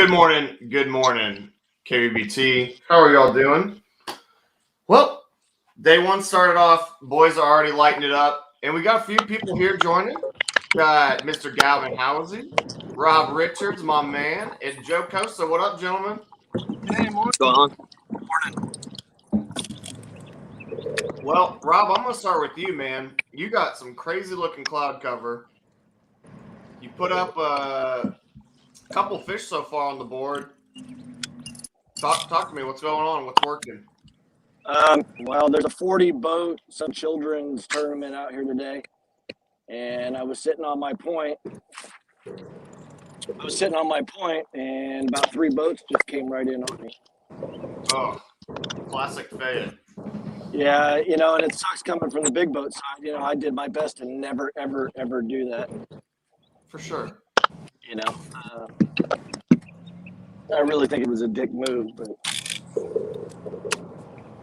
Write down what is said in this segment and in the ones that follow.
Good morning. Good morning, Kbbt. How are y'all doing? Well, day one started off. Boys are already lighting it up. And we got a few people here joining. Got Mr. Galvin Housie, Rob Richards, my man, and Joe Costa. What up, gentlemen? Hey, morning. What's going on? Well, Rob, I'm going to start with you, man. You got some crazy looking cloud cover. You put up a couple fish so far on the board. Talk to me. What's going on? What's working? Well, there's a 40 boat, some children's tournament out here today, and I was sitting on my point. And about 3 boats just came right in on me. Oh, classic Fayette. Yeah, and it sucks coming from the big boat side. I did my best to never, ever, ever do that. For sure. I really think it was a dick move, but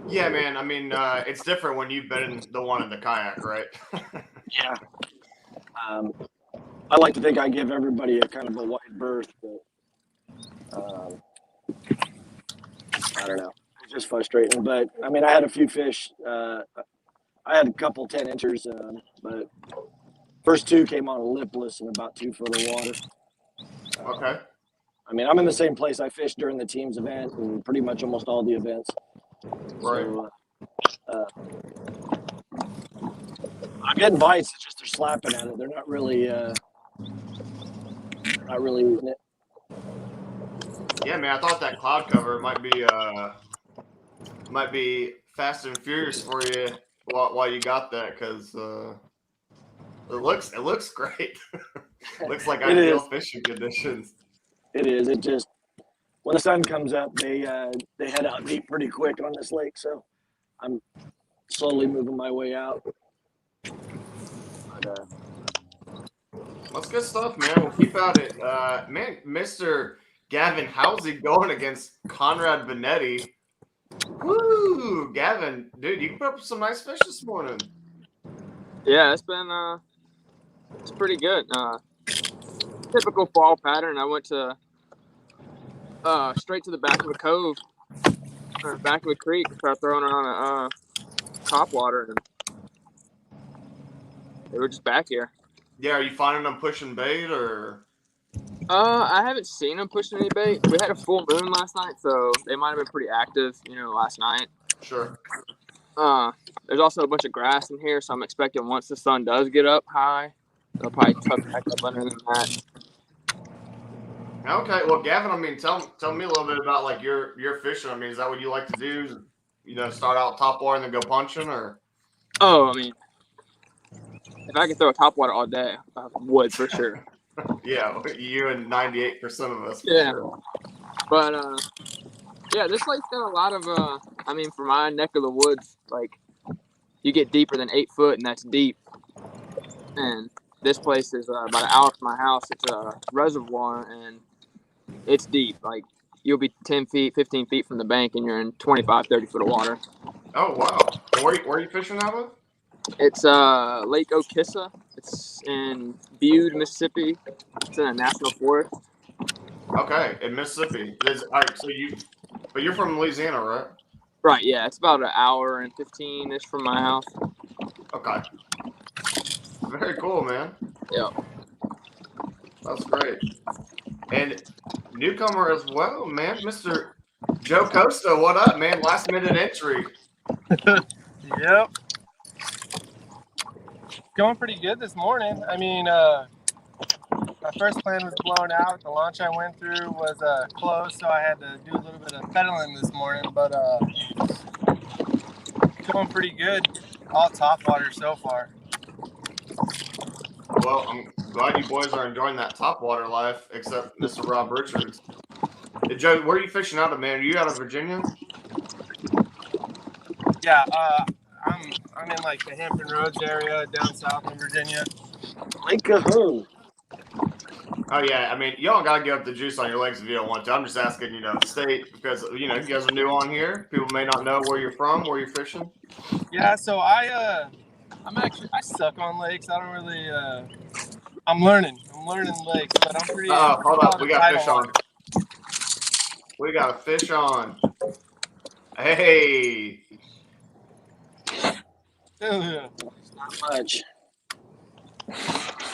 Yeah, man. I mean, it's different when you've been the one in the kayak, right? yeah. I like to think I give everybody a kind of a wide berth, but I don't know. It's just frustrating. But I mean, I had a few fish. I had a couple 10-inchers, but first 2 came on lipless in about 2 foot of water. Okay. I mean, I'm in the same place I fished during the team's event and pretty much almost all the events. Right. So, I'm getting bites. It's just they're slapping at it. They're not really eating it. Yeah, man. I thought that cloud cover might be fast and furious for you while you got that, because it looks great. Looks like ideal fishing conditions. It is. It just when the sun comes up, they head out deep pretty quick on this lake. So I'm slowly moving my way out. But, that's good stuff, man. We'll keep at it. Man, Mr. Gavin Housie going against Conrad Benetti. Woo, Gavin, dude, you put up some nice fish this morning. Yeah, it's pretty good. Typical fall pattern. I went to straight to the back of a cove, or back of a creek, started throwing it on a top water, and they were just back here. Yeah, are you finding them pushing bait, or? I haven't seen them pushing any bait. We had a full moon last night, so they might have been pretty active, last night. Sure. There's also a bunch of grass in here, so I'm expecting once the sun does get up high, they'll probably tuck back up under the mat. Okay, well, Gavin, I mean, tell me a little bit about like your fishing. I mean, is that what you like to do? Start out top water and then go punching, or? Oh, I mean, if I could throw a top water all day, I would for sure. Yeah, you and 98% of us. Yeah, sure. But yeah, this lake's got a lot of I mean, for my neck of the woods, like you get deeper than 8 foot, and that's deep. And this place is about an hour from my house. It's a reservoir, and it's deep. Like you'll be 10 feet, 15 feet from the bank, and you're in 25, 30 foot of water. Oh wow! And where are you fishing out of? It's Lake Okissa. It's in Bude, Mississippi. It's in a national forest. Okay, in Mississippi. All right, but you're from Louisiana, right? Right. Yeah, it's about an hour and 15-ish from my house. Okay. Very cool, man. Yeah. That's great. And newcomer as well, man, Mr. Joe Costa. What up, man? Last minute entry. Yep. Going pretty good this morning. I mean, my first plan was blown out. The launch I went through was closed, so I had to do a little bit of pedaling this morning, but going pretty good. All top water so far. Well, I'm glad you boys are enjoying that top water life, except Mr. Rob Richards. Hey, Joe, where are you fishing out of, man? Are you out of Virginia? Yeah, I'm in like the Hampton Roads area down south in Virginia. Lake Cahoon. Oh yeah, I mean, you don't gotta give up the juice on your legs if you don't want to. I'm just asking, state, because you guys are new on here. People may not know where you're from, where you're fishing. Yeah, so I suck on lakes. I don't really. I'm learning lakes, but I'm pretty. Hold up, we got fish on. We got a fish on. Hey. Not much.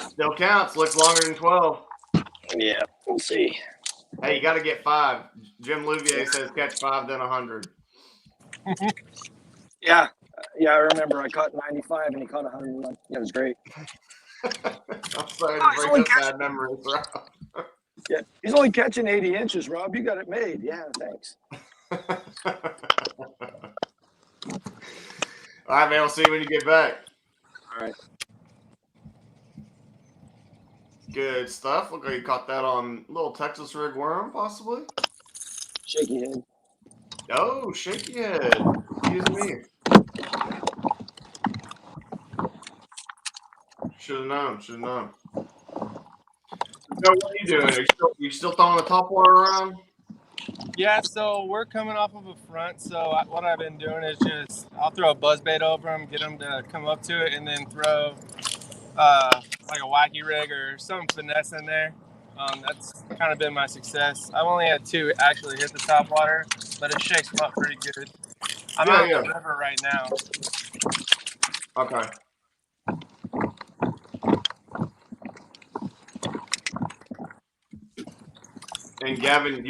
Still counts. Looks longer than 12. Yeah, we'll see. Hey, you got to get 5. Jim Louvier says catch 5, then 100. Yeah, I remember I caught 95 and he caught 101. Yeah, it was great. I'm sorry to bring up bad memories, Rob. Yeah, he's only catching 80 inches, Rob. You got it made. Yeah, thanks. All right, man. We'll see you when you get back. All right. Good stuff. Look like you caught that on little Texas rig worm, possibly. Shaky head. Oh, shaky head. Excuse me. Should have known. Should have known. So what are you doing? Are you still throwing the top water around? Yeah, so we're coming off of a front. So what I've been doing is just I'll throw a buzzbait over them, get them to come up to it, and then throw like a wacky rig or some finesse in there. That's kind of been my success. I've only had 2 actually hit the top water, but it shakes them up pretty good. I'm out on the river right now. Okay. And Gavin,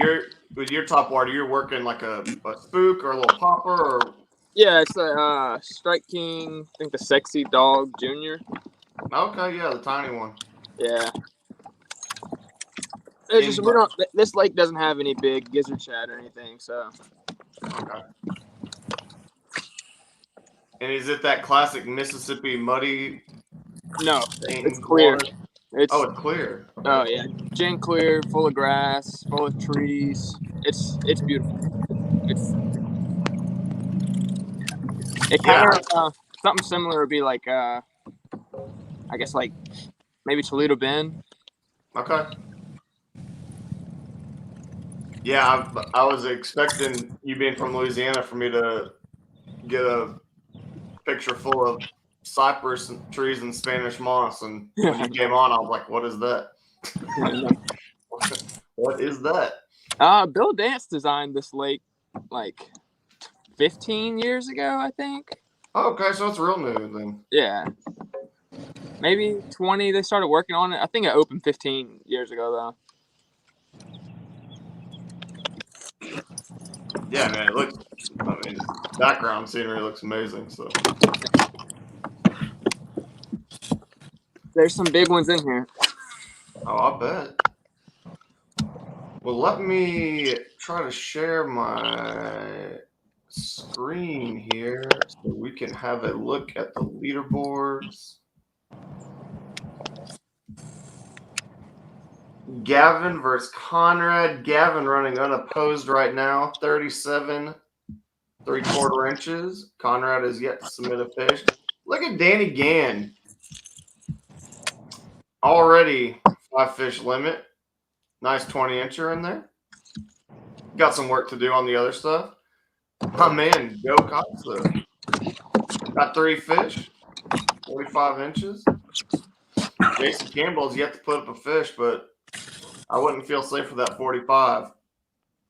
with your top water, you're working like a spook or a little popper or. Yeah, it's a Strike King. I think the Sexy Dog Junior. Okay, yeah, the tiny one. Yeah. It's just this lake doesn't have any big gizzard shad or anything, so. Okay. And is it that classic Mississippi muddy? No, it's clear. Water? It's clear. Okay. Oh yeah, gin clear, full of grass, full of trees. It's beautiful. It kind of something similar would be like I guess like maybe Toledo Bend. Okay. Yeah, I was expecting you being from Louisiana for me to get a picture full of cypress trees and Spanish moss, and when you came on, I was like, "What is that? What is that?" Bill Dance designed this lake like 15 years ago, I think. Oh, okay, so it's real new then. Yeah, maybe 20. They started working on it. I think it opened 15 years ago though. Yeah, man, it looks. I mean, background scenery looks amazing. So there's some big ones in here. Oh, I bet. Well, let me try to share my screen here so we can have a look at the leaderboards. Gavin versus Conrad. Gavin running unopposed right now, 37 3/4 inches. Conrad has yet to submit a fish. Look at Danny Gann. Already 5 fish limit. Nice 20-incher in there. Got some work to do on the other stuff. My man, Joe Costa. Got 3 fish, 45 inches. Jason Campbell's yet to put up a fish, but I wouldn't feel safe with that 45.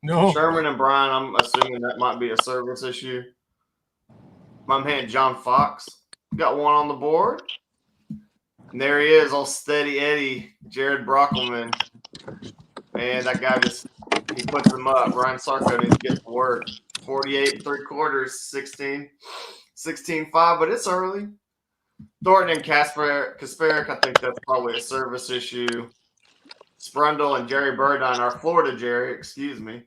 No. Sherman and Brian, I'm assuming that might be a service issue. My man, John Fox, got one on the board. And there he is, old Steady Eddie, Jared Brockelman. Man, that guy he puts them up. Ryan Sarko needs to get to work. 48 3/4, 16.5, but it's early. Thornton and Kasperick, I think that's probably a service issue. Sprundle and Jerry Burdine, our Florida Jerry, excuse me.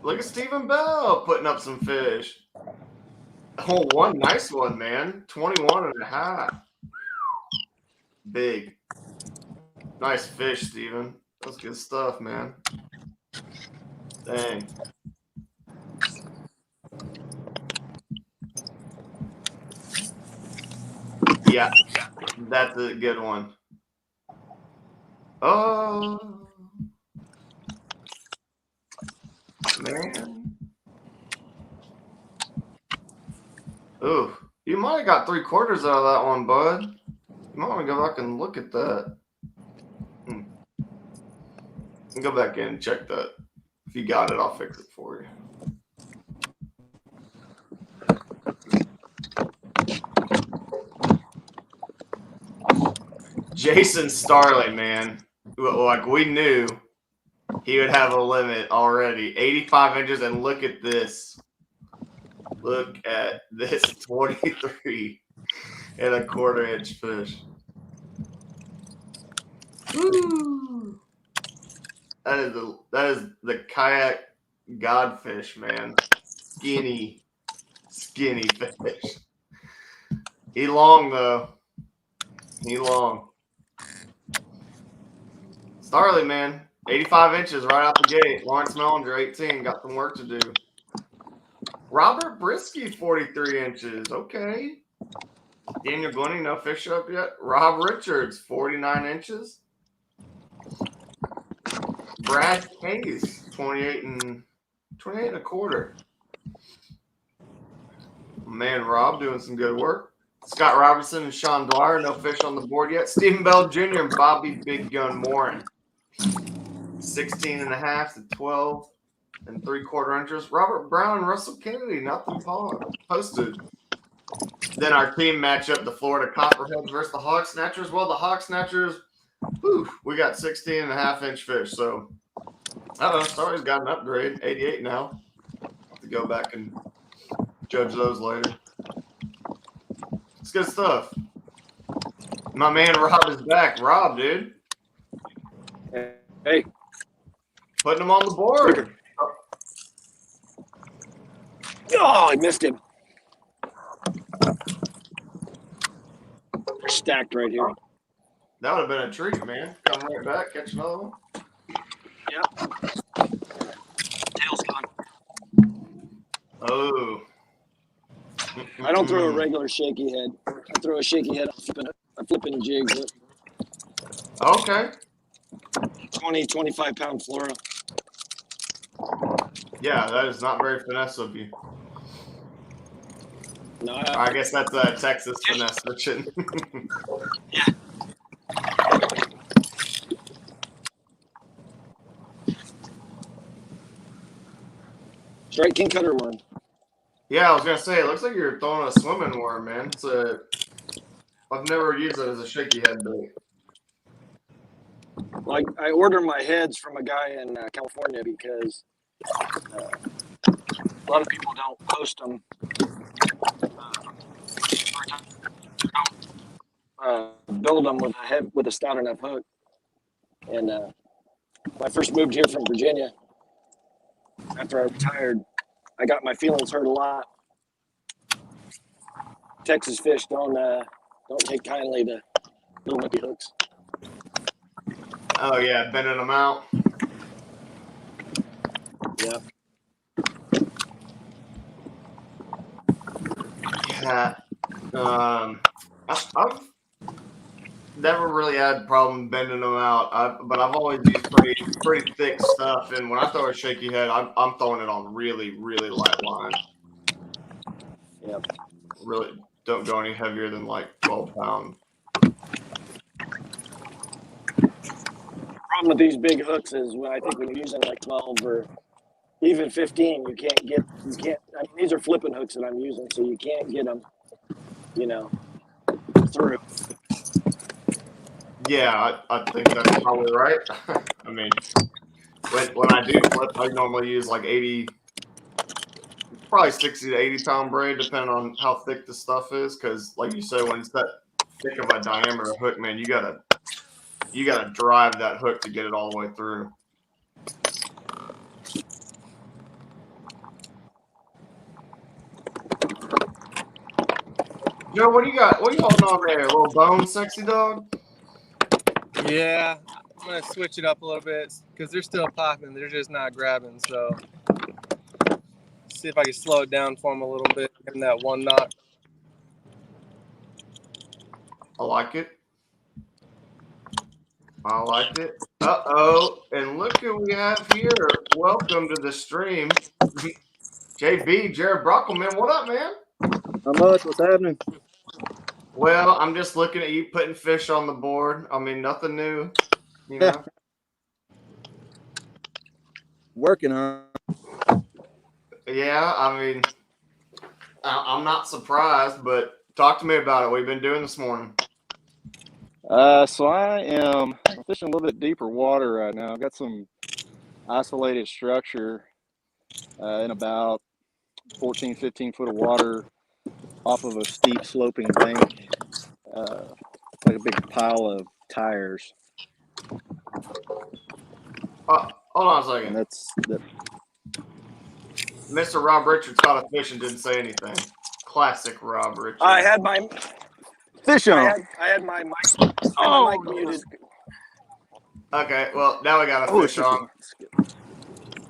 Look at Stephen Bell putting up some fish. Oh, one nice one, man. 21.5. Big. Nice fish, Steven. That's good stuff, man. Dang. Yeah, that's a good one. Oh, man. Ooh, you might have got 3/4 out of that one, bud. You might want to go back and look at that. Go back in and check that. If you got it, I'll fix it for you. Jason Starling, man. Like, we knew he would have a limit already. 85 inches, and look at this. Look at this 23 and a quarter inch fish. Woo. That is the kayak godfish, man. Skinny fish. He long though. He long. Starling, man. 85 inches right out the gate. Lawrence Mellinger, 18. Got some work to do. Robert Brisky, 43 inches. Okay. Daniel Glennie, no fish up yet. Rob Richards, 49 inches. Brad Case, 28 and a quarter. Man, Rob doing some good work. Scott Robertson and Sean Dwyer, no fish on the board yet. Stephen Bell Jr. and Bobby Big Gun Morin, 16 and a half to 12 and 3/4 inches. Robert Brown and Russell Kennedy, nothing posted. Then our team matchup, the Florida Copperheads versus the Hog Snatchers. Well, the Hog Snatchers, we got 16 and a half inch fish. So, I don't know. Starry's got an upgrade, 88 now. I'll have to go back and judge those later. It's good stuff. My man Rob is back. Rob, dude. Hey. Putting him on the board. Oh, I missed him. They're stacked right here. That would have been a treat, man. Come right back, catch another one. Yep. Tail's gone. Oh. I don't throw a regular shaky head. I throw a shaky head I'm flipping jigs with. Okay. 20, 25 pound Flora. Yeah, that is not very finesse of you. No, I guess that's Texas finesse fishing. Yeah. Straight king cutter worm. Yeah, I was gonna say, it looks like you're throwing a swimming worm, man. I've never used it as a shaky head bait. Like, I order my heads from a guy in California because a lot of people don't post them. Build them with a stout enough hook. And when I first moved here from Virginia, after I retired, I got my feelings hurt a lot. Texas fish don't take kindly to little wimpy hooks. Oh yeah, bending them out. Yeah. Yeah. I've never really had a problem bending them out, but I've always used pretty thick stuff. And when I throw a shaky head, I'm throwing it on really, really light line. Yep. Really don't go any heavier than like 12 pounds. Problem with these big hooks is when you're using like 12 or even 15, I mean, these are flipping hooks that I'm using, so you can't get them, through. Yeah, I think that's probably right. I mean, when I do flip, I normally use like 80, probably 60 to 80 pound braid, depending on how thick the stuff is. Because, like you said, when it's that thick of a diameter hook, man, you gotta drive that hook to get it all the way through. Joe, what do you got? What are you holding on there? A little bone, sexy dog? Yeah, I'm gonna switch it up a little bit because they're still popping. They're just not grabbing. So see if I can slow it down for them a little bit. Give them that one knot. I like it. I like it. Uh-oh. And look who we have here. Welcome to the stream. JB, Jared Brockelman. What up, man? Not much. What's happening? Well, I'm just looking at you putting fish on the board. I mean, nothing new, working on. Yeah, I mean, I'm not surprised, but talk to me about it. What have you been doing this morning? So I am fishing a little bit deeper water right now. I've got some isolated structure in about 14, 15 foot of water off of a steep sloping bank, like a big pile of tires. Hold on a And second. that's that. Mr. Rob Richards caught a fish and didn't say anything. Classic Rob Richards. I had my Fish I on. had my mic. I had my mic muted. Okay, well, now we got a Oh, fish on.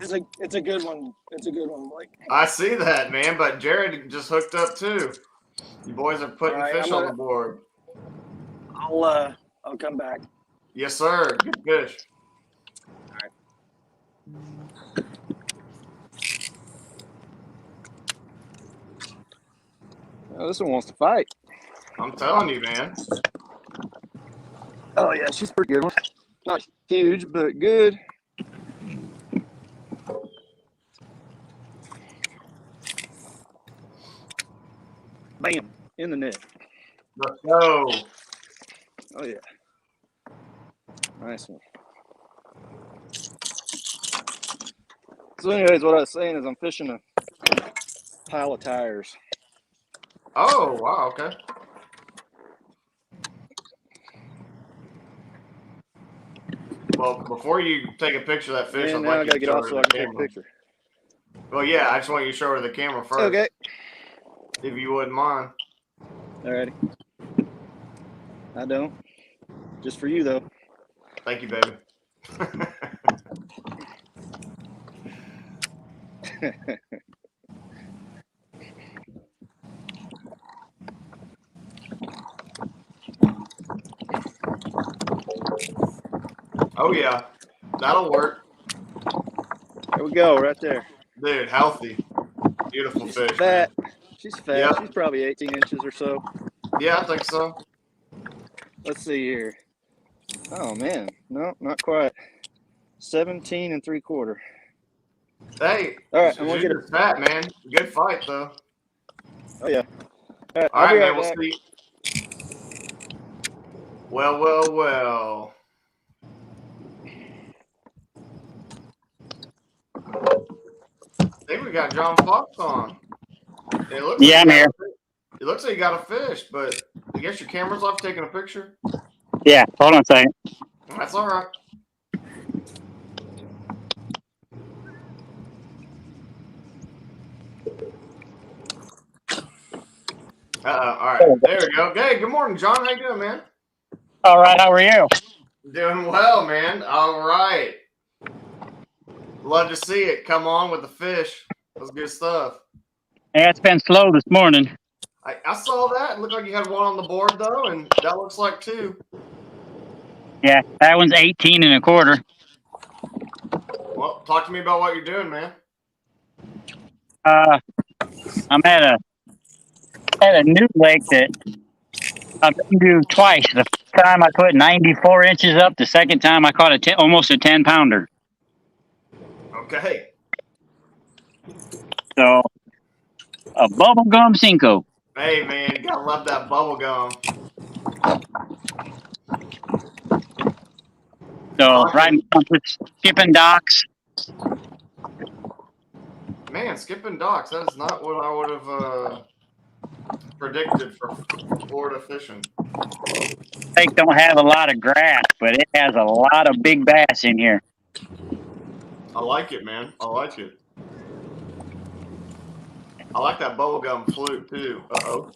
It's a good one. It's a good one, Blake. I see that, man, but Jared just hooked up too. You boys are putting All right, fish on the board. I'll come back. Yes, sir. Good fish. Oh, this one wants to fight. I'm telling you, man. Oh yeah, she's a pretty good one. Not huge, but good. Bam, in the net. Let's go. Oh yeah, nice one. So anyways, what I was saying is I'm fishing a pile of tires. Oh, wow, okay. Well, before you take a picture of that fish, And I'd now like I you gotta to get show off her so the I can take a camera. picture. Well, yeah, I just want you to show her the camera first. Okay. If you wouldn't mind. Alrighty. I don't. Just for you though. Thank you, baby. Oh, yeah. That'll work. There we go, right there. Dude, healthy. Beautiful She's fish, fat. man. She's fat. Yep. She's probably 18 inches or so. Yeah, I think so. Let's see here. Oh man, no, not quite. 17 3/4. Hey, All right, I'm gonna get you're fat, man. Good fight, though. Oh yeah. All right, All I'll right, be man. right We'll back. see. Well, well, well. I think we got John Fox on. It looks Yeah, I'm here. It looks like you got a fish, but I guess your camera's off taking a picture. Yeah, hold on a second. That's all right. All right. There we go. Hey, good morning, John. How you doing, man? All right, how are you? Doing well, man. All right. Love to see it. Come on with the fish. That's good stuff. Yeah, it's been slow this morning. I saw that. It looked like you had one on the board, though, and that looks like two. Yeah, that one's 18 1/4. Well, talk to me about what you're doing, man. I'm at a new lake that I've been to twice. The first time I put 94 inches up. The second time I caught almost a 10-pounder. Okay. So a bubblegum Cinco. Hey, man, you gotta love that bubble gum. So right now I'm just skipping docks. Man, skipping docks. That is not what I would have predicted for Florida fishing. Lake don't have a lot of grass, but it has a lot of big bass in here. I like it, man. I like it. I like that bubblegum flute, too. Uh-oh.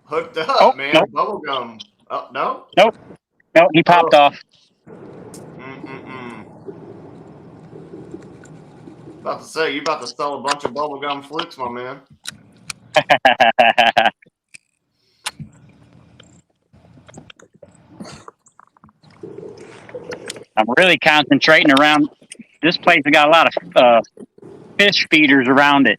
Hooked up, Oh, man. nope. Bubblegum. Oh, no? Nope, he popped off. About to say, you about to sell a bunch of bubblegum flutes, my man. I'm really concentrating around this place. I got a lot of fish feeders around it.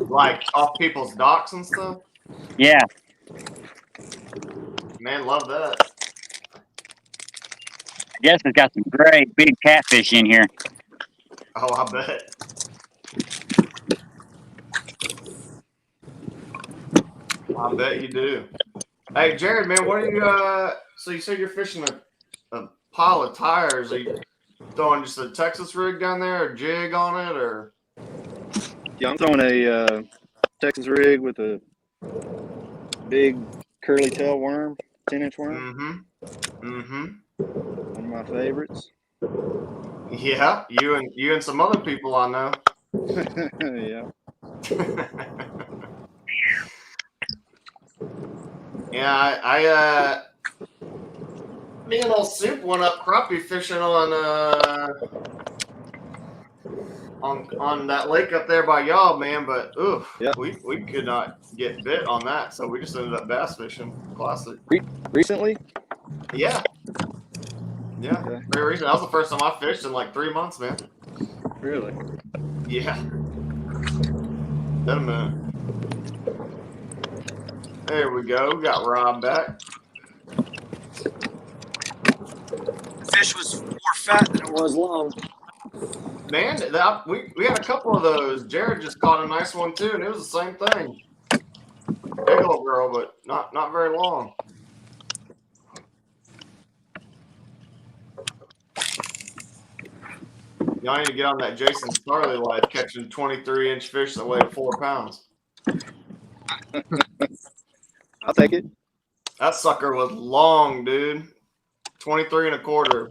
Like off people's docks and stuff? Yeah. Man, love that. I guess it's got some great big catfish in here. Oh, I bet. I bet you do. Hey, Jared, man, what are you? So you said you're fishing a pile of tires. Are you throwing just a Texas rig down there, or jig on it, or? Yeah, I'm throwing a Texas rig with a big curly tail worm, 10-inch worm. One of my favorites. Yeah, you and some other people I know. Yeah. Yeah, me and old Soup went up crappie fishing on that lake up there by y'all, man. But Yep. we could not get bit on that, so we just ended up bass fishing. Classic. Recently? Yeah. Yeah. Okay. Very recent. That was the first time I fished in like 3 months, man. Really? Yeah. Been a minute. There we go. We got Rob back. The fish was more fat than it was long. Man, we had a couple of those. Jared just caught a nice one too, and it was the same thing. Big old girl, but not very long. Y'all need to get on that Jason Starley life, catching 23-inch fish that weigh 4 pounds. I'll take it. That sucker was long, dude. 23 and a quarter,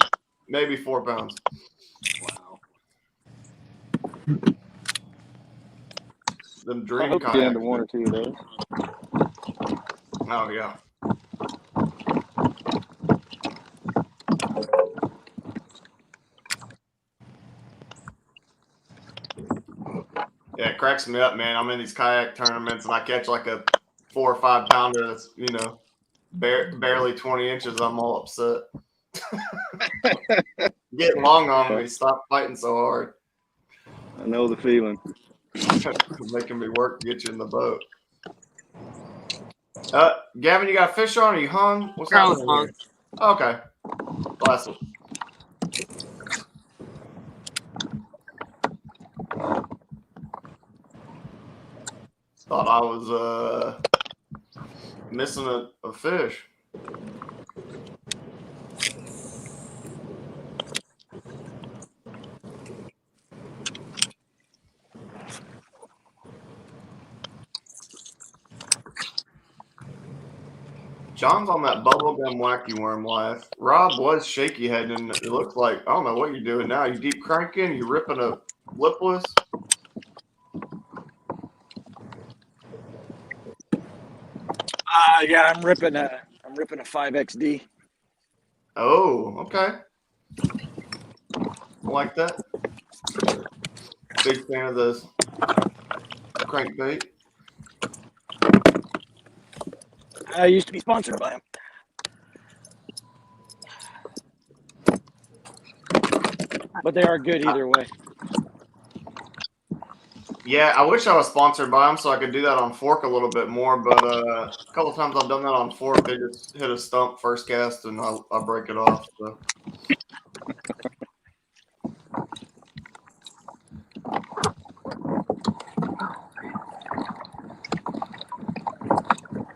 maybe 4 pounds. Wow. Them I dream hope to kayaks. get into one or two of those. Oh yeah. Yeah, it cracks me up, man. I'm in these kayak tournaments and I catch like a 4 or 5 pounder that's, barely 20 inches. I'm all upset. Getting long on me. Stop fighting so hard. I know the feeling. Making me work to get you in the boat. Gavin, you got a fish on? Are you hung? What's I was happening here? Okay. Classic. Thought I was missing a fish. John's on that bubblegum wacky worm life. Rob was shaky heading. It looks like, I don't know what you're doing now. You deep cranking? You ripping a lipless? Yeah, I'm ripping a 5XD. Oh, okay. I like that. Big fan of those crankbait. I used to be sponsored by him. But they are good either way. Yeah, I wish I was sponsored by them so I could do that on fork a little bit more. But a couple times I've done that on fork, they just hit a stump first cast and I break it off. So.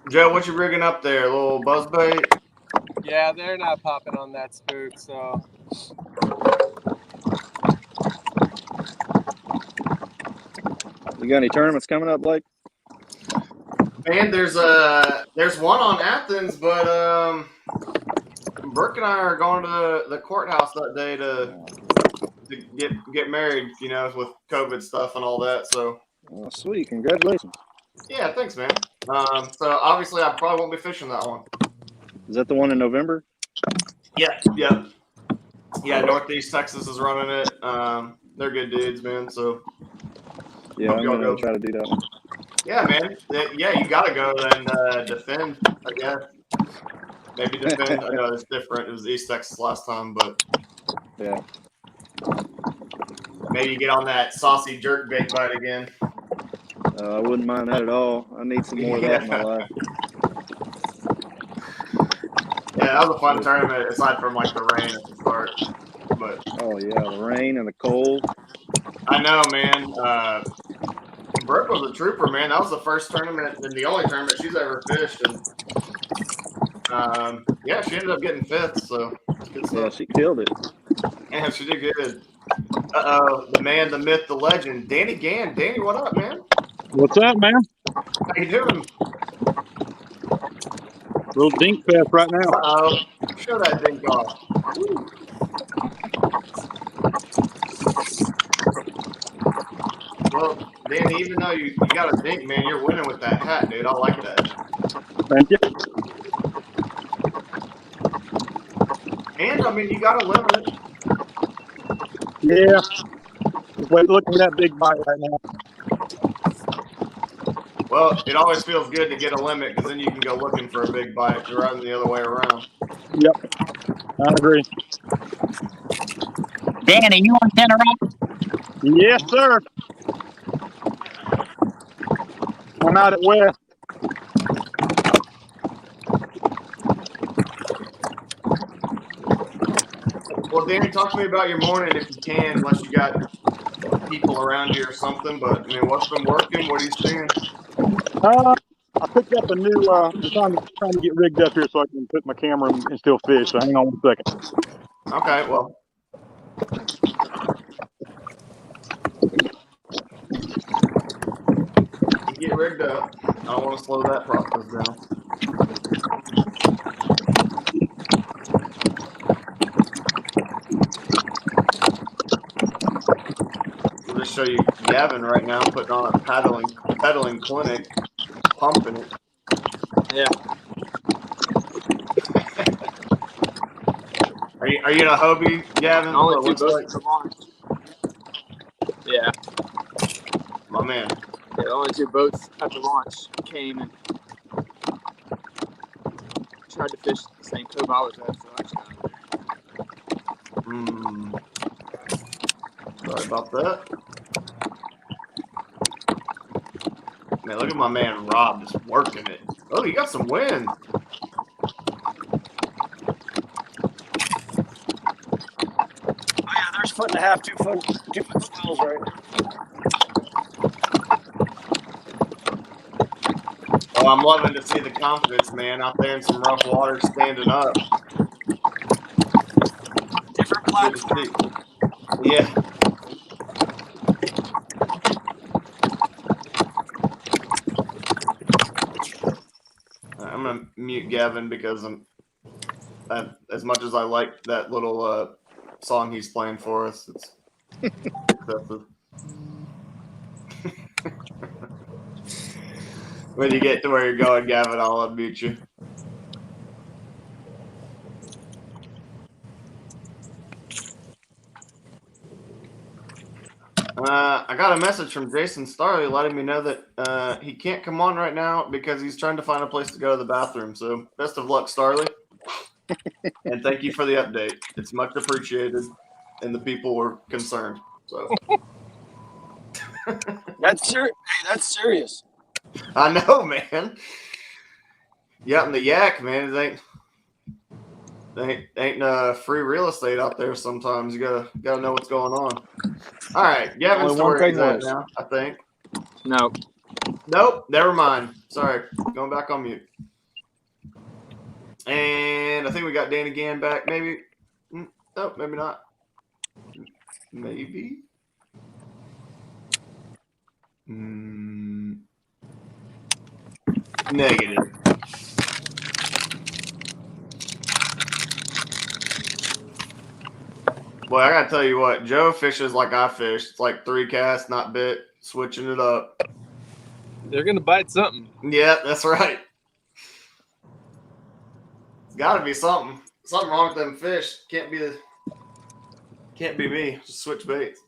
Joe, what you rigging up there? A little buzzbait? Yeah, they're not popping on that spook, so. You got any tournaments coming up, Blake? Man, there's one on Athens, but Burke and I are going to the courthouse that day to get married, with COVID stuff and all that. So. Oh, sweet. Congratulations. Yeah, thanks, man. So obviously I probably won't be fishing that one. Is that the one in November? Yeah. Northeast Texas is running it. They're good dudes, man. So Yeah, I'm gonna try to do that one. yeah, man. Yeah, you gotta go and defend. I guess maybe defend. I know it's different. It was East Texas last time, but yeah, maybe you get on that saucy jerk bait bite again. I wouldn't mind that at all. I need some more of that in my life. Yeah, that was a fun tournament aside from like the rain at the start. But Oh yeah, the rain and the cold. I know, man. Brooke was a trooper, man. That was the first tournament and the only tournament she's ever fished, and yeah, she ended up getting fifth. So it's good Yeah, stuff. she killed it. Yeah, she did good. The man, the myth, the legend, Danny Gann. Danny, what up, man? What's up, man? How you doing? Little dink fest right now. Show that dink off. Woo. Well, Danny, even though you got a dink, man, you're winning with that hat, dude. I like that. Thank you. And I mean, you got to limit it. Yeah. Just looking at that big bite right now. Well, it always feels good to get a limit because then you can go looking for a big bite rather than the other way around. Yep. I agree. Danny, you on tenor rock? Yes, sir. I'm out at West. Well, Danny, talk to me about your morning if you can, unless you got people around you or something. But I mean, what's been working? What are you seeing? I picked up a new. I'm trying to get rigged up here so I can put my camera and still fish. So hang on 1 second. Okay, well. You get rigged up. I don't want to slow that process down. We'll just show you Gavin right now putting on a pedaling clinic, pumping it. Yeah. Are you in a Hobie, Gavin? Only What two looks boats like? at the launch. Yeah. My man. Yeah, the only two boats at the launch came and tried to fish the same cove I was at, so I just got out there. Sorry about that. Man, look at my man Rob just working it. Oh, you got some wind. Oh yeah, there's 1.5 foot, 2 foot swells right now. Oh, I'm loving to see the confidence, man, out there in some rough water standing up. Different Good to platform. see. Yeah. I'm gonna mute Gavin because as much as I like that little song he's playing for us, it's excessive. When you get to where you're going, Gavin, I'll unmute you. I got a message from Jason Starley letting me know that he can't come on right now because he's trying to find a place to go to the bathroom. So best of luck, Starley. And thank you for the update. It's much appreciated, and the people were concerned. So That's serious. Hey, that's serious. I know, man. You out in the yak, man. It ain't free real estate out there. Sometimes you gotta know what's going on. All right, Gavin's Only to one where he's thing at was. now, I think. No. Nope, never mind. Sorry, going back on mute. And I think we got Danny Gann back. Maybe. No, maybe not. Maybe. Negative. Well, I gotta tell you what, Joe fishes like I fish. It's like 3 casts, not bit, switching it up. They're gonna bite something. Yeah, that's right. It's gotta be something. Something wrong with them fish. Can't be me. Just switch baits.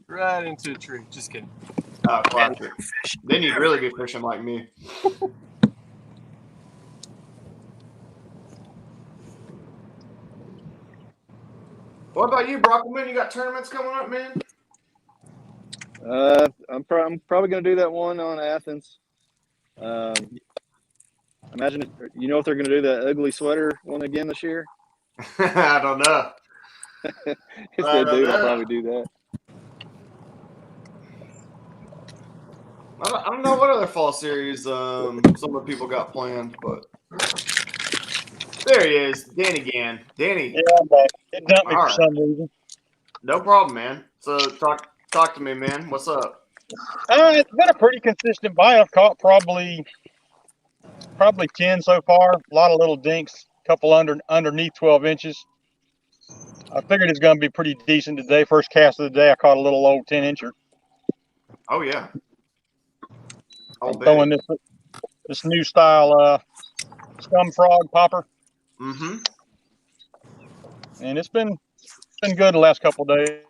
Right into a tree. Just kidding. Oh, classic. Then you'd really be fishing like me. What about you, Brockman? You got tournaments coming up, man? I'm probably going to do that one on Athens. Imagine, you know if they're going to do that ugly sweater one again this year? I don't know. If I they don't do, I'll know. probably do that. I don't know what other fall series some of the people got planned, but there he is, Danny Gann. Danny, Yeah, I'm back. It dumped me all for right, some reason. no problem, man. So talk to me, man. What's up? It's been a pretty consistent bite. I've caught probably 10 so far. A lot of little dinks, couple underneath 12 inches. I figured it's going to be pretty decent today. First cast of the day, I caught a little old 10-incher. Oh yeah, I'm throwing this new style scum frog popper, Mm-hmm. and it's been good the last couple of days.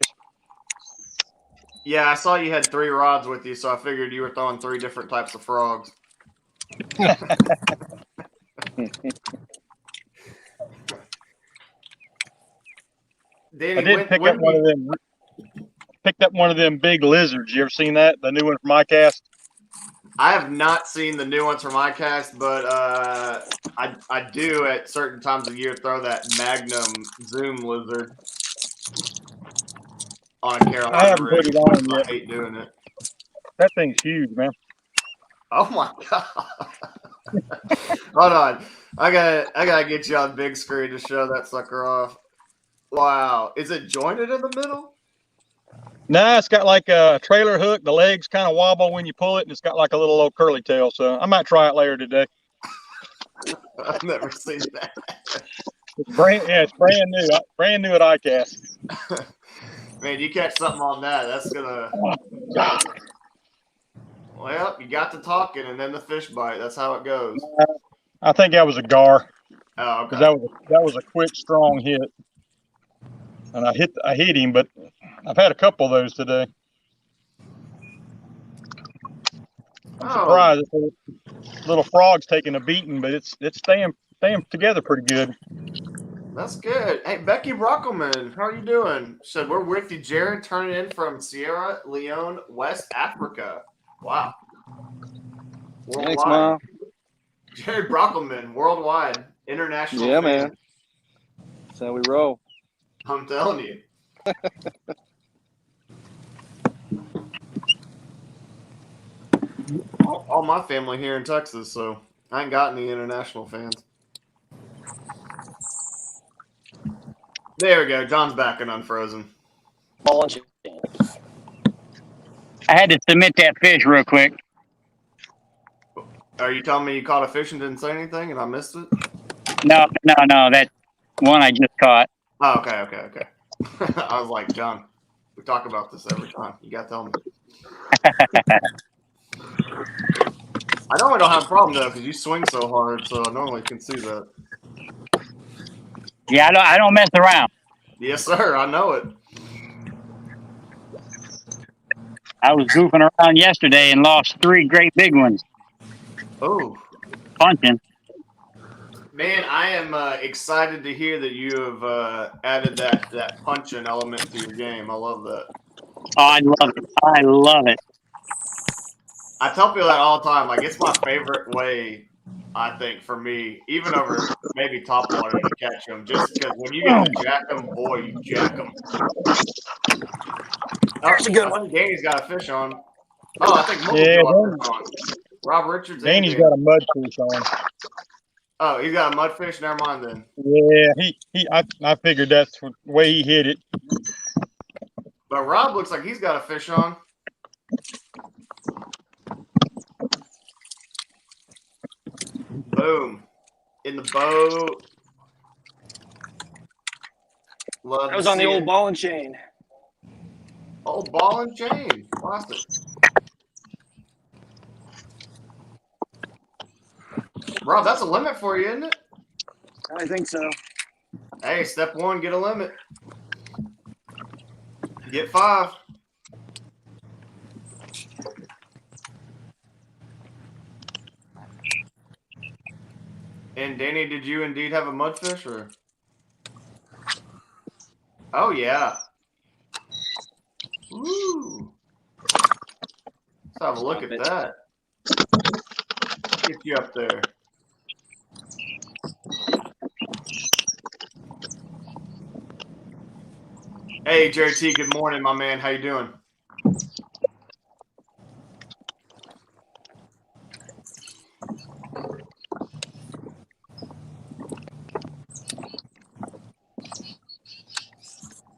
Yeah, I saw you had 3 rods with you, so I figured you were throwing 3 different types of frogs. Danny, I did pick up one of them big lizards. You ever seen that? The new one from iCast? I have not seen the new ones from iCast, but I do at certain times of year throw that Magnum Zoom lizard on a I Carolina haven't put rig. it on I yet. hate doing it. That thing's huge, man. Oh my god! Hold on, I gotta get you on big screen to show that sucker off. Wow, is it jointed in the middle? Nah, it's got like a trailer hook. The legs kind of wobble when you pull it, and it's got like a little old curly tail. So I might try it later today. I've never seen that. It's brand new. Brand new at iCast. Man, you catch something on that, that's gonna. Well, you got to talking, and then the fish bite. That's how it goes. I think that was a gar, Oh, because okay. that was a quick, strong hit, and I hit him. But I've had a couple of those today. I'm surprised this little frog's taking a beating, but it's staying together pretty good. That's good. Hey, Becky Brockelman, how are you doing? Said we're with you, Jared, turning in from Sierra Leone, West Africa. Wow. Worldwide. Thanks, Mom. Jared Brockelman, worldwide, international. Yeah, fan. man. That's how we roll. I'm telling you. all my family here in Texas, so I ain't got any international fans. There we go. John's back and unfrozen. Ball and chain. I had to submit that fish real quick. Are you telling me you caught a fish and didn't say anything and I missed it? No, that one I just caught. Oh, okay. I was like, John, we talk about this every time. You got to tell me. I normally don't have a problem, though, because you swing so hard, so I normally can see that. Yeah, I don't mess around. Yes, sir. I know it. I was goofing around yesterday and lost 3 great big ones. Oh. Punching. Man, I am excited to hear that you have added that punching element to your game. I love that. Oh, I love it. I tell people that all the time. Like, it's my favorite way, I think, for me, even over maybe top water to catch them. Just because when you get to jack them, boy, you jack them. There's a good one. Danny's got a fish on. Oh, I think on. Rob Richards. Danny's got a mudfish on. Oh, he's got a mudfish. Never mind then. Yeah, I figured that's the way he hit it. But Rob looks like he's got a fish on. Boom. In the boat. Love That was on the old ball and chain. Old ball and chain. Classic. Rob, that's a limit for you, isn't it? I think so. Hey, step 1, get a limit. Get 5. And Danny, did you indeed have a mudfish, or? Oh yeah. Ooh. Let's have a look at that. Get you up there. Hey, Jerry T. Good morning, my man. How you doing?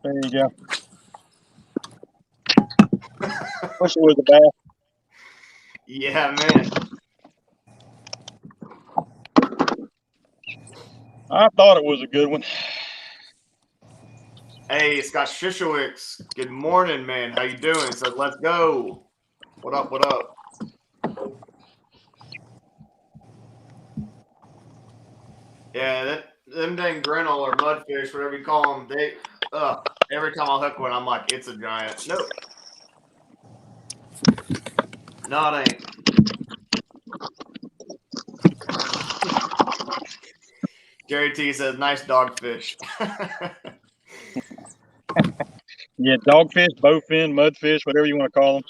There you go. Wish it was a bass. Yeah, man. I thought it was a good one. Hey, Scott Shishowicz. Good morning, man. How you doing? Said, let's go. What up? What up? Yeah, them dang grinnell or mudfish, whatever you call them, they, every time I hook one, I'm like, it's a giant. Nope. No, it ain't. Jerry T says, nice dogfish. Yeah, dogfish, bowfin, mudfish, whatever you want to call them.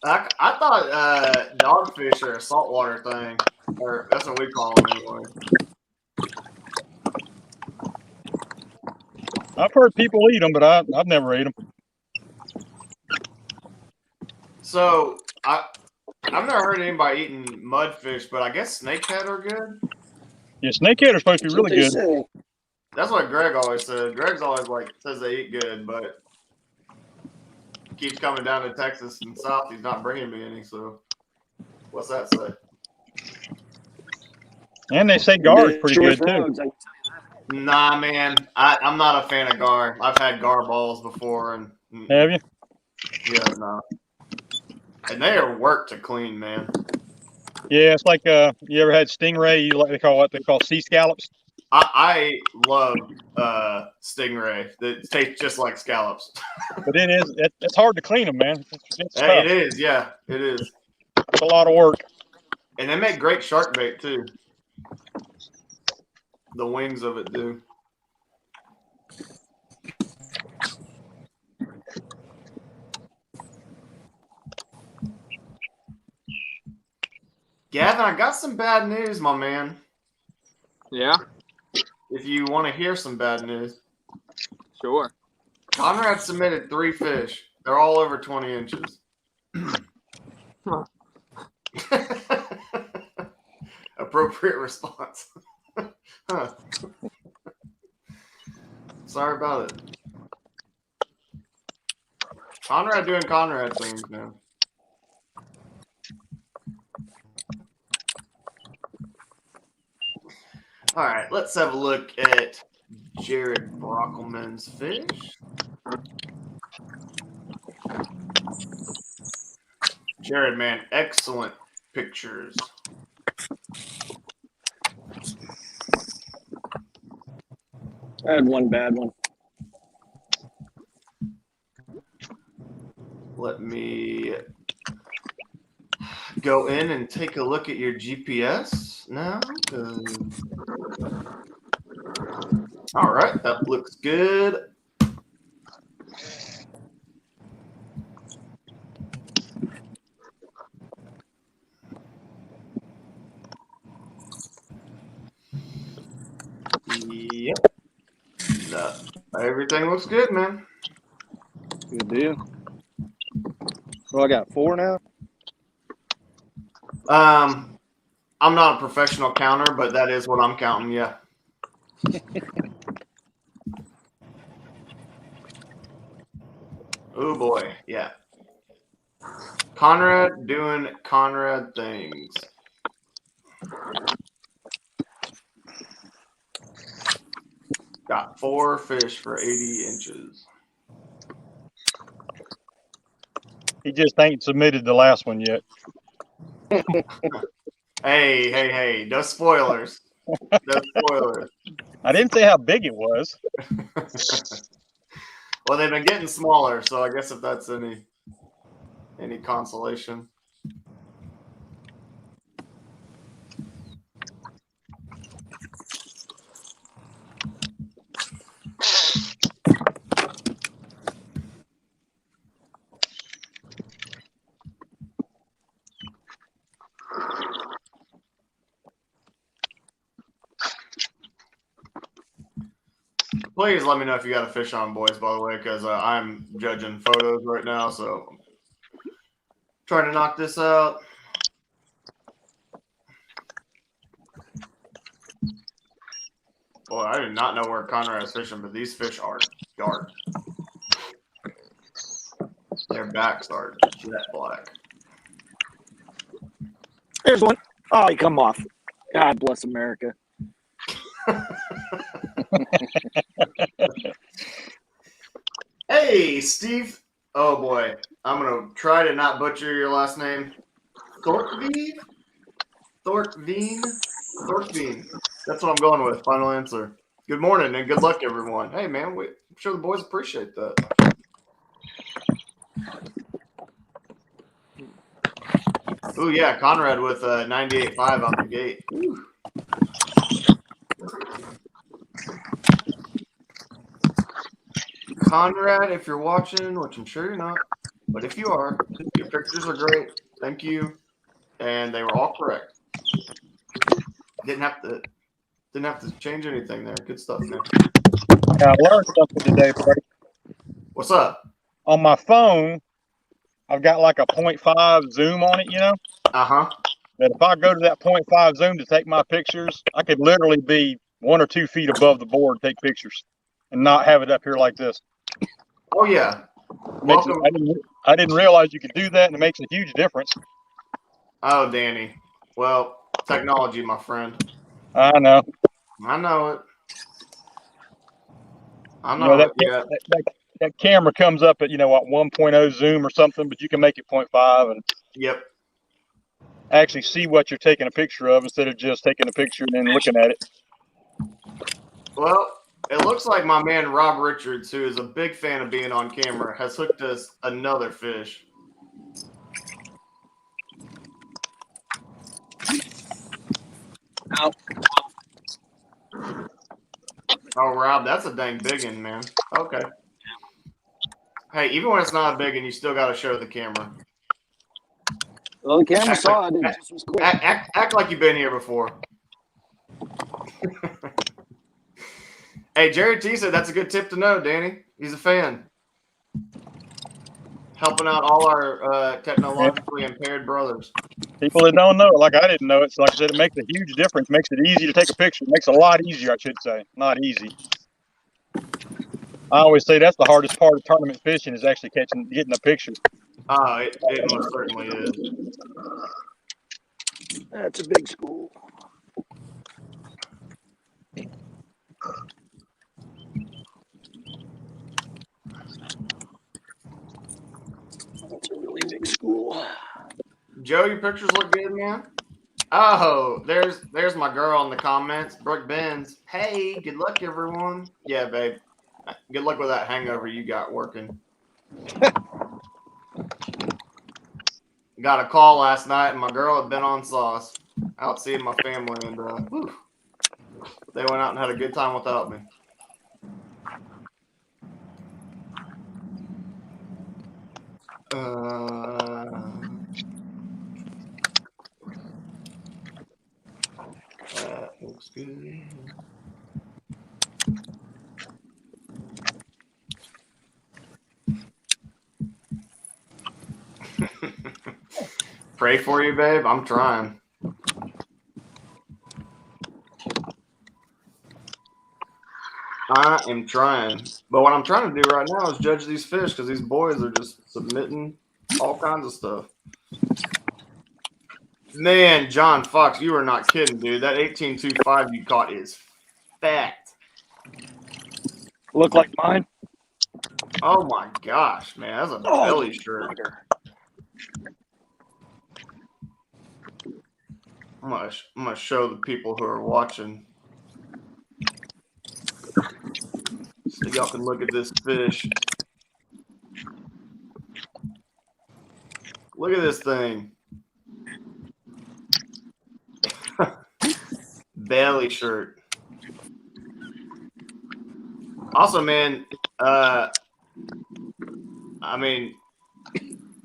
I thought dogfish are a saltwater thing, or that's what we call them anyway. I've heard people eat them, but I've never ate them. So I've never heard anybody eating mudfish, but I guess snakehead are good. Yeah, snakehead are supposed to be That's what really they good. say. That's what Greg always said. Greg's always like says they eat good, but keeps coming down to Texas and South. He's not bringing me any. So what's that say? And they say gar is pretty Short good too. roads, I can Nah, man, I'm not a fan of gar. I've had gar balls before, and Have you? yeah, no, and they are work to clean, man. Yeah, it's like you ever had stingray? You like what they call sea scallops? I love stingray. That tastes just like scallops. But it's hard to clean them, man. It's tough. It is, yeah, it is. It's a lot of work. And they make great shark bait too. The wings of it do. Gavin, I got some bad news, my man. Yeah, If you want to hear some bad news, sure. Conrad submitted 3 fish. They're all over 20 inches. Appropriate response. Huh. Sorry about it. Conrad doing Conrad things, man. All right, let's have a look at Jared Brockelman's fish. Jared, man, excellent pictures. I had one bad one. Let me go in and take a look at your GPS now. All right, that looks good. Yep. No, everything looks good, man. Good deal. So I got 4 now. I'm not a professional counter, but that is what I'm counting. Yeah. Oh boy, yeah. Conrad doing Conrad things. Got 4 fish for 80 inches. He just ain't submitted the last one yet. Hey, no spoilers. No spoilers. I didn't say how big it was. Well, they've been getting smaller, so I guess if that's any consolation. Please let me know if you got a fish on, boys, by the way, because I'm judging photos right now, so I'm trying to knock this out. Boy, I did not know where Conrad is fishing, but these fish are dark. Their backs are jet black. There's one. Oh, he come off. God bless America. Hey, Steve. Oh, boy. I'm going to try to not butcher your last name. Thorkveen? Thorkveen? Thorkveen. That's what I'm going with. Final answer. Good morning and good luck, everyone. Hey, man. I'm sure the boys appreciate that. Oh, yeah. Conrad with 98.5 out the gate. Whew. Conrad, if you're watching, which I'm sure you're not, but if you are, your pictures are great. Thank you. And they were all correct. Didn't have to change anything there. Good stuff, man. Yeah, I learned something today, Brady. What's up? On my phone, I've got like a 0.5 zoom on it, you know? Uh-huh. That if I go to that 0.5 zoom to take my pictures, I could literally be 1 or 2 feet above the board and take pictures and not have it up here like this. Oh, yeah. Welcome. I didn't realize you could do that, and it makes a huge difference. Oh, Danny. Well, technology, my friend. I know. I know it. I You know, know it. Yeah. that camera comes up at, what, 1.0 zoom or something, but you can make it 0.5 and Yep. actually see what you're taking a picture of instead of just taking a picture and then looking at it. Well, it looks like my man Rob Richards, who is a big fan of being on camera, has hooked us another fish. Out. Oh, Rob, that's a dang big one, man. Okay. Hey, even when it's not a big one, you still got to show the camera. Well, the camera saw it. It just was quick. Act like you've been here before. Hey, Jared T said that's a good tip to know, Danny. He's a fan. Helping out all our technologically impaired brothers. People that don't know it, like I didn't know it, so like I said, it makes a huge difference. Makes it easy to take a picture. Makes it a lot easier, I should say. Not easy. I always say that's the hardest part of tournament fishing is actually getting a picture. Oh, it most certainly is. That's a big school. That's a really big school. Joe, your pictures look good, man. Oh, there's my girl in the comments, Brooke Benz. Hey, good luck, everyone. Yeah, babe. Good luck with that hangover you got working. Got a call last night, and my girl had been on sauce, out seeing my family, and they went out and had a good time without me. That looks good. Pray for you, babe. I'm trying. I am trying. But what I'm trying to do right now is judge these fish because these boys are just submitting all kinds of stuff. Man, John Fox, you are not kidding, dude. That 18.25 you caught is fat. Look like mine. Oh my gosh, man. That's a belly shirt. I'm gonna show the people who are watching. So y'all can look at this fish. Look at this thing. Belly shirt. Also, man, I mean,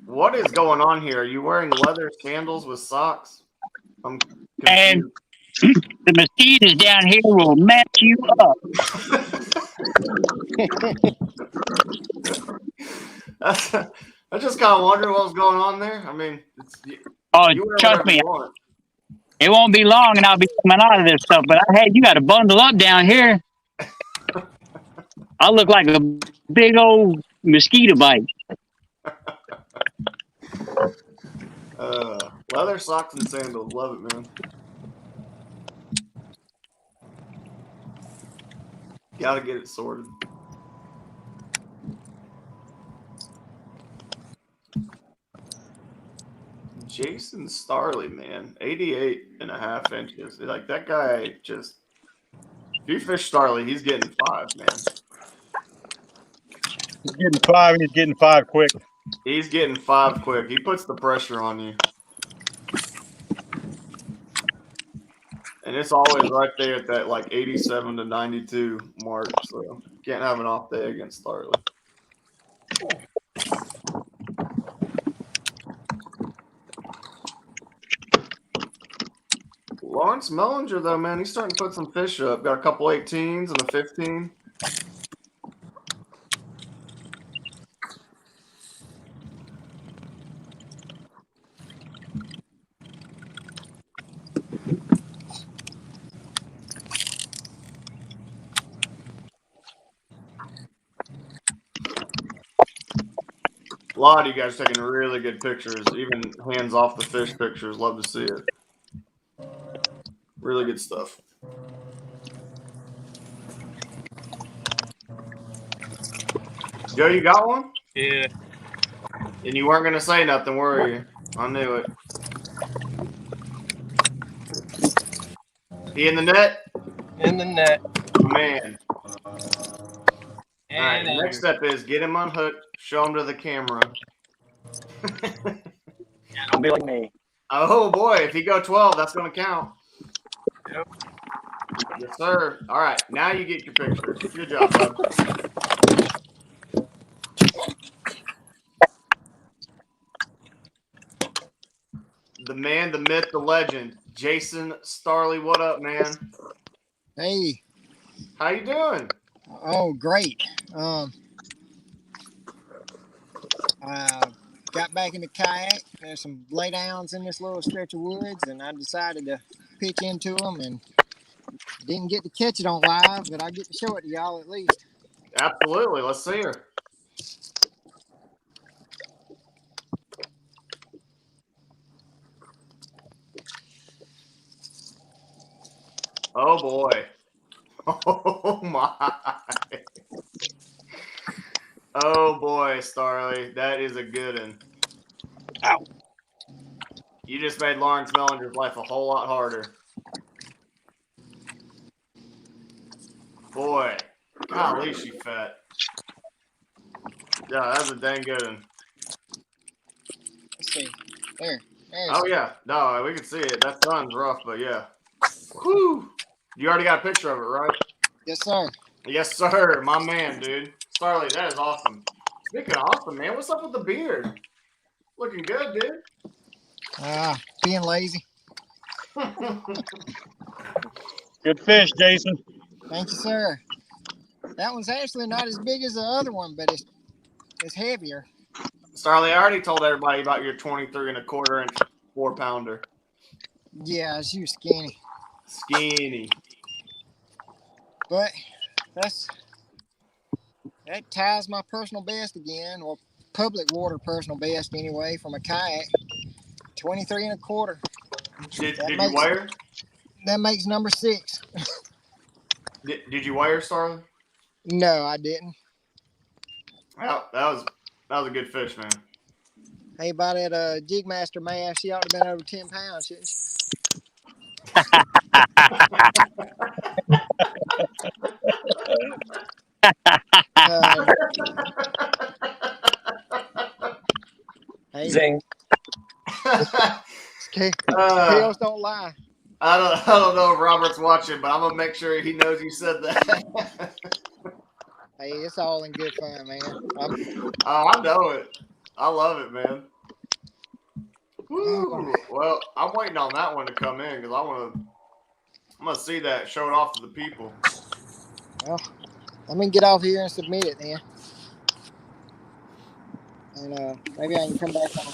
what is going on here? Are you wearing leather sandals with socks? I'm confused. And the mosquitoes down here will mess you up. I just kind of wondered what was going on there. I mean, Oh, you wear trust whatever me, you want. it won't be long and I'll be coming out of this stuff. But hey, you got to bundle up down here. I look like a big old mosquito bite. Leather socks and sandals. Love it, man. Gotta get it sorted. Jason Starley, man. 88.5 inches. Like, that guy just. If you fish Starley, he's getting 5, man. He's getting 5, and he's getting 5 quick. He's getting 5 quick. He puts the pressure on you. And it's always right there at that, like, 87 to 92 mark. So, can't have an off day against Starley. Lawrence Mellinger, though, man, he's starting to put some fish up. Got a couple 18s and a 15. A lot of you guys taking really good pictures, even hands off the fish pictures. Love to see it. Really good stuff. Joe, you got one? Yeah. And you weren't going to say nothing, were you? I knew it. He in the net? In the net. Man. And all right, the next step is get him unhooked, show him to the camera. Don't be like me. Oh, boy. If he go 12, that's going to count. Yep. Yes, sir. All right. Now you get your pictures. Good job, bud. The man, the myth, the legend, Jason Starley. What up, man? Hey. How you doing? Oh, great. Got back in the kayak. There's some laydowns in this little stretch of woods, and I decided to pitch into them, and didn't get to catch it on live, but I get to show it to y'all at least. Absolutely. Let's see her. Oh, boy. Oh, my. Oh, boy, Starley. That is a good one. Ow. You just made Lawrence Mellinger's life a whole lot harder. Boy. Golly, she fat. Yeah, that's a dang good one. Let's see. There. Oh, yeah. No, we can see it. That sun's rough, but yeah. Whew. You already got a picture of it, right? Yes, sir. Yes, sir. My man, dude. Starley, that is awesome. Speaking of awesome, man, what's up with the beard? Looking good, dude. Being lazy. Good fish, Jason. Thank you, sir. That one's actually not as big as the other one, but it's heavier. Starley, I already told everybody about your 23.25 inch 4-pounder. Yeah, it's you skinny. Skinny. But that ties my personal best again, or public water personal best anyway, from a kayak. 23.25. Did you wire? That makes number 6. Did you wire, Starley? No, I didn't. Well, that was a good fish, man. Hey, by that Jigmaster mass, she ought to have been over 10 pounds, shouldn't she? Hey, Zing. Scales don't lie. I don't know if Robert's watching, but I'm gonna make sure he knows you said that. Hey, it's all in good fun, man. I know it. I love it, man. Woo. Well, I'm waiting on that one to come in because I'm gonna see that, show it off to the people. Well, Let me get off here and submit it then. And maybe I can come back on.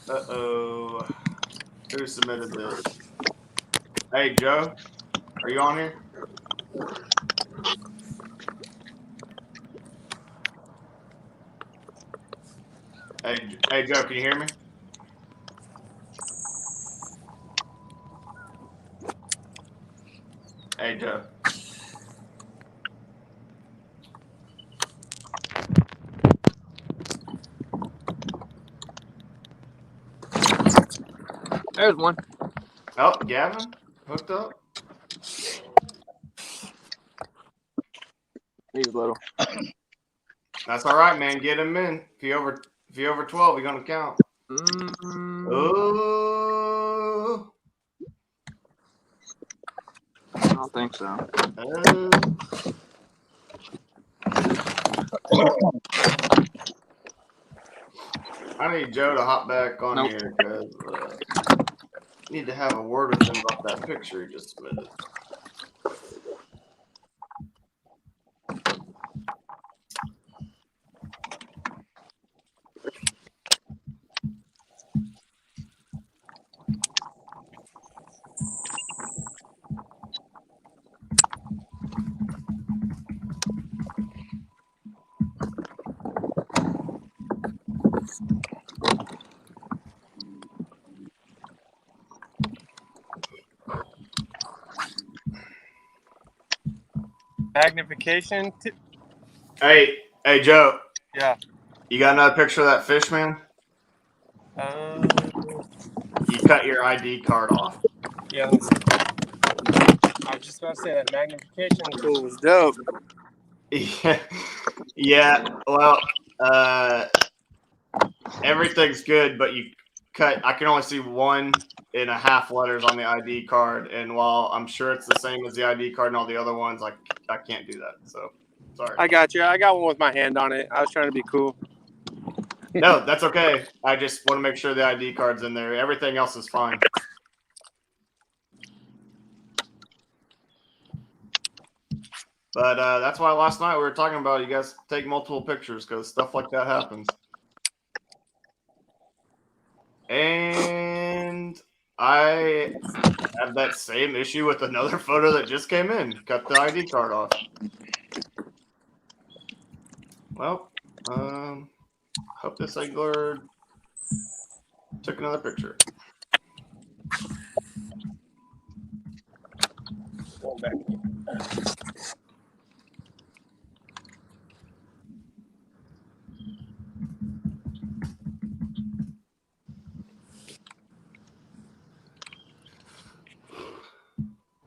Uh-oh. Who submitted this? Hey, Joe, are you on here? Hey, Joe, can you hear me? Hey, Joe. There's one. Oh, Gavin hooked up. He's little. That's all right, man. Get him in. If you over 12, you're gonna count. Oh. I don't think so. I need Joe to hop back on here because need to have a word with him about that picture he just submitted. Magnification. Hey, Joe. Yeah. You got another picture of that fish, man? You cut your ID card off. Yeah. I was just about to say that magnification tool was dope. Yeah. Well, everything's good, but you cut. I can only see 1.5 letters on the ID card, and while I'm sure it's the same as the ID card and all the other ones, I can't do that. So sorry. I got you. I got one with my hand on it. I was trying to be cool. No, that's okay. I just want to make sure the ID card's in there. Everything else is fine. But that's why last night we were talking about you guys take multiple pictures because stuff like that happens. And I have that same issue with another photo that just came in. Cut the ID card off. Well, hope this angler took another picture. Going back.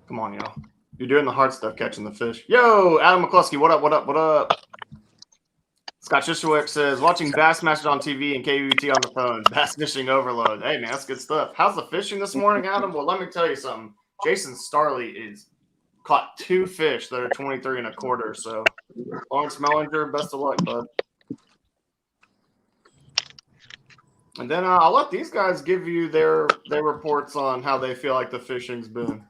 Come on, y'all. You're doing the hard stuff, catching the fish. Yo, Adam McCluskey, what up, what up, what up? Scott Shishwick says, watching Bass Masters on TV and Kbbt on the phone. Bass fishing overload. Hey, man, that's good stuff. How's the fishing this morning, Adam? Well, let me tell you something. Jason Starley is caught 2 fish that are 23 1/4. So, Lawrence Mellinger, best of luck, bud. And then I'll let these guys give you their reports on how they feel like the fishing's been.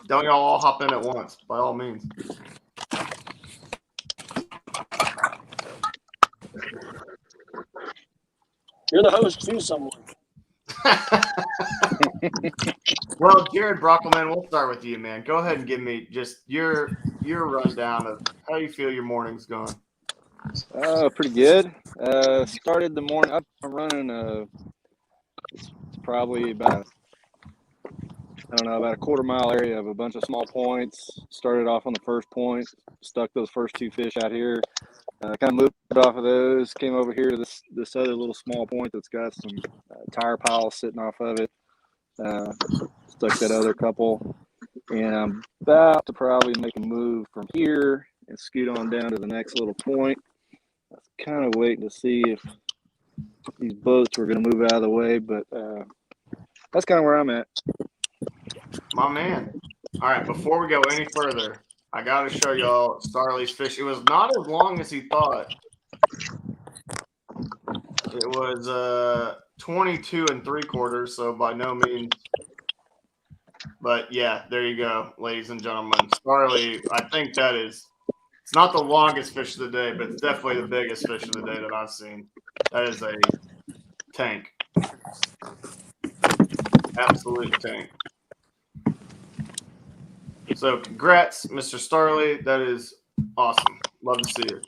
Don't y'all all hop in at once, by all means. You're the host too, someone. Well, Jared Brockelman, we'll start with you, man. Go ahead and give me just your rundown of how you feel your morning's going. Pretty good. Started the morning. I'm running. It's probably about a 1/4 mile area of a bunch of small points. Started off on the first point, stuck those first 2 fish out here. Kind of moved off of those, came over here to this other little small point that's got some tire piles sitting off of it. Stuck that other couple, and I'm about to probably make a move from here and scoot on down to the next little point. I was kind of waiting to see if these boats were going to move out of the way, but that's kind of where I'm at. My man. All right, before we go any further, I got to show y'all Starley's fish. It was not as long as he thought. It was 22 3/4, so by no But yeah, there you go, ladies and gentlemen. Starly, I think that is, it's not the longest fish of the day, but it's definitely the biggest fish of the day that I've seen. That is a tank. Absolute tank. So congrats, Mr. Starley. That is awesome. Love to see it.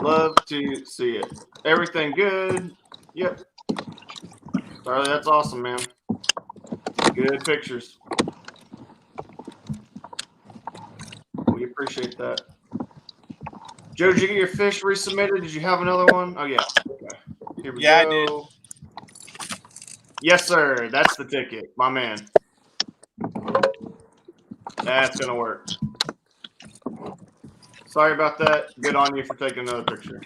Love to see it. Everything good? Yep. Starley, that's awesome, man. Good pictures. We appreciate that. Joe, did you get your fish resubmitted? Did you have another one? Oh, yeah. Okay. Here we Yeah, go. I did. Yes, sir. That's the ticket. My man. That's going to work. Sorry about that. Good on you for taking another picture.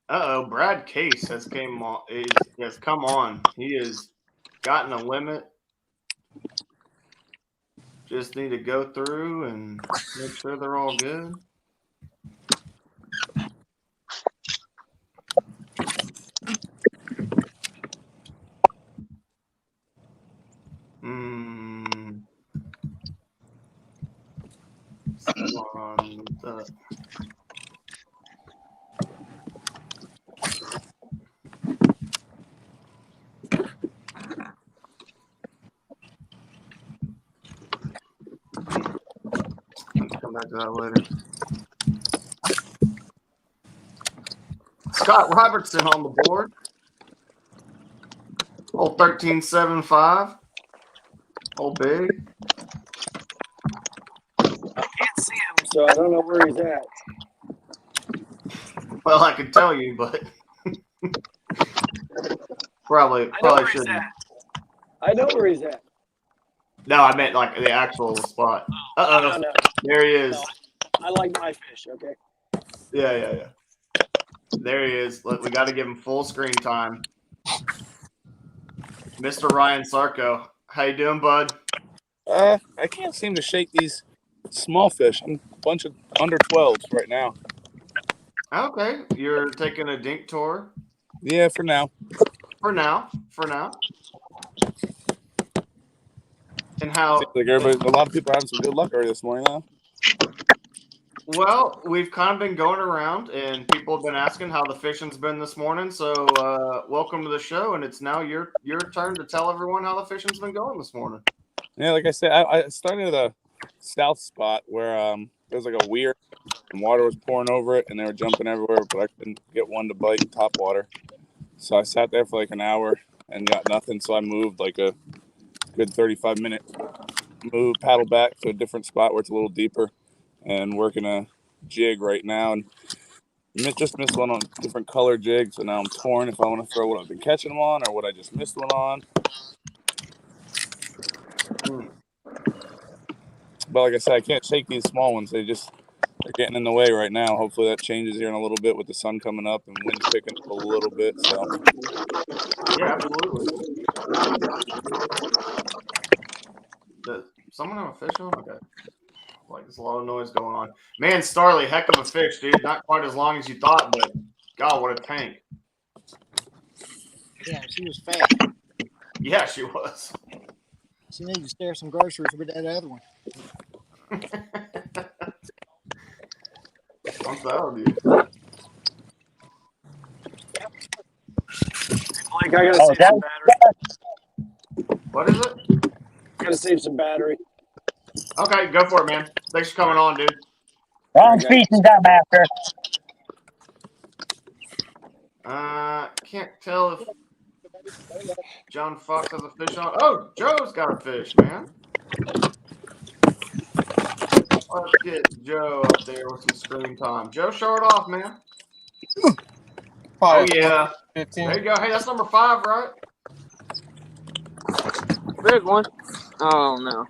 Uh-oh. Brad Case has come on. He has gotten a limit. Just need to go through and make sure they're all good. Come back to that later. Scott Robertson on the board. Hole 1375. Hole big. I can't see him, so I don't know where he's at. Well, I could tell you, but probably shouldn't. I know where he's at. No, I meant like the actual spot. Uh-oh. No. There he is. No, I like my fish, okay? Yeah. There he is. Look, we got to give him full screen time. Mr. Ryan Sarko. How you doing, bud? I can't seem to shake these small fish. I'm a bunch of under 12s right now. Okay. You're taking a dink tour? Yeah, for now. For now. And how? Seems like a lot of people are having some good luck already this morning, though. Well, we've kind of been going around, and people have been asking how the fishing's been this morning. So, welcome to the show, and it's now your turn to tell everyone how the fishing's been going this morning. Yeah, like I said, I started at a south spot where there was like a weir, and water was pouring over it, and they were jumping everywhere, but I couldn't get one to bite in top water. So I sat there for like an hour and got nothing. So I moved like a good 35-minute paddle back to a different spot where it's a little deeper, and working a jig right now, and just missed one on different color jigs. So now I'm torn if I want to throw what I've been catching them on or what I just missed one on. But like I said, I can't shake these small ones. They're getting in the way right now. Hopefully that changes here in a little bit with the sun coming up and winds picking up a little bit. So yeah, absolutely. Does someone have a fish on? Okay. Like there's a lot of noise going on. Man, Starley, heck of a fish, dude. Not quite as long as you thought, but God, what a tank. Yeah, she was fat. Yeah, she was. She needed to share some groceries with that other one. I'm proud of you. Blake, I gotta save some battery. What is it? Gotta save some battery. Okay, go for it, man. Thanks for coming on, dude. Wrong species I'm after. Can't tell if John Fox has a fish on. Oh, Joe's got a fish, man. Let's get Joe up there with some screen time. Joe, show it off, man. Oh, yeah. 15. There you go. Hey, that's number 5, right? Big one. Oh, no.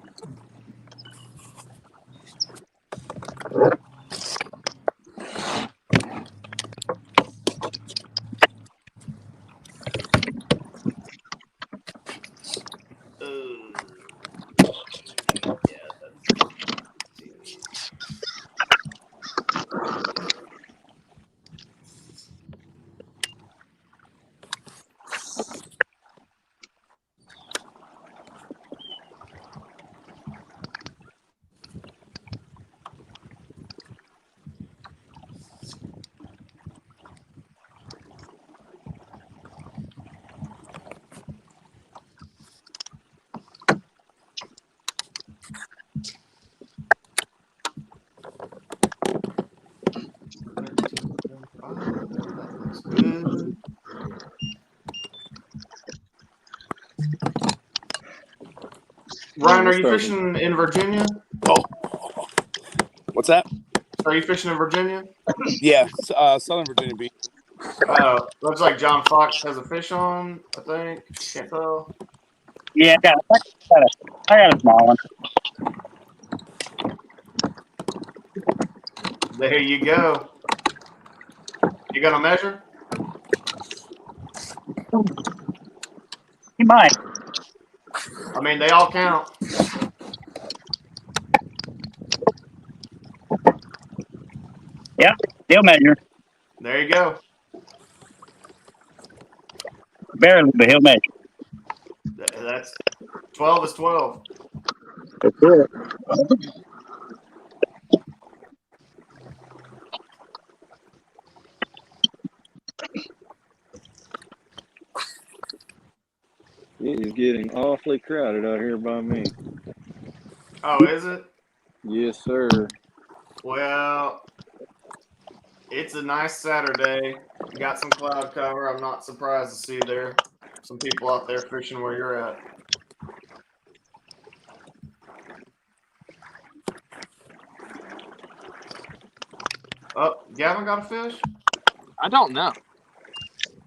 Brian, are was you thinking. fishing in Virginia? Oh, what's that? Are you fishing in Virginia? Yeah, Southern Virginia Beach. Looks like John Fox has a fish on, I think. Can't tell. Yeah, I got a small one. There you go. You gonna measure? He might. I mean, they all count. Yep, he'll measure. There you go. Barely, but he'll measure. That's 12 is 12. That's it. It is getting awfully crowded out here by me. Oh, is it? Yes, sir. Well, it's a nice Saturday. Got some cloud cover. I'm not surprised to see there some people out there fishing where you're at. Oh, Gavin got a fish? I don't know.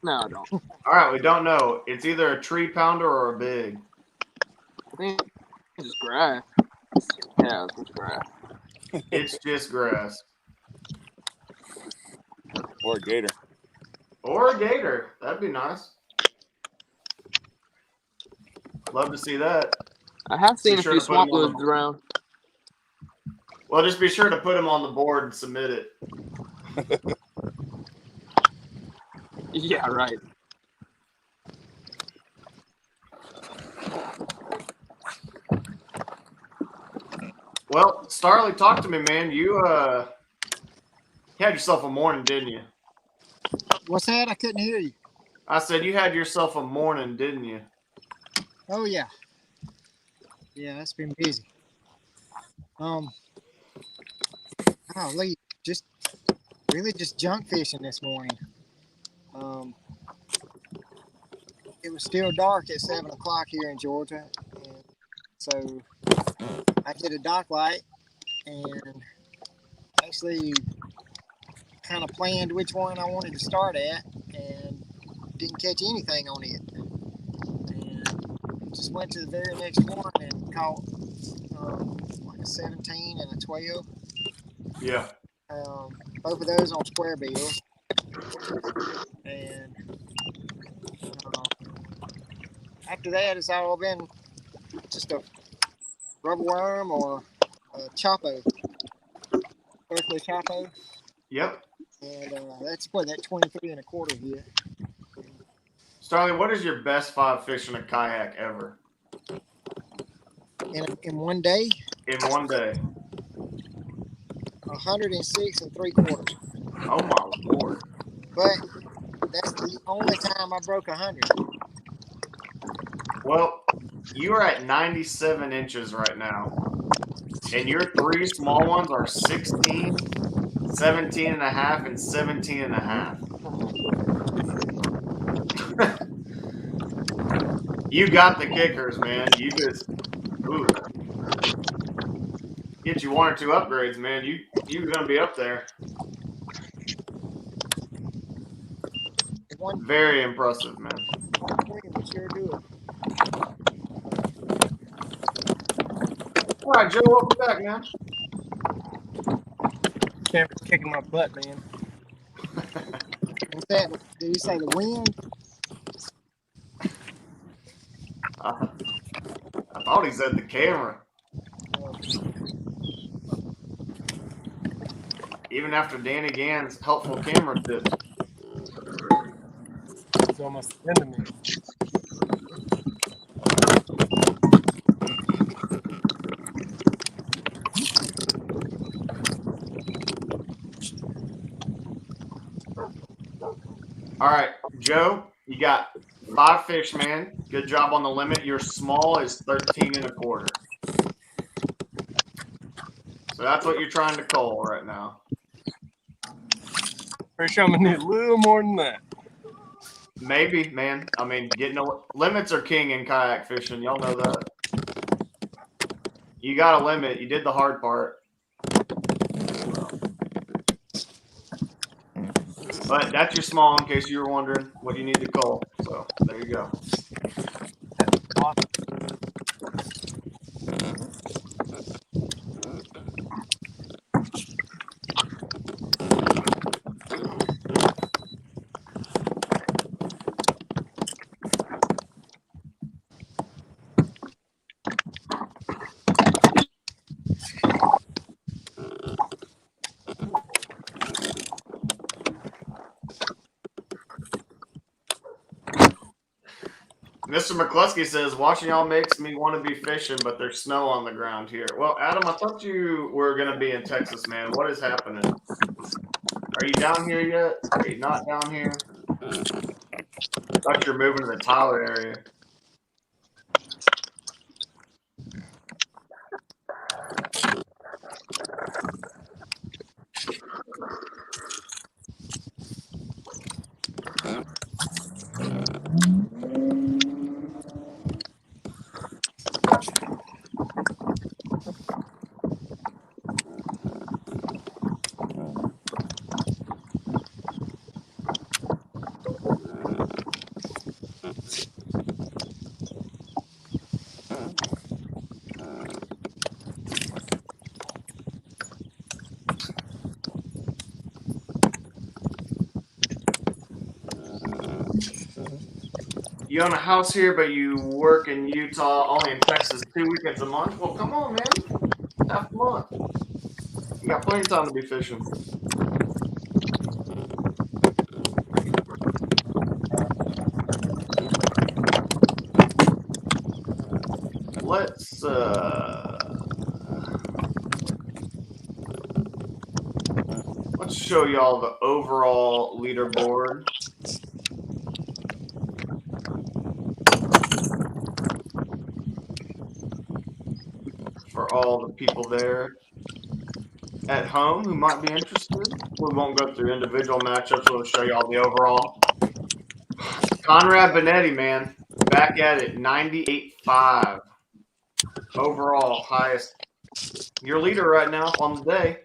No, I don't. All right, we don't know. It's either a tree pounder or a big. I think it's just grass. Yeah, it's just grass. It's just grass. Or a gator. Or a gator. That'd be nice. Love to see that. I have seen Be a sure few to put 'em swamp on the- lizards around. Well, just be sure to put them on the board and submit it. Yeah, right. Well, Starley, talk to me, man. You had yourself a morning, didn't you? What's that? I couldn't hear you. I said you had yourself a morning, didn't you? Oh yeah. Yeah, it's been busy. Golly, just really just junk fishing this morning. It was still dark at 7 o'clock here in Georgia, and so I hit a dock light and actually kind of planned which one I wanted to start at, and didn't catch anything on it. And just went to the very next one and caught like a 17 and a 12. Yeah. Both of those on square bills. And after that, it's all been just a rubber worm or a Chapo, Berkeley Chapo. Yep. And that's what that 23 and a quarter hit. Starley, what is your best 5 fish in a kayak ever? In one day, In one day. 106 and 3/4. Oh my Lord. But that's the only time I broke 100. Well, you are at 97 inches right now. And your 3 small ones are 16, 17 and a half, and 17 and a half. You got the kickers, man. You just get you 1 or 2 upgrades, man. You're gonna be up there. Very impressive, man. Sure do it. All right, Joe, welcome back, man. Camera's kicking my butt, man. What's that? Did you say the wind? I thought he said the camera. Even after Danny Gann's helpful camera tips. It's almost the end of me. All right, Joe, you got 5 fish, man. Good job on the limit. Your small is 13 and a quarter. So that's what you're trying to cull right now. Pretty sure I'm gonna need a little more than that. Maybe, man. I mean, limits are king in kayak fishing. Y'all know that. You got a limit. You did the hard part. But that's your small, in case you were wondering what you need to cull. So there you go. Mr. McCluskey says, watching y'all makes me want to be fishing, but there's snow on the ground here. Well, Adam, I thought you were going to be in Texas, man. What is happening? Are you down here yet? Are you not down here? I thought you were moving to the Tyler area. You own a house here, but you work in Utah, only in Texas 2 weekends a month? Well, come on, man. Half a month. You got plenty of time to be fishing. Let's show y'all the overall leaderboard. For all the people there at home who might be interested. We won't go through individual matchups. We'll show y'all the overall. Conrad Benetti, man, back at it, 98.5. Overall, highest. Your leader right now on the day.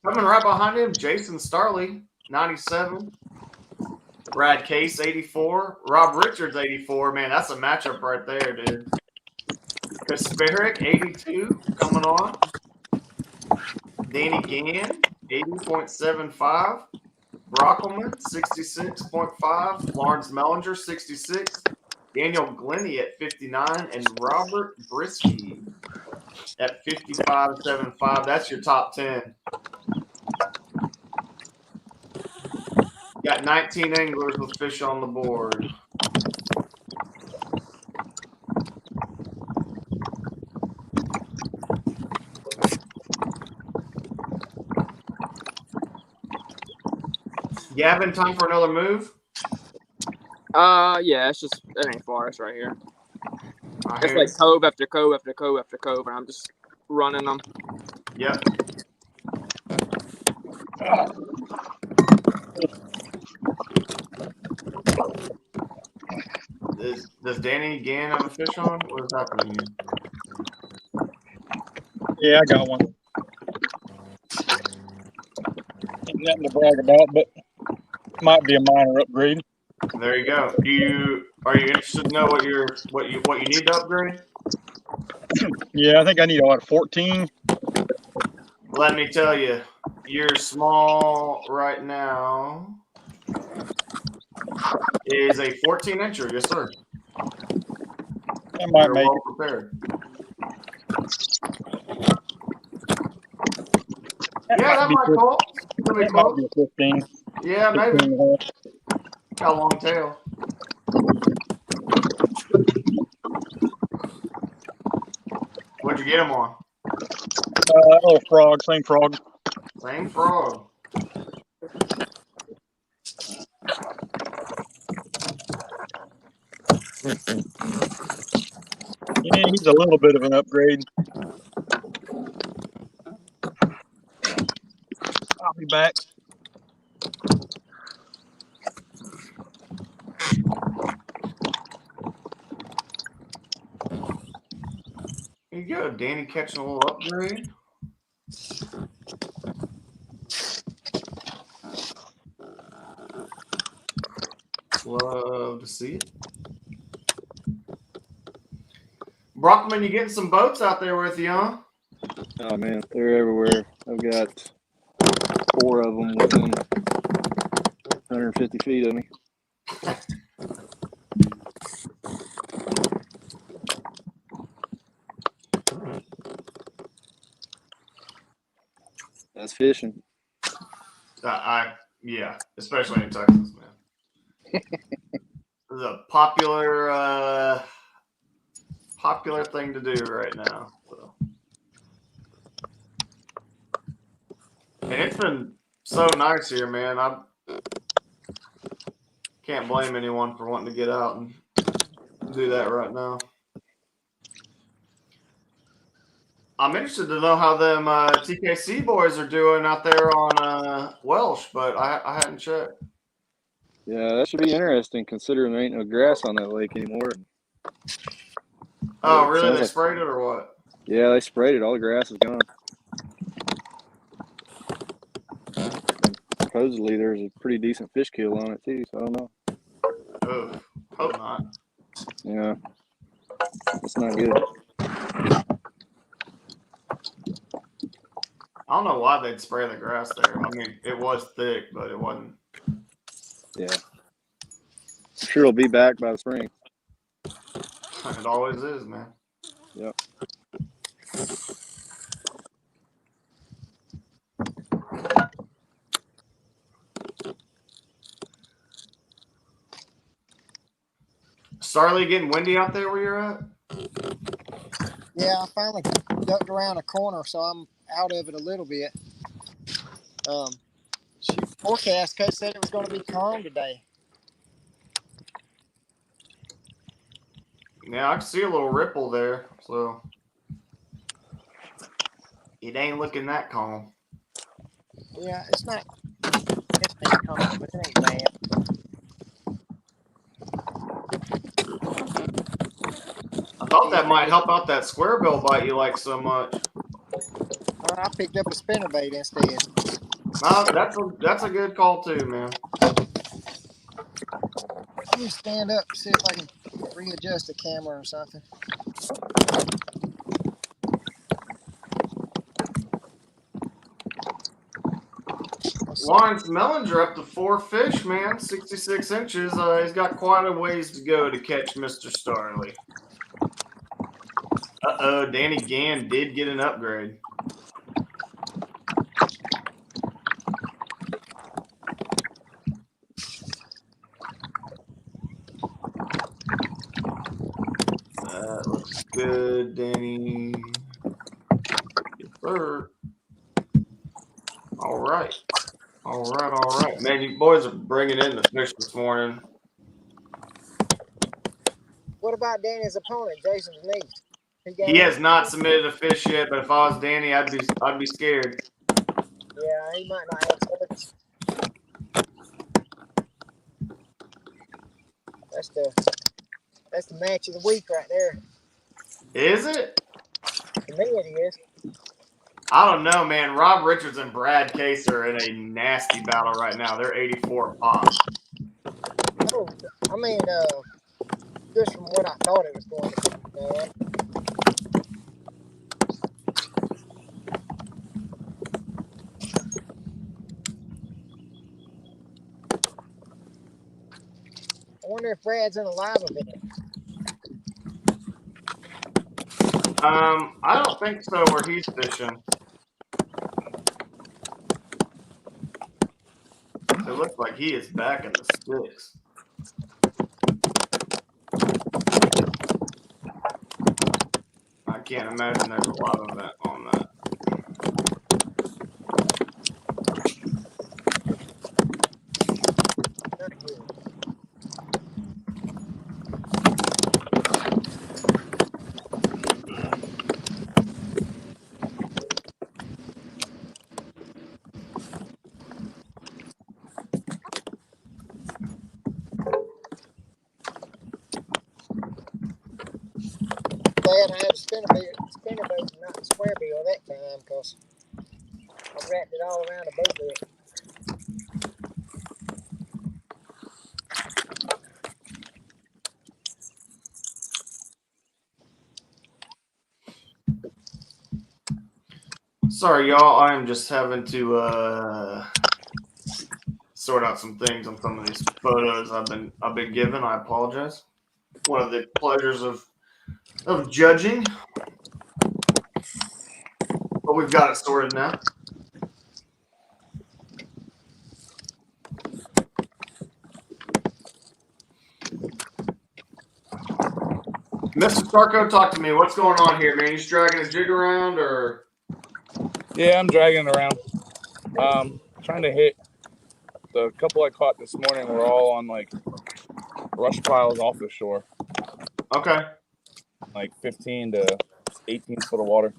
Coming right behind him, Jason Starley, 97. Brad Case, 84. Rob Richards, 84. Man, that's a matchup right there, dude. Kasperic, 82, coming on. Danny Gann, 80.75. Brockelman, 66.5. Lawrence Mellinger, 66. Daniel Glennie at 59. And Robert Brisky at 55.75. That's your top 10. Got 19 anglers with fish on the board. Gavin, time for another move? Yeah, it ain't far. It's right here. It's like cove after cove after cove after cove, and I'm just running them. Yep. Does Danny Gann have a fish on? What is happening here? Yeah, I got one. Ain't nothing to brag about, but might be a minor upgrade. There you go. Are you interested to know what you need to upgrade? Yeah, I think I need a 14. Let me tell you, your small right now is a 14-incher. Yes, sir. I might You're make well it. prepared. That might call. That might be a 15. Yeah, 15 maybe. and a half. Got a long tail. What'd you get him on? Oh, frog, same frog. Same frog. Yeah, he's a little bit of an upgrade. I'll be back. He go. Danny catching a little upgrade. Love to see it. Brockman, you getting some boats out there with you, huh? Oh man, they're everywhere. I've got 4 of them within 150 feet of me. That's fishing. Yeah, especially in Texas, man. It's a popular thing to do right now. So. And it's been so nice here, man. I can't blame anyone for wanting to get out and do that right now. I'm interested to know how them TKC boys are doing out there on Welsh, but I hadn't checked. Yeah, that should be interesting considering there ain't no grass on that lake anymore. Oh, It really? sounds They like, sprayed it or what? yeah, they sprayed it. All the grass is gone. Supposedly there's a pretty decent fish kill on it too, so I don't know. Oh, hope not. Yeah, it's not good. I don't know why they'd spray the grass there. I mean, it was thick, but it wasn't. Yeah, I'm sure it'll be back by the spring. It always is, man. Yep. Starly getting windy out there where you're at? Yeah, I finally ducked around a corner, so I'm out of it a little bit. Forecast coach said it was going to be calm today. Yeah, I can see a little ripple there, so it ain't looking that calm. Yeah, it ain't calm, but it ain't bad. I thought that might help out that square bill bite you like so much. I picked up a spinnerbait instead. That's a good call too, man. Let me stand up, see if I can readjust the camera or something. Lawrence Mellinger up to 4 fish, man. 66 inches. He's got quite a ways to go to catch Mr. Starley. Uh-oh, Danny Gann did get an upgrade. That looks good, Danny. Yes, sir. All right. All right. Man, you boys are bringing in the fish this morning. What about Danny's opponent, Jason's niece? He has not submitted a fish yet, but if I was Danny, I'd be scared. Yeah, he might not have touched. That's the match of the week right there. Is it? To me, it is. I don't know, man. Rob Richards and Brad Case are in a nasty battle right now. They're 84 pop. Oh, I mean, just from what I thought it was going to be, man. I wonder if Brad's in a live event. I don't think so where he's fishing. It looks like he is back in the sticks. I can't imagine there's a live event on that. Not good. Dad, I had a spinnerbait miles. I wrapped it all around the boat deck. Sorry, y'all. I am just having to sort out some things on some of these photos I've been given. I apologize. One of the pleasures of judging, but we've got it sorted now. Mr. Starco, talk to me. What's going on here, man? You just dragging a jig around, or? Yeah, I'm dragging it around. Trying to hit. The couple I caught this morning were all on like brush piles off the shore. Okay. Like 15 to 18 foot of water.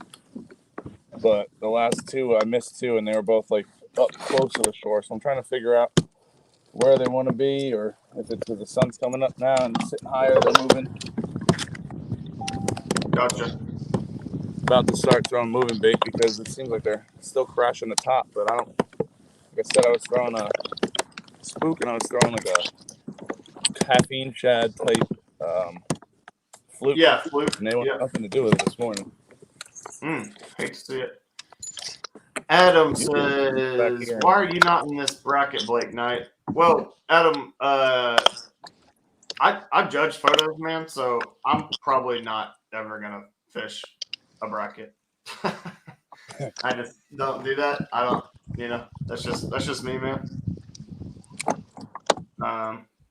But the last two, I missed two, and they were both like up close to the shore. So I'm trying to figure out where they want to be, or if it's because the sun's coming up now and sitting higher, they're moving. Gotcha. About to start throwing moving bait because it seems like they're still crashing the top. But I don't. Like I said, I was throwing a spook, and I was throwing like a caffeine shad type fluke. Yeah, fluke. And they want nothing to do with it this morning. Hate to see it. Adam You can back says, here. "Why are you not in this bracket, Blake Knight?" Well, Adam, I judge photos, man, so I'm probably not ever gonna fish a bracket. I just don't do that. I don't, that's just me, man.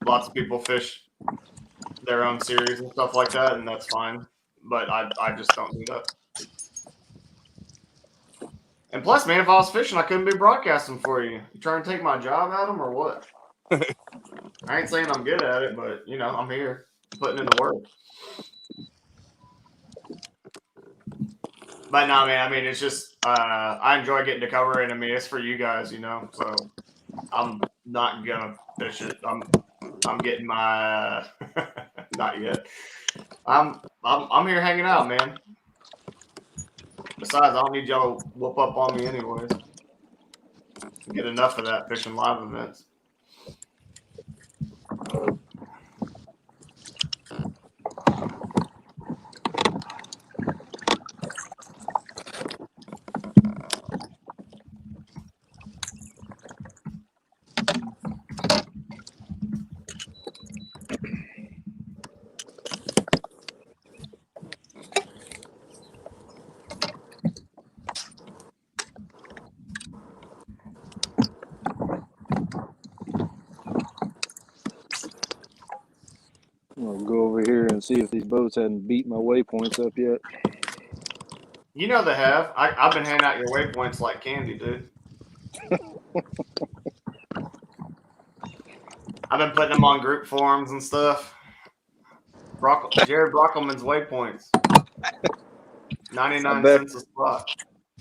Lots of people fish their own series and stuff like that, and that's fine. But I just don't do that. And plus, man, if I was fishing, I couldn't be broadcasting for you. You trying to take my job, Adam, or what? I ain't saying I'm good at it, but I'm here putting in the work. But no, man. I mean, it's just I enjoy getting to cover it. I mean, it's for you guys, So I'm not gonna fish it. I'm getting my not yet. I'm here hanging out, man. Besides, I don't need y'all to whoop up on me anyways. Get enough of that fishing live events. I'll go over here and see if these boats hadn't beat my waypoints up yet. You know they have. I've been handing out your waypoints like candy, dude. I've been putting them on group forums and stuff. Jared Brockelman's waypoints. 99 cents a spot.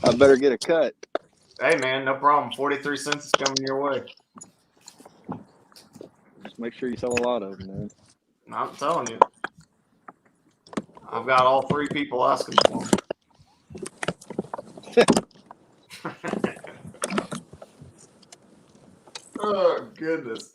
I better get a cut. Hey, man, no problem. 43 cents is coming your way. Just make sure you sell a lot of them, man. I'm telling you. I've got all three people asking for them. Oh, goodness.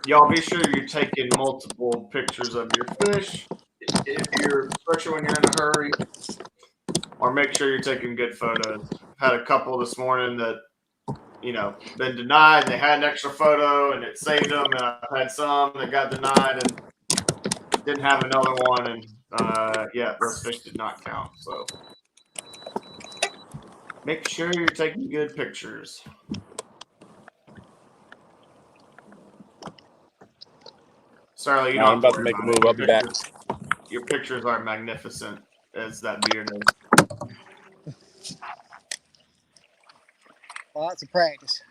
Y'all be sure you're taking multiple pictures of your fish, especially when you're in a hurry, or make sure you're taking good photos. Had a couple this morning that, been denied. They had an extra photo and it saved them, and I've had some that got denied and didn't have another one, and those fish did not count. So make sure you're taking good pictures. Sorry, you don't. I'm about to make a move. I'll be back. Your pictures are magnificent, as that beard is. Lots of practice.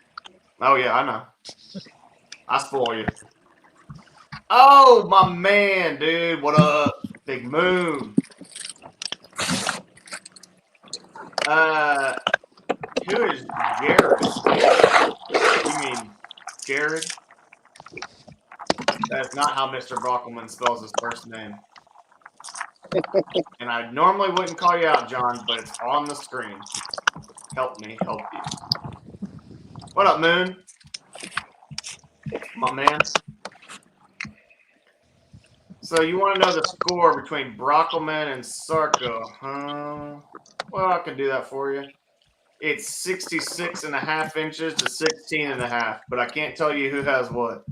Oh yeah, I know. I spoil you. Oh my man, dude, what up, Big Moon? Who is Jared? You mean Jared? That's not how Mr. Brockelman spells his first name. And I normally wouldn't call you out, John, but it's on the screen. Help me help you. What up, Moon? My man. So you want to know the score between Brockelman and Sarko, huh? Well, I can do that for you. It's 66.5 inches to 16.5, but I can't tell you who has what.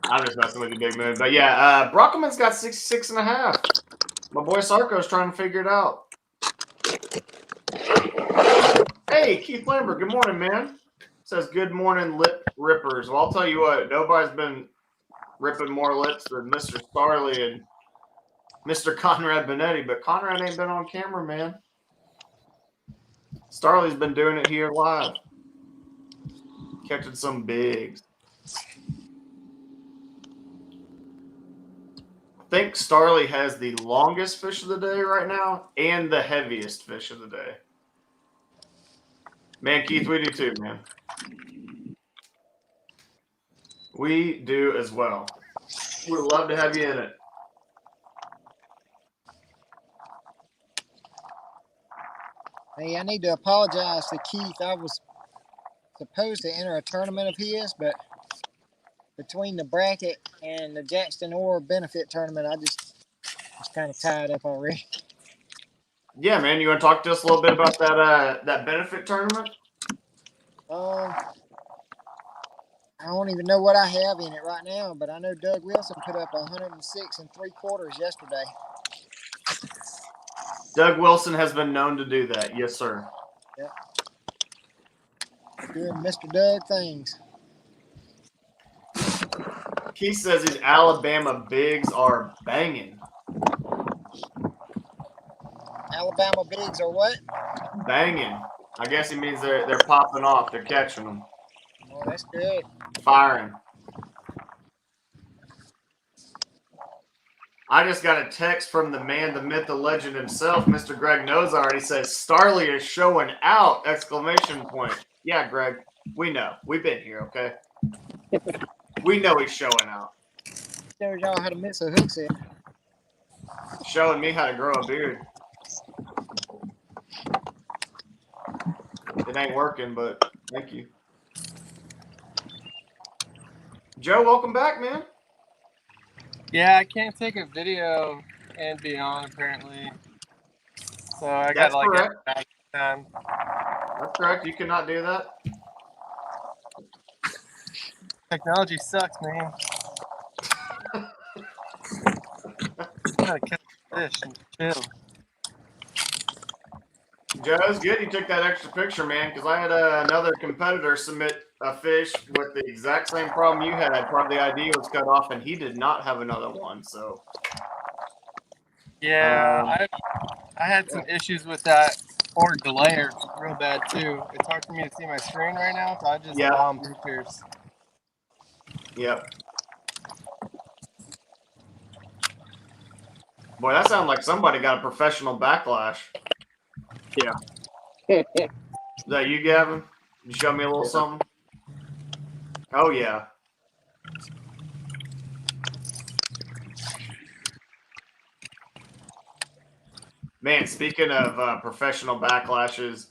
I'm just messing with you, Big Moon. But yeah, Brockelman's got 66.5. My boy Sarko's trying to figure it out. Hey, Keith Lambert, good morning, man. Says good morning, lip rippers. Well, I'll tell you what, nobody's been ripping more lips than Mr. Starley and Mr. Conrad Benetti, but Conrad ain't been on camera, man. Starley's been doing it here live. Catching some bigs. I think Starley has the longest fish of the day right now and the heaviest fish of the day. Man, Keith, we do too, man. We do as well. We'd love to have you in it. Hey, I need to apologize to Keith. I was supposed to enter a tournament of his, but between the bracket and the Jackson Orr benefit tournament, I just was kind of tied up already. Yeah, man. You want to talk to us a little bit about that benefit tournament? I don't even know what I have in it right now, but I know Doug Wilson put up 106 3/4 yesterday. Doug Wilson has been known to do that. Yes, sir. Yep. Doing Mr. Doug things. Keith says these Alabama bigs are banging. Alabama bigs are what? Banging. I guess he means they're popping off. They're catching them. Oh, that's good. Firing. I just got a text from the man, the myth, the legend himself, Mr. Greg Nozard. He says, Starley is showing out! Exclamation point. Yeah, Greg, we know. We've been here, okay? We know he's showing out. Shows y'all how to miss a hook set. Showing me how to grow a beard. It ain't working, but thank you. Joe, welcome back, man. Yeah, I can't take a video and be on apparently. So I got That's like correct. time. That's correct. You cannot do that. Technology sucks, man. Gotta catch fish and chill. Joe, it's good you took that extra picture, man, because I had another competitor submit a fish with the exact same problem you had. Part of the ID was cut off, and he did not have another one. So, Yeah, I had some issues with that or delayer real bad too. It's hard for me to see my screen right now, so I just bomb pictures. Yep. Boy, that sounds like somebody got a professional backlash. Yeah. Is that you, Gavin? You show me a little something? Oh, yeah. Man, speaking of professional backlashes,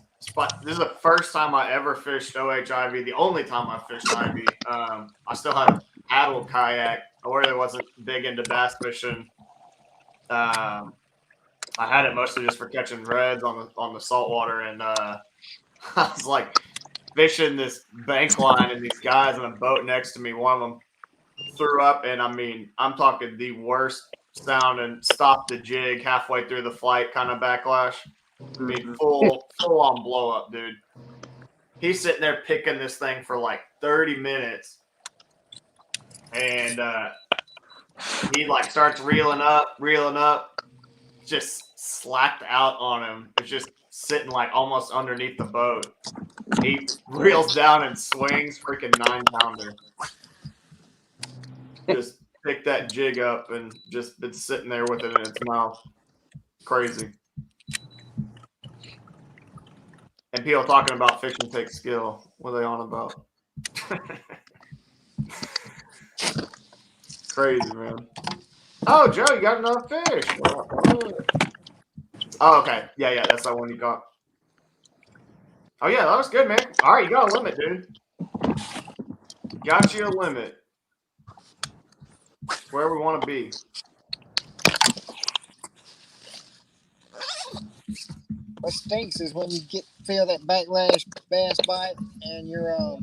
this is the first time I ever fished OHIV, the only time I fished IV. I still had a paddle kayak. I really wasn't big into bass fishing. I had it mostly just for catching reds on the saltwater, and I was like fishing this bank line, and these guys in a boat next to me, one of them threw up, and I mean, I'm talking the worst sound and stopped the jig halfway through the flight kind of backlash. I mean, full on blow up, dude. He's sitting there picking this thing for like 30 minutes, and he like starts reeling up, just slacked out on him. It's just sitting like almost underneath the boat. He reels down and swings, freaking 9-pounder. Just picked that jig up and just been sitting there with it in its mouth. Crazy. And people talking about fishing takes skill. What are they on about? Crazy, man. Oh, Joe, you got another fish. Oh, okay. Yeah, that's that one you got. Oh, yeah, that was good, man. All right, you got a limit, dude. Got you a limit. It's where we want to be. What stinks is when you feel that backlash bass bite and you're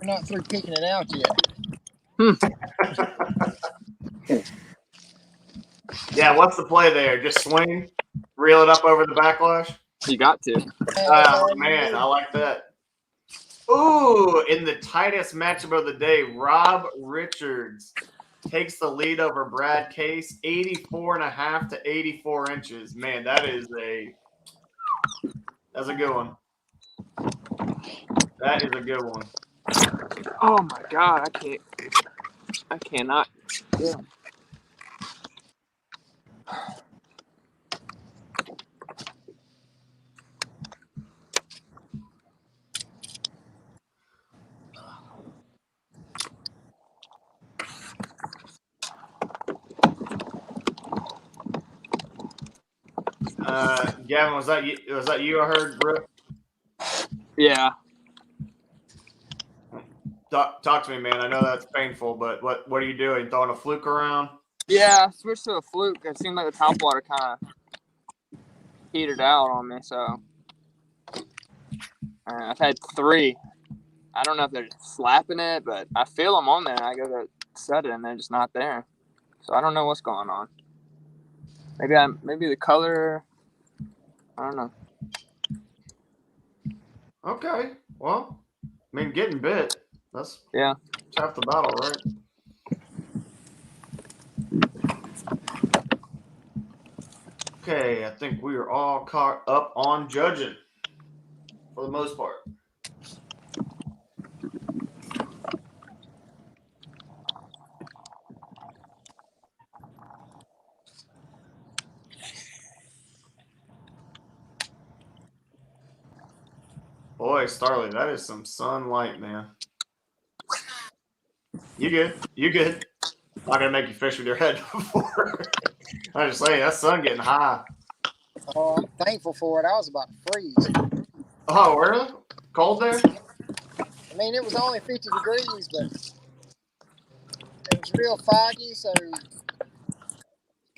not through picking it out yet. Yeah, what's the play there? Just swing, reel it up over the backlash. You got to. Oh man, I like that. Ooh, in the tightest matchup of the day, Rob Richards takes the lead over Brad Case, 84.5 to 84 inches. Man, that's a good one. That is a good one. Oh my God, I cannot. Yeah. Gavin, was that you? Was that you? I heard, Brooke. Yeah. Talk to me, man. I know that's painful, but what are you doing? Throwing a fluke around? Yeah, I switched to a fluke. It seemed like the top water kind of heated out on me, so I've had 3. I don't know if they're slapping it, but I feel them on there. I go to set it, and they're just not there. So I don't know what's going on. Maybe the color. I don't know. Okay. Well, I mean, getting bit. That's half the battle, right? Okay, I think we are all caught up on judging for the most part. Boy, Starley, that is some sunlight, man. You good? You good? Not gonna make you fish with your head before. I'm just saying that sun getting high. Oh, I'm thankful for it. I was about to freeze. Oh, really? Cold there? I mean, it was only 50 degrees, but it was real foggy, so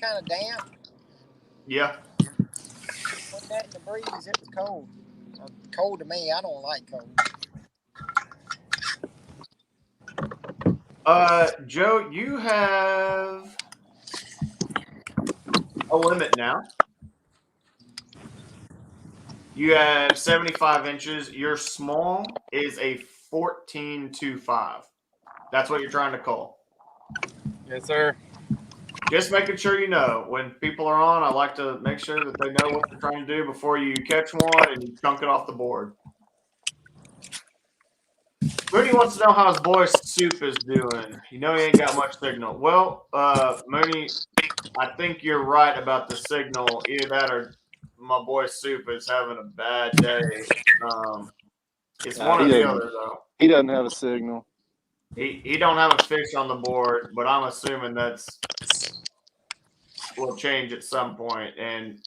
kind of damp. Yeah. Put that in the breeze, it was cold. Cold to me. I don't like cold. Joe, you have a limit now. You have 75 inches. Your small is a 14.25. That's what you're trying to call. Yes, sir. Just making sure you know. When people are on, I like to make sure that they know what they're trying to do before you catch one and you chunk it off the board. Mooney wants to know how his boy Soup is doing. You know he ain't got much signal. Well, Mooney, I think you're right about the signal. Either that or my boy Soup is having a bad day. It's one or the other, though. He doesn't have a signal. He don't have a fish on the board, but I'm assuming will change at some point. And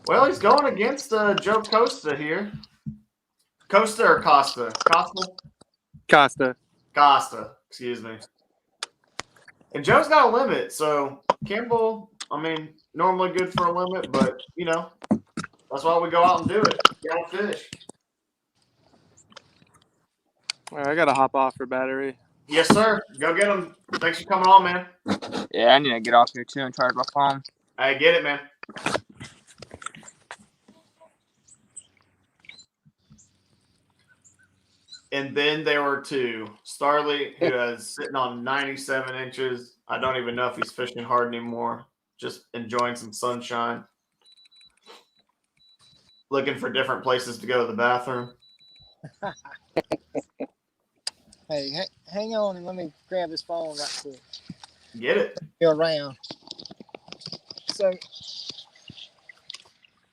well, he's going against Joe Costa here. Costa or Costa? Costa. Costa, excuse me. And Joe's got a limit, so Kimball, I mean, normally good for a limit, but you know, that's why we go out and do it. Get a fish. All right, I gotta hop off for battery. Yes, sir. Go get him. Thanks for coming on, man. Yeah, I need to get off here too and charge my phone. I get it, man. And then there were 2. Starley, who is sitting on 97 inches. I don't even know if he's fishing hard anymore. Just enjoying some sunshine. Looking for different places to go to the bathroom. Hey, hang on and let me grab this phone right quick. Get it. Go around. So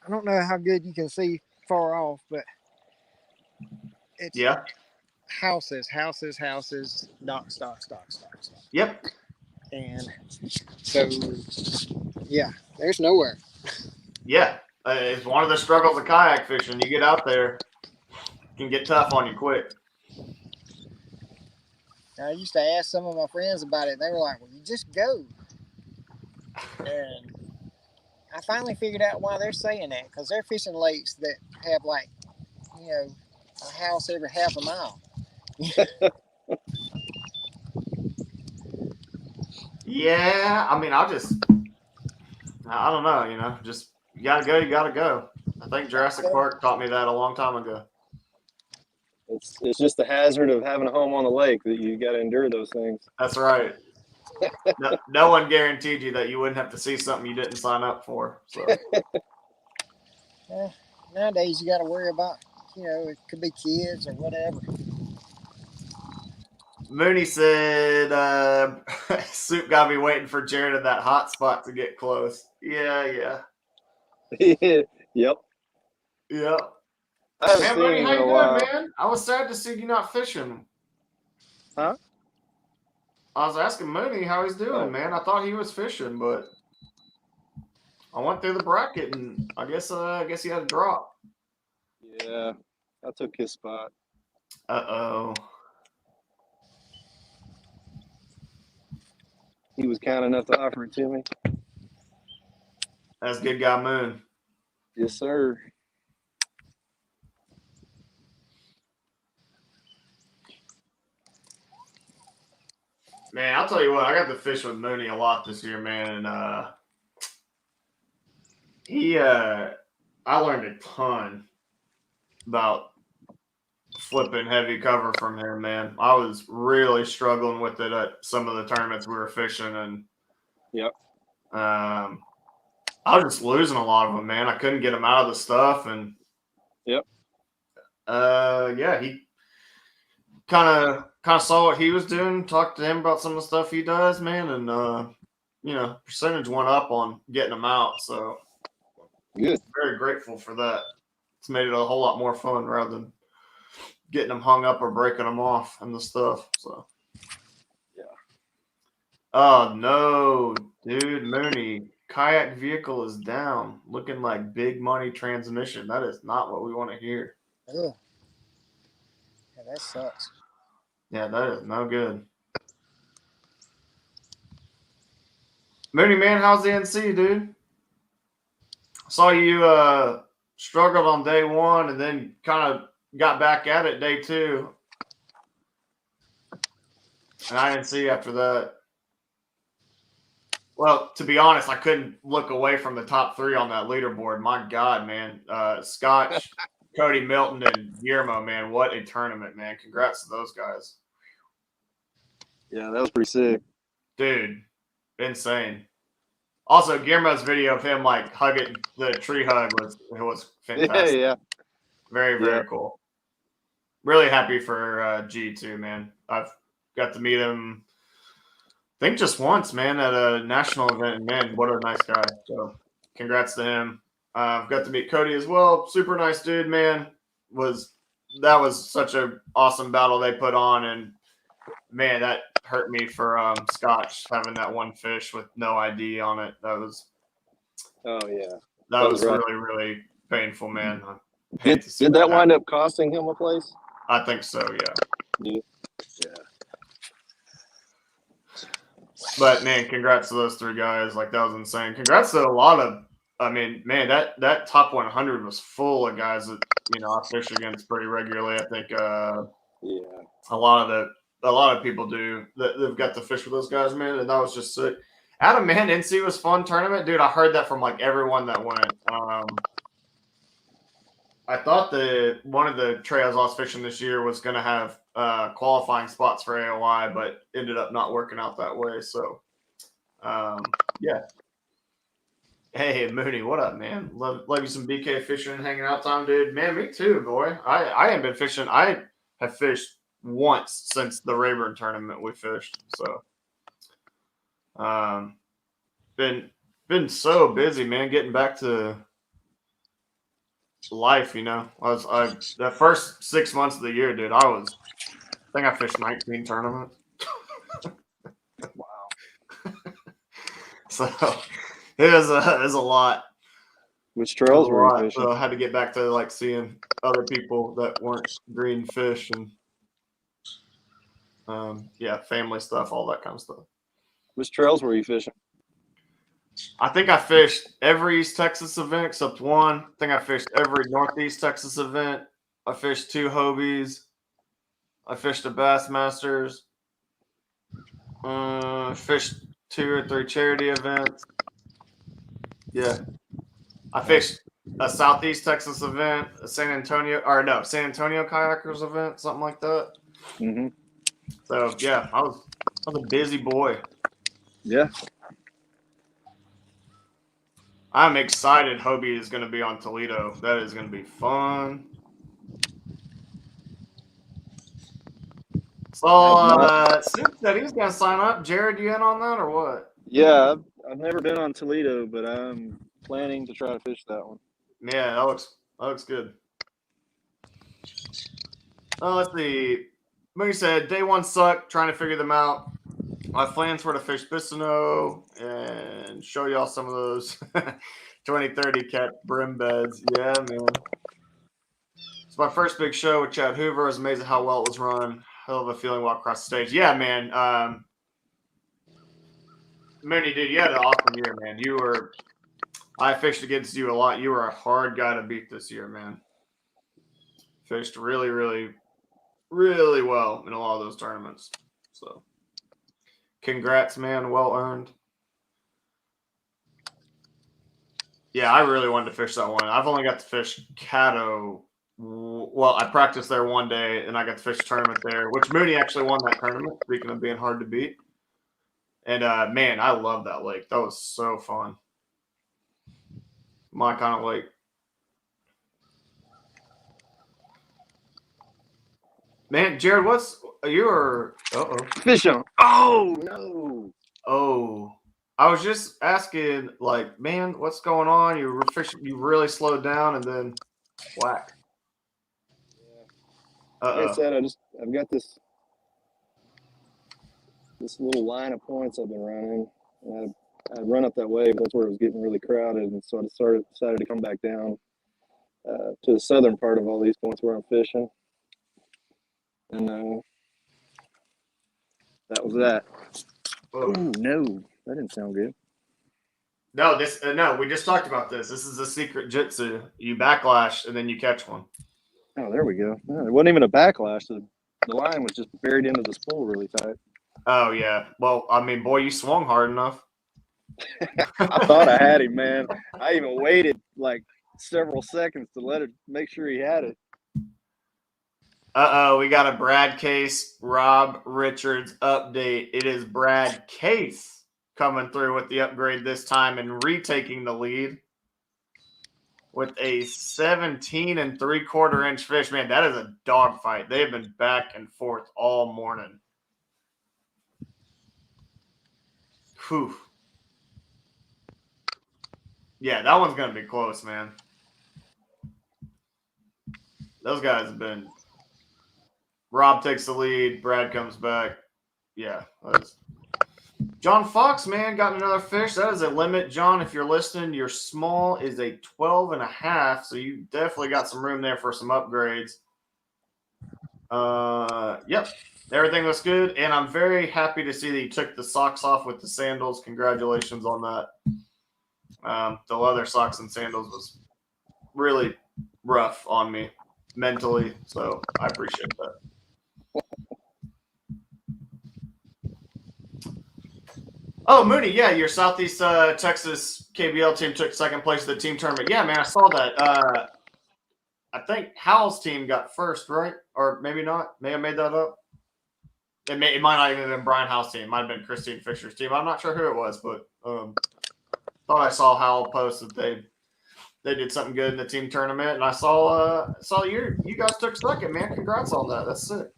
I don't know how good you can see far off, but it's Yeah. houses, houses, houses, docks, docks, docks, docks, docks. Yep. And so, yeah, there's nowhere. Yeah. It's one of the struggles of kayak fishing. You get out there, it can get tough on you quick. I used to ask some of my friends about it, and they were like, well, you just go. And I finally figured out why they're saying that, because they're fishing lakes that have, like, you know, a house every half a mile. Yeah. I mean, I don't know, just you gotta go, you gotta go. I think Jurassic Park taught me that a long time ago. It's just the hazard of having a home on the lake that you got to endure those things. That's right. No one guaranteed you that you wouldn't have to see something you didn't sign up for. So Nowadays, you got to worry about, it could be kids or whatever. Mooney said, Soup got me waiting for Jared in that hot spot to get close. Yeah. Yep. Yep. I haven't Man, seen Mooney, him how in you a doing, while. man? I was sad to see you not fishing. Huh? I was asking Mooney how he's doing, man. I thought he was fishing, but I went through the bracket and I guess he had a drop. Yeah, I took his spot. Uh-oh. He was kind enough to offer it to me. That's good guy Moon. Yes, sir. Man, I'll tell you what, I got to fish with Mooney a lot this year, man, and I learned a ton about flipping heavy cover from him, man. I was really struggling with it at some of the tournaments we were fishing, and Yep. I was just losing a lot of them, man. I couldn't get them out of the stuff, and Yep. He kind of saw what he was doing, talked to him about some of the stuff he does, man, and percentage went up on getting them out, so Good. very grateful for that. It's made it a whole lot more fun rather than getting them hung up or breaking them off and the stuff. So, yeah. Oh no, dude, Mooney, kayak vehicle is down, looking like big money transmission. That is not what we want to hear. Ugh. Yeah, that sucks. Yeah, that is no good. Mooney, man, how's the NC, dude? Saw you struggled on day one and then kind of got back at it day two. And I didn't see you after that. Well, to be honest, I couldn't look away from the top three on that leaderboard. My God, man. Scotch, Cody Milton, and Guillermo, man. What a tournament, man. Congrats to those guys. Yeah, that was pretty sick. Dude, insane. Also, Guillermo's video of him like hugging the tree hug was fantastic. Yeah. Very, very cool. Really happy for G too, man. I've got to meet him, I think just once, man, at a national event. Man, what a nice guy. So congrats to him. I've got to meet Cody as well. Super nice dude, man. That was such an awesome battle they put on, and man, that hurt me for Scotch having that one fish with no ID on it. That was really, really painful, man. Did that wind up costing him a place? I think so, yeah. But man, congrats to those three guys. Like, that was insane. Congrats to a lot of, I mean, man, that top 100 was full of guys that, I fish against pretty regularly. I think a lot of people do that. They've got to fish with those guys, man, and that was just sick. Adam, man, NC was fun tournament, dude. I heard that from like everyone that went. I thought one of the trails I was fishing this year was going to have qualifying spots for AOI, but ended up not working out that way. So, yeah. Hey, Mooney, what up, man? Love you some BK fishing and hanging out time, dude. Man, me too, boy. I haven't been fishing. I have fished once since the Rayburn tournament we fished. So, been so busy, man, getting back to life, you know. The first 6 months of the year, dude, I think I fished 19 tournaments. Wow. So it was a lot. Which It was trails a were you lot. fishing? So I had to get back to like seeing other people that weren't green fish and yeah, family stuff, all that kind of stuff. Which trails were you fishing? I think I fished every East Texas event except one. I think I fished every Northeast Texas event. I fished 2 Hobies. I fished a Bassmasters. Fished 2 or 3 charity events. Yeah. I fished a Southeast Texas event, a San Antonio Kayakers event, something like that. Mm-hmm. So yeah, I was a busy boy. Yeah. I'm excited Hobie is going to be on Toledo. That is going to be fun. So Snoop said he's going to sign up. Jared, you in on that or what? Yeah, I've never been on Toledo, but I'm planning to try to fish that one. Yeah, that looks good. Oh, let's see. Mooney said day 1 sucked. Trying to figure them out. My plans were to fish Bissano and show y'all some of those 2030 cat brim beds. Yeah, man. It's my first big show with Chad Hoover. It was amazing how well it was run. Hell of a feeling walk across the stage. Yeah, man. Mooney, dude, you had an awesome year, man. I fished against you a lot. You were a hard guy to beat this year, man. Fished really, really, really well in a lot of those tournaments. So, congrats, man. Well earned. Yeah, I really wanted to fish that one. I've only got to fish Caddo. Well, I practiced there one day, and I got to fish a tournament there, which Mooney actually won that tournament, speaking of being hard to beat. And, man, I love that lake. That was so fun. My kind of lake. Man, Jared, you were Fish on. Oh no. Oh, I was just asking, like, man, what's going on? You were fishing, you really slowed down, and then whack. Like I said, I've got this little line of points I've been running. And I'd run up that way, but that's where it was getting really crowded, and so I decided to come back down to the southern part of all these points where I'm fishing, and that was that. Oh no, that didn't sound good. No, no, we just talked about this. This is a secret jitsu. You backlash and then you catch one. Oh, there we go. No, it wasn't even a backlash. The line was just buried into the spool really tight. Oh yeah. Well, I mean, boy, you swung hard enough. I thought I had him, man. I even waited like several seconds to make sure he had it. We got a Brad Case, Rob Richards update. It is Brad Case coming through with the upgrade this time and retaking the lead with a 17 3/4 inch fish. Man, that is a dogfight. They have been back and forth all morning. Whew. Yeah, that one's going to be close, man. Those guys have been. Rob takes the lead. Brad comes back. Yeah. John Fox, man, got another fish. That is a limit, John. If you're listening, your small is a 12.5, so you definitely got some room there for some upgrades. Yep. Everything looks good, and I'm very happy to see that you took the socks off with the sandals. Congratulations on that. The leather socks and sandals was really rough on me mentally, so I appreciate that. Oh, Mooney, yeah, your Southeast Texas KBL team took second place at the team tournament. Yeah, man, I saw that. I think Howell's team got first, right? Or maybe not. May have made that up. It might not even have been Brian Howell's team. It might have been Christine Fisher's team. I'm not sure who it was, but thought I saw Howell post that they did something good in the team tournament, and I saw you guys took second, man. Congrats on that. That's sick.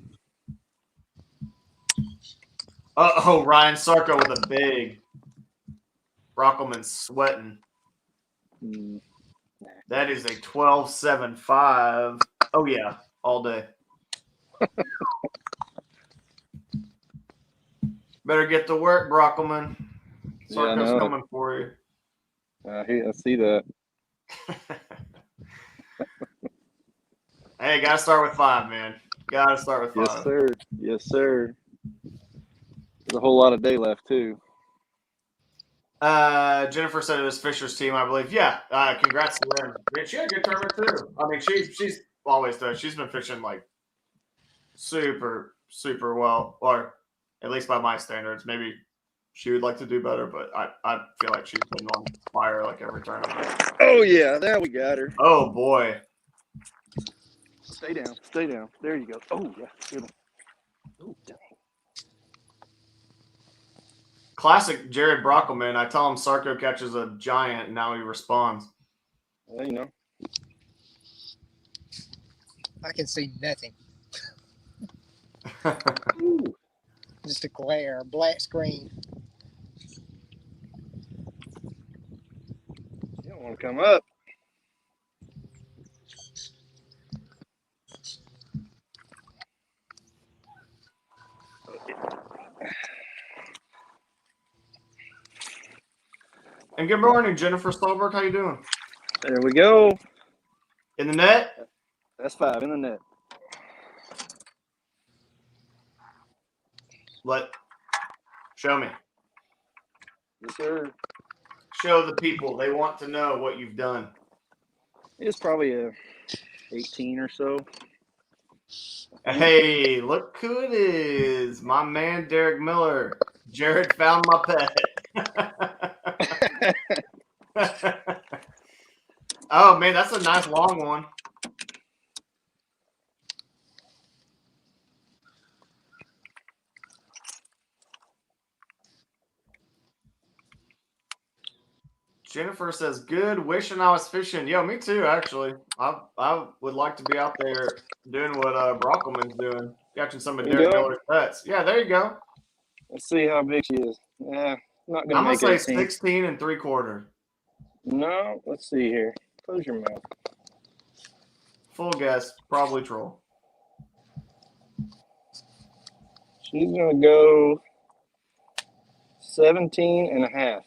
Ryan Sarko with a big. Brockelman's sweating. That is a 12.75. Oh, yeah, all day. Better get to work, Brockelman. Yeah, I Sarko's know. coming for you. I see that. Hey, gotta start with 5, man. Gotta start with 5. Yes, sir. Yes, sir. There's a whole lot of day left too. Jennifer said it was Fisher's team, I believe. Yeah, congrats to them. Man, she had a good tournament too. I mean, she's always does. She's been fishing like super, super well, or at least by my standards. Maybe she would like to do better, but I feel like she's been on fire like every tournament. Oh yeah, there we got her. Oh boy. Stay down. Stay down. There you go. Oh yeah, good one. Oh dang. Classic Jared Brockelman. I tell him Sarko catches a giant, and now he responds. Well, you know. I can see nothing. Ooh. Just a glare, a black screen. You don't want to come up. And good morning, Jennifer Stolberg. How you doing? There we go. In the net? That's 5 in the net. Show me. Yes, sir. Show the people. They want to know what you've done. It's probably a 18 or so. Hey, look who it is. My man, Derek Miller. Jared found my pet. Oh, man, that's a nice long one. Jennifer says, good. Wishing I was fishing. Yo, me too, actually. I would like to be out there doing what Brockelman's doing, catching some of Derek Miller's pets. Yeah, there you go. Let's see how big she is. Yeah, not gonna I'm make gonna it. say 16 3/4. No, let's see here. Close your mouth. Full guess, probably troll. She's gonna go 17.5.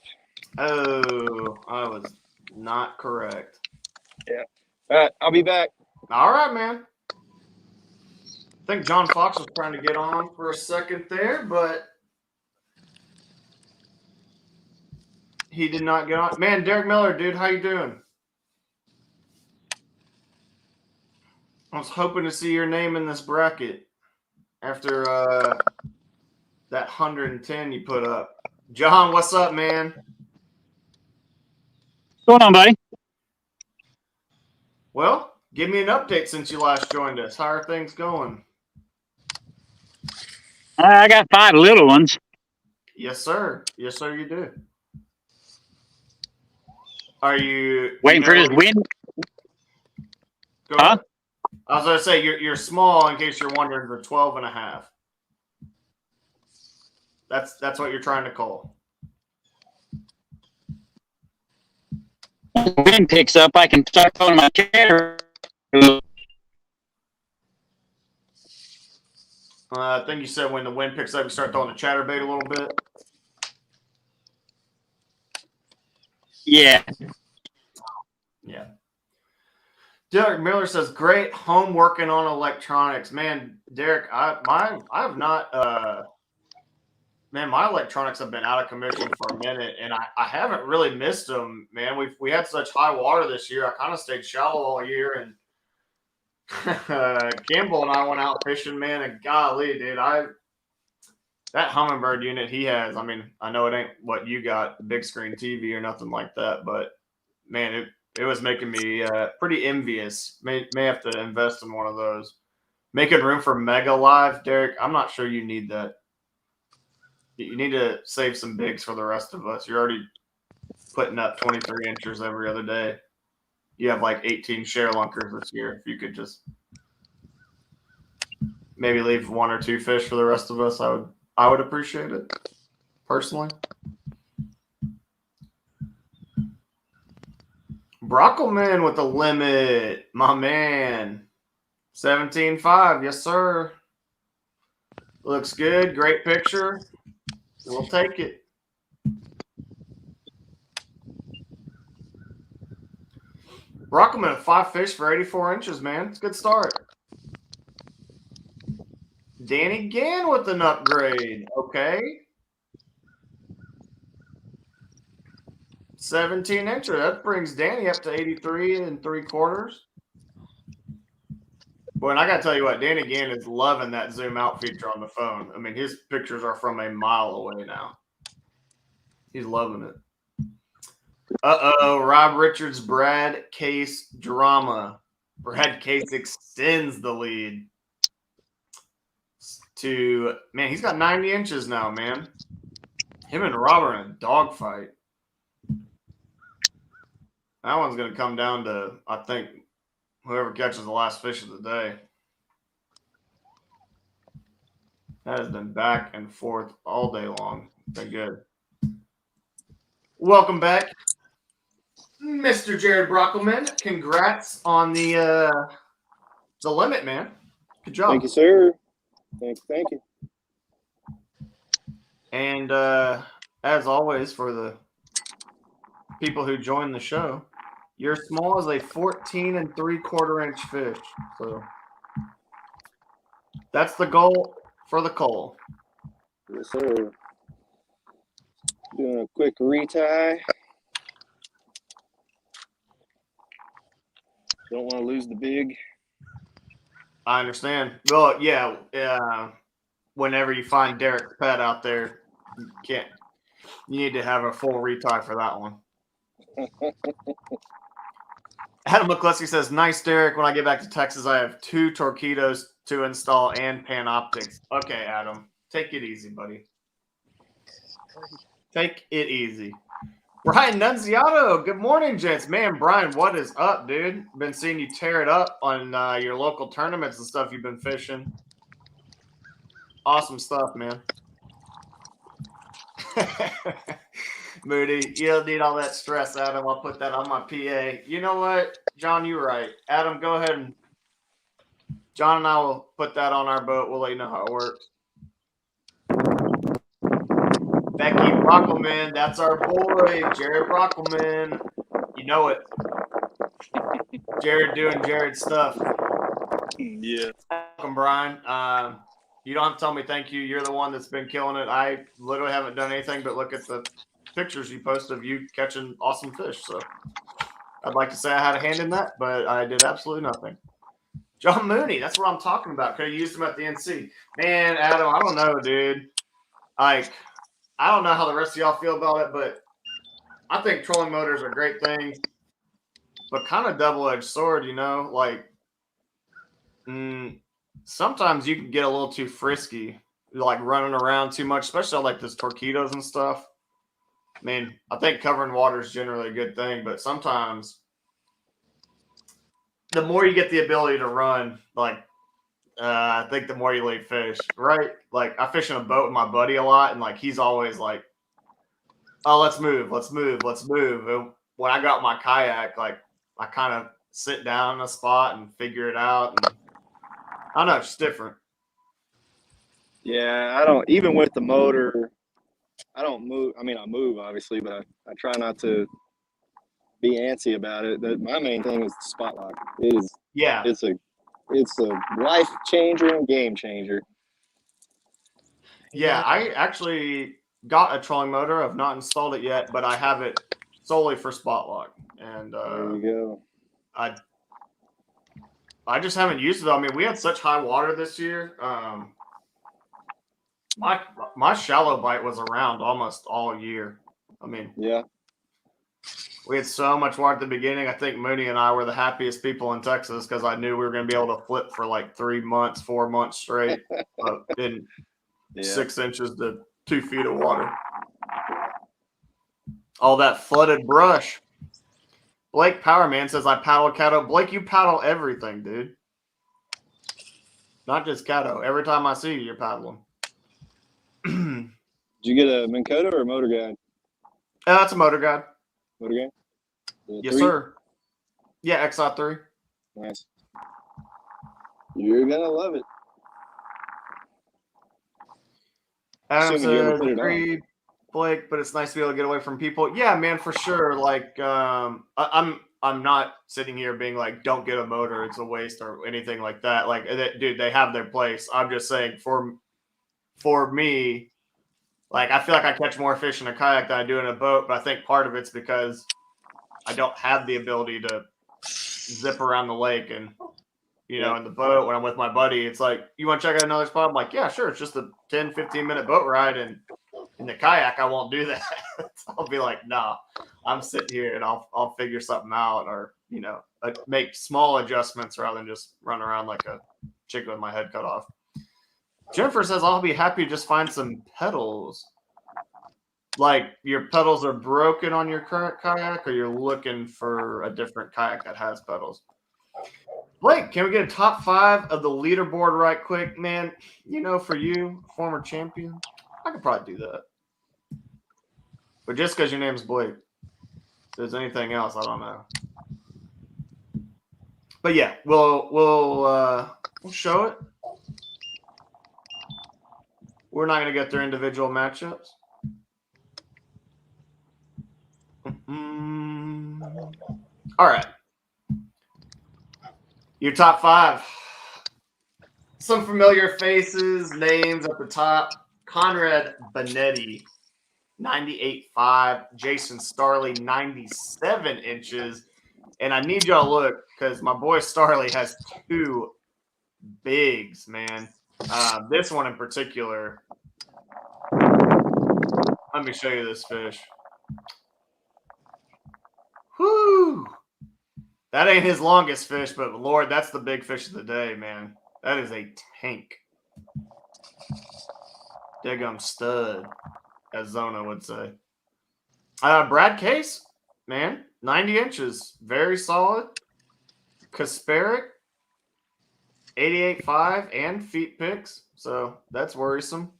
Oh, I was not correct. Yeah. All right, I'll be back. All right, man. I think John Fox was trying to get on for a second there, but he did not get on. Man, Derek Miller, dude, how you doing? I was hoping to see your name in this bracket after that 110 you put up. John, what's up, man? What's going on, buddy? Well, give me an update since you last joined us. How are things going? I got 5 little ones. Yes, sir. Yes, sir, you do. Are you Waiting for this wind? Go ahead. I was going to say, you're small, in case you're wondering, for 12.5. That's what you're trying to call. When the wind picks up, I can start throwing my chair. I think you said when the wind picks up, you start throwing the chatterbait a little bit. Yeah. Yeah. Derek Miller says, great home working on electronics. Man, Derek, I have not man, my electronics have been out of commission for a minute, and I haven't really missed them, man. We had such high water this year. I kind of stayed shallow all year, and Campbell and I went out fishing, man, and golly, dude, that Humminbird unit he has, I mean, I know it ain't what you got, the big screen TV or nothing like that, but man, it was making me pretty envious. May have to invest in one of those. Making room for Mega Live, Derek, I'm not sure you need that. You need to save some bigs for the rest of us. You're already putting up 23 inches every other day. You have like 18 share lunkers this year. If you could just maybe leave 1 or 2 fish for the rest of us, I would appreciate it personally. Brockelman with the limit. My man. 17.5. Yes, sir. Looks good. Great picture. We'll take it. Brockelman at 5 fish for 84 inches, man. It's a good start. Danny Gann with an upgrade. Okay. 17 incher. That brings Danny up to 83 3/4. Boy, and I got to tell you what, Danny Gann is loving that zoom out feature on the phone. I mean, his pictures are from a mile away now. He's loving it. Uh-oh, Rob Richards, Brad Case drama. Brad Case extends the lead to, man, he's got 90 inches now, man. Him and Rob are in a dogfight. That one's going to come down to, I think, whoever catches the last fish of the day. That has been back and forth all day long. Been good. Welcome back, Mr. Jared Brockelman. Congrats on the limit, man. Good job. Thank you, sir. Thank you. And as always, for the people who join the show, your small is a 14 3/4 inch fish. So that's the goal for the coal. Yes, sir. Doing a quick retie. Don't want to lose the big. I understand. Well, yeah. Whenever you find Derek's pet out there, you need to have a full retie for that one. Adam McCluskey says, nice, Derek. When I get back to Texas, I have 2 torpedoes to install and Panoptics. Okay, Adam. Take it easy, buddy. Take it easy. Brian Nunziato. Good morning, gents. Man, Brian, what is up, dude? Been seeing you tear it up on your local tournaments and stuff you've been fishing. Awesome stuff, man. Moody, you don't need all that stress, Adam. I'll put that on my PA. You know what, John, you're right. Adam, go ahead and John and I will put that on our boat. We'll let you know how it works. Becky Brockelman, that's our boy, Jared Brockelman. You know it. Jared doing Jared stuff. Yeah. Welcome, Brian. You don't have to tell me thank you. You're the one that's been killing it. I literally haven't done anything but look at the pictures you post of you catching awesome fish. So I'd like to say I had a hand in that, but I did absolutely nothing. John Mooney, that's what I'm talking about. Could have used him at the NC. Man, Adam, I don't know, dude. Like, I don't know how the rest of y'all feel about it, but I think trolling motors are great things, but kind of double-edged sword, you know? Like, sometimes you can get a little too frisky, like running around too much, especially on like those torpedoes and stuff. I mean, I think covering water is generally a good thing, but sometimes the more you get the ability to run, like, I think the more you leave fish, right? Like, I fish in a boat with my buddy a lot, and like he's always like, "Oh, let's move." And when I got my kayak, like I kind of sit down in a spot and figure it out. And I don't know, it's just different. Yeah, I don't, even with the motor, I don't move. I mean, I move obviously, but I try not to be antsy about it. My main thing is the spot lock. It's a life changer and game changer. Yeah, I actually got a trolling motor. I've not installed it yet, but I have it solely for spot lock. And There you go. I just haven't used it. I mean, we had such high water this year. My shallow bite was around almost all year. I mean, Yeah. we had so much water at the beginning. I think Mooney and I were the happiest people in Texas because I knew we were going to be able to flip for like 3 months, 4 months straight in 6 inches to 2 feet of water. All that flooded brush. Blake Powerman says, I paddle Caddo. Blake, you paddle everything, dude. Not just Caddo. Every time I see you, you're paddling. Did you get a Minn Kota or a motor guide? That's a motor guide. Motor guide? Yes, sir. Yeah, XI3. Nice. You're gonna love it. Adam Assuming you ever says, put it on. agreed, Blake, but it's nice to be able to get away from people. Yeah, man, for sure. Like, I'm not sitting here being like, don't get a motor, it's a waste or anything like that. Like, dude, they have their place. I'm just saying, for me, like, I feel like I catch more fish in a kayak than I do in a boat, but I think part of it's because I don't have the ability to zip around the lake. And you know, in the boat when I'm with my buddy, it's like, you want to check out another spot? I'm like, yeah, sure. It's just a 10, 15-minute boat ride. And in the kayak, I won't do that. I'll be like, nah, I'm sitting here and I'll figure something out, or, you know, make small adjustments rather than just run around like a chicken with my head cut off. Jennifer says, I'll be happy to just find some pedals. Like, your pedals are broken on your current kayak, or you're looking for a different kayak that has pedals? Blake, can we get a top 5 of the leaderboard right quick, man? You know, for you, former champion, I could probably do that. But just because your name's Blake, if there's anything else, I don't know. But yeah, we'll show it. We're not going to get their individual matchups. All right. Your top 5. Some familiar faces, names at the top. Conrad Benetti, 98.5. Jason Starley, 97 inches. And I need y'all to look because my boy Starley has 2 bigs, man. This one in particular. Let me show you this fish. Whoo! That ain't his longest fish, but Lord, that's the big fish of the day, man. That is a tank. Daggum stud, as Zona would say. Brad Case, man, 90 inches. Very solid. Kasperic, 88.5 and feet picks. So that's worrisome.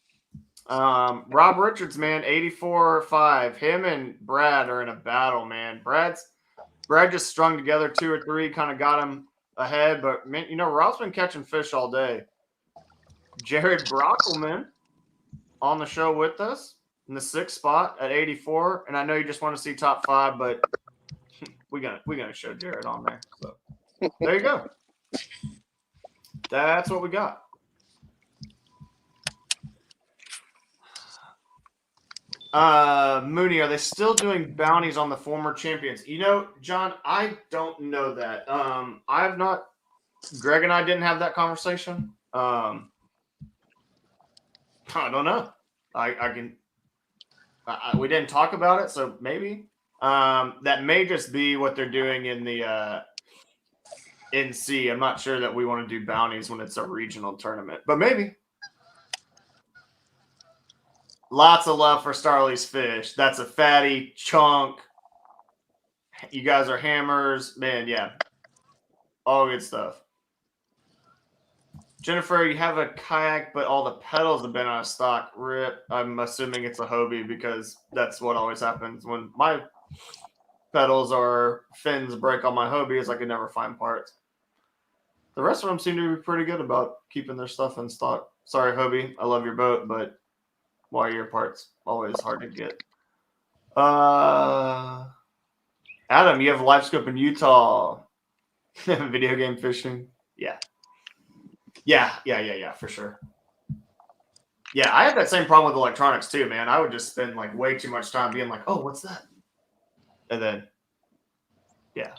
Rob Richards, man, 84.5. Him and Brad are in a battle, man. Brad just strung together 2 or 3, kind of got him ahead. But, man, you know, Rob's been catching fish all day. Jared Brockelman on the show with us in the 6th spot at 84. And I know you just want to see top 5, but we're gonna show Jared on there. So there you go. That's what we got. Mooney, are they still doing bounties on the former champions? You know, John, I don't know that. I've not. Greg and I didn't have that conversation. I don't know. We didn't talk about it, so maybe that may just be what they're doing in the NC. I'm not sure that we want to do bounties when it's a regional tournament, but maybe. Lots of love for Starley's fish. That's a fatty chunk. You guys are hammers, man. Yeah, all good stuff. Jennifer, you have a kayak, but all the pedals have been out of stock. Rip. I'm assuming it's a Hobie because that's what always happens when my pedals or fins break on my Hobie. Is I can never find parts. The rest of them seem to be pretty good about keeping their stuff in stock. Sorry, Hobie. I love your boat, but wire your parts always hard to get. Adam, you have a live scope in Utah. Video game fishing. Yeah, for sure. Yeah, I have that same problem with electronics too, man. I would just spend like way too much time being like, oh, what's that? And then, yeah,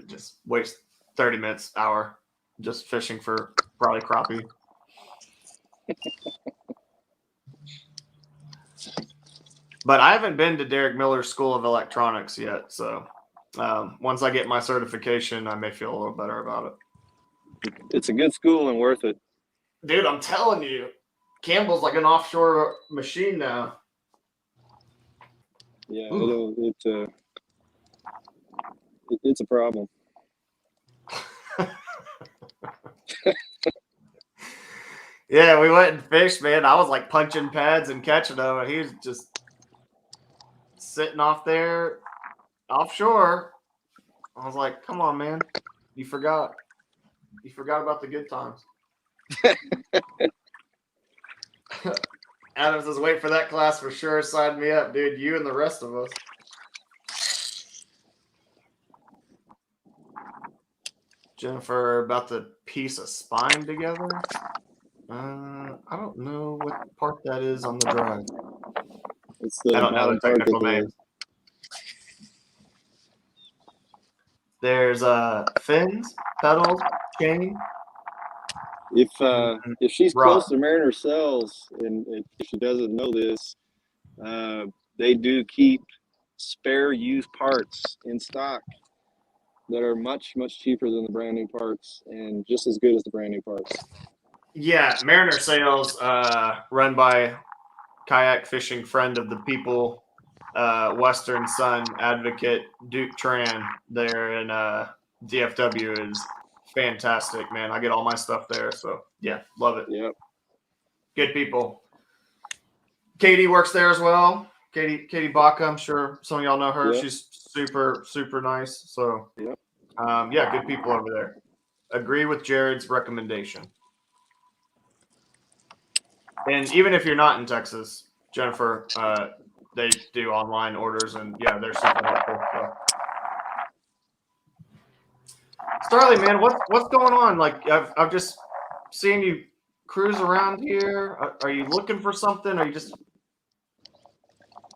just waste 30 minutes, hour just fishing for probably crappie. But I haven't been to Derek Miller's School of Electronics yet. So once I get my certification, I may feel a little better about it. It's a good school and worth it. Dude, I'm telling you, Campbell's like an offshore machine now. Yeah, it's a problem. Yeah, we went and fished, man. I was like punching pads and catching them, and he was just sitting off there offshore. I was like, come on, man. You forgot. You forgot about the good times. Adam says, wait for that class for sure. Sign me up, dude. You and the rest of us. Jennifer, about to piece a spine together. I don't know what part that is on the drive. It's the I don't know the bottom part technical that name. There's fins, pedals, chain. If she's Rock. close to Mariner cells, and if she doesn't know this, they do keep spare used parts in stock that are much cheaper than the brand new parts and just as good as the brand new parts. Yeah, Mariner Sales, run by kayak fishing friend of the people, Western Sun advocate Duke Tran there in DFW is fantastic, man. I get all my stuff there, so yeah, love it. Yep. Good people. Katie works there as well. Katie Baca, I'm sure some of y'all know her. Yep. She's super nice. So Yep. yeah, good people over there. Agree with Jared's recommendation. And even if you're not in Texas, Jennifer, they do online orders, and yeah, they're super helpful. So. Starley, man, what's going on? Like, I've just seen you cruise around here. Are you looking for something? Are you just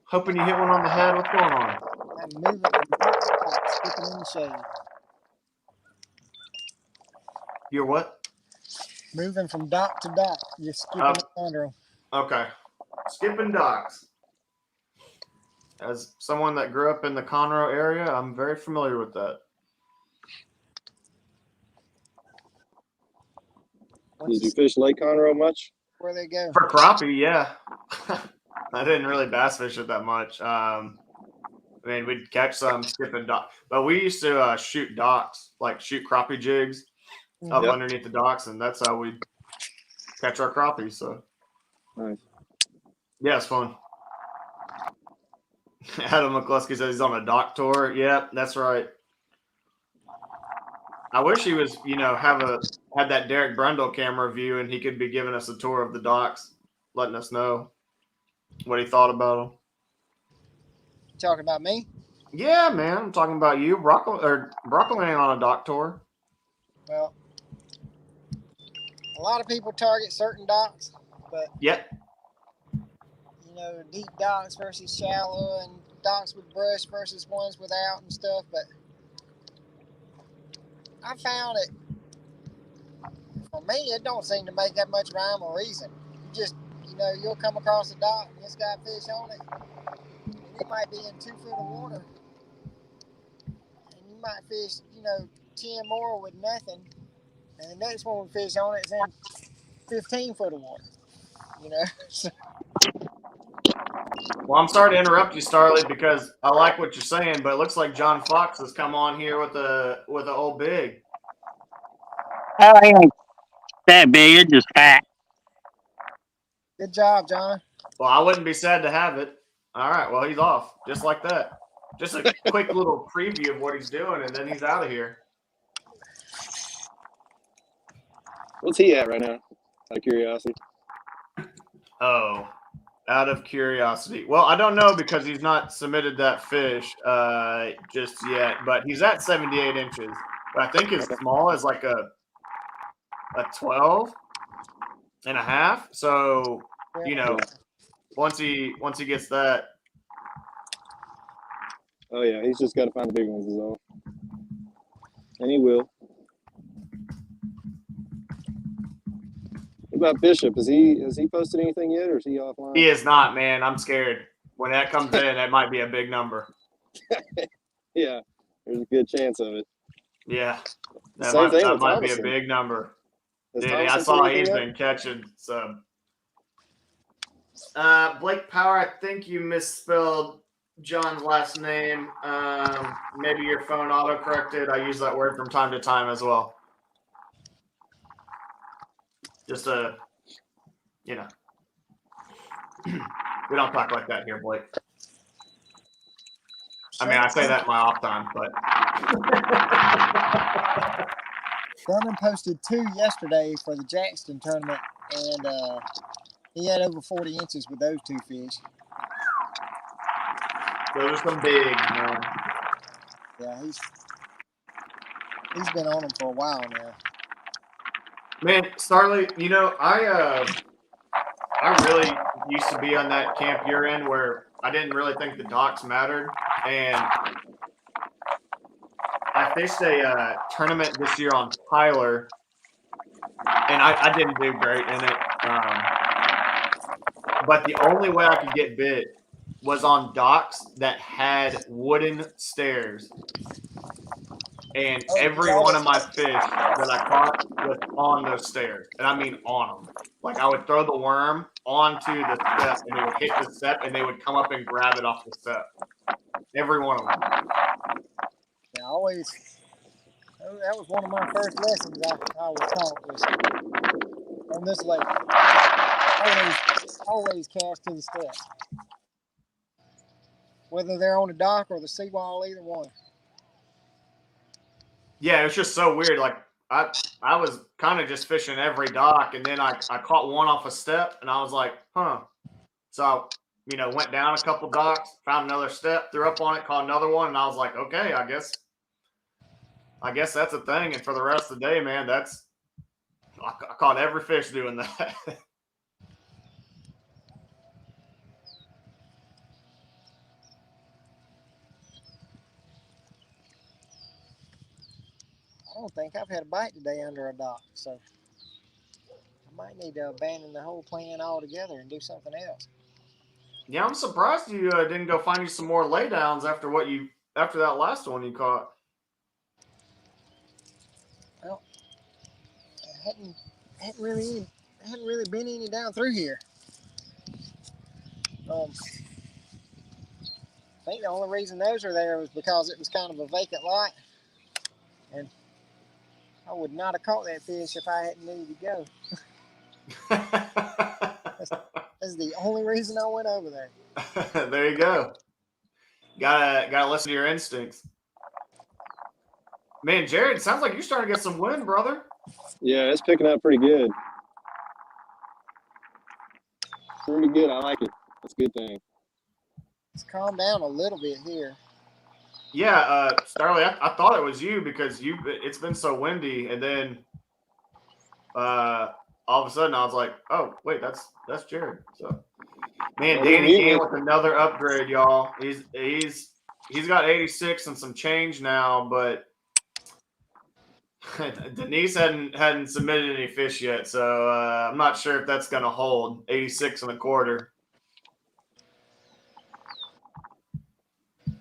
hoping you hit one on the head? What's going on? I'm moving from dock to dock, skipping in the shade. You're what? Moving from dock to dock, just skipping under them. Okay. Skipping docks. As someone that grew up in the Conroe area, I'm very familiar with that. Did you fish Lake Conroe much? Where they go? For crappie, yeah. I didn't really bass fish it that much. I mean, we'd catch some skipping docks, but we used to shoot docks, like shoot crappie jigs up Yep. underneath the docks, and that's how we catch our crappies. So, Nice. yeah, it's fun. Adam McCluskey says he's on a dock tour. Yep, that's right. I wish he was, had that Derek Brundle camera view, and he could be giving us a tour of the docks, letting us know what he thought about them. Talking about me? Yeah, man, I'm talking about you. Broccoli ain't on a dock tour. Well, a lot of people target certain docks, but Yep. Deep docks versus shallow, and docks with brush versus ones without and stuff. But I found it, for me, it don't seem to make that much rhyme or reason. You just, you'll come across a dock and it's got fish on it, and it might be in 2 foot of water, and you might fish, 10 more with nothing, and the next one we fish on it's in 15 foot of water. Well, I'm sorry to interrupt you, Starley, because I like what you're saying, but it looks like John Fox has come on here with a old big. Oh, he ain't that big. It's just fat. Good job, John. Well, I wouldn't be sad to have it. All right, well, he's off just like that. Just a quick little preview of what he's doing, and then he's out of here. What's he at right now? Out of curiosity. Oh, out of curiosity. Well, I don't know because he's not submitted that fish just yet, but he's at 78 inches. But I think his small is like a 12 and a half. So, once he gets that. Oh yeah, he's just got to find the big ones is all. And he will. What about Bishop? Has he posted anything yet, or is he offline? He is not, man. I'm scared. When that comes in, that might be a big number. Yeah, there's a good chance of it. Yeah, that might be a big number. Dude, I saw he's been catching some. Blake Power, I think you misspelled John's last name. Maybe your phone auto-corrected. I use that word from time to time as well. Just we don't talk like that here, Blake. I mean, I say that in my off time, but Sherman posted 2 yesterday for the Jackson tournament, and he had over 40 inches with those 2 fish. those are some big, man. Yeah, he's been on them for a while now. Man, Starley, you know, I really used to be on that camp you're in where I didn't really think the docks mattered, and I fished a tournament this year on Tyler, and I didn't do great in it. But the only way I could get bit was on docks that had wooden stairs. And every one of my fish that I caught was on those stairs. And I mean on them. Like I would throw the worm onto the step and it would hit the step and they would come up and grab it off the step. Every one of them. Yeah, that was one of my first lessons I was taught was on this lake. Always cast to the step. Whether they're on the dock or the seawall, either one. Yeah, it's just so weird. Like I was kind of just fishing every dock, and then I caught one off a step, and I was like, huh. So you know, went down a couple docks, found another step, threw up on it, caught another one, and I was like, okay, I guess that's a thing. And for the rest of the day, man, I caught every fish doing that. I don't think I've had a bite today under a dock, so I might need to abandon the whole plan altogether and do something else. Yeah, I'm surprised you didn't go find you some more laydowns after that last one you caught. Well, I hadn't really been any down through here. I think the only reason those are there was because it was kind of a vacant lot, and I would not have caught that fish if I hadn't needed to go. That's the only reason I went over there. There you go. Gotta listen to your instincts. Man, Jared, it sounds like you're starting to get some wind, brother. Yeah, it's picking up pretty good. Pretty good. I like it. That's a good thing. It's calmed down a little bit here. Yeah, Starley, I thought it was you because it's been so windy, and then all of a sudden I was like, oh wait, that's Jared. So man, Yeah, Danny you're came with another upgrade, y'all. He's got 86 and some change now, but Denise hadn't submitted any fish yet, so I'm not sure if that's gonna hold 86 and a quarter.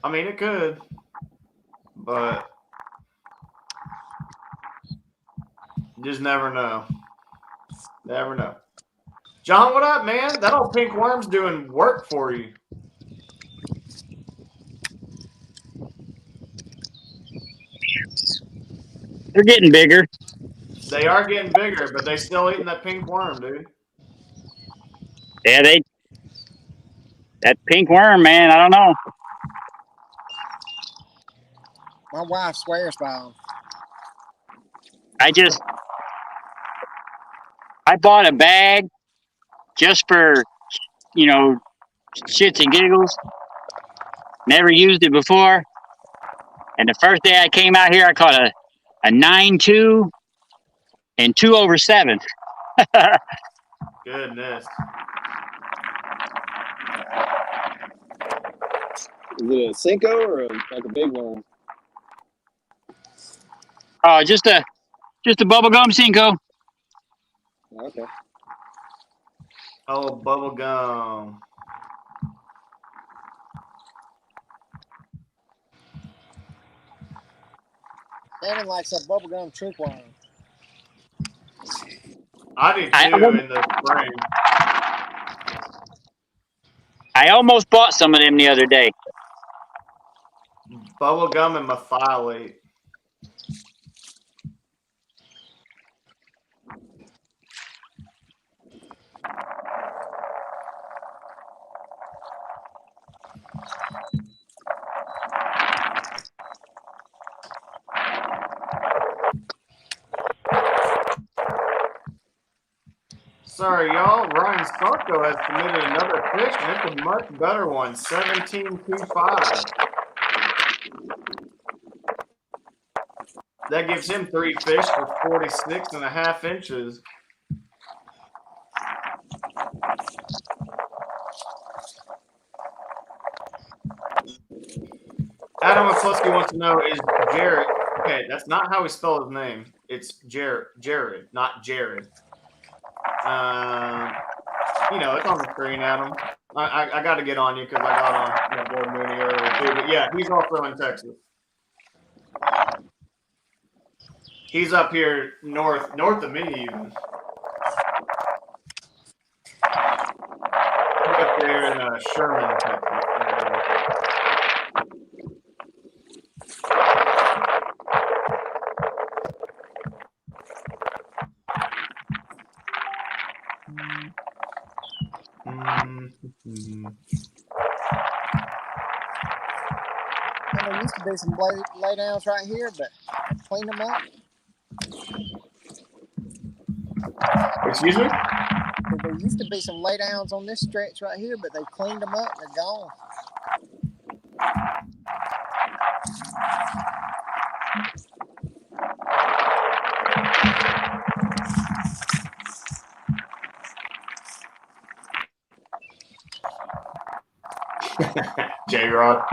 I mean, it could, but you just never know. Never know. John, what up, man? That old pink worm's doing work for you. They're getting bigger. They are getting bigger, but they still eating that pink worm, dude. Yeah, that pink worm, man. I don't know. My wife swears by them. I bought a bag just for, shits and giggles. Never used it before. And the first day I came out here, I caught a 9.2 and 2/7. Goodness. Is it a Cinco or like a big one? Just a bubblegum Cinco. Okay. Oh, bubble gum. Shannon likes that bubblegum trick worm. I do too in the spring. I almost bought some of them the other day. Bubble gum and methylate. Sorry, y'all. Ryan Sarko has submitted another fish, and it's a much better one, 17.25. That gives him 3 fish for 46.5 inches. Adam McCluskey wants to know, is Jared, okay, that's not how we spell his name. It's Jared, not Jared. You know, it's on the screen, Adam. I got to get on you because I got on Board Mooney earlier too. But yeah, he's also in Texas. He's up here north of me even. He's up there in Sherman, Texas. There used to be some lay downs right here, but I cleaned them up. Excuse me? There used to be some lay downs on this stretch right here, but they cleaned them up. They're gone. J-Rod.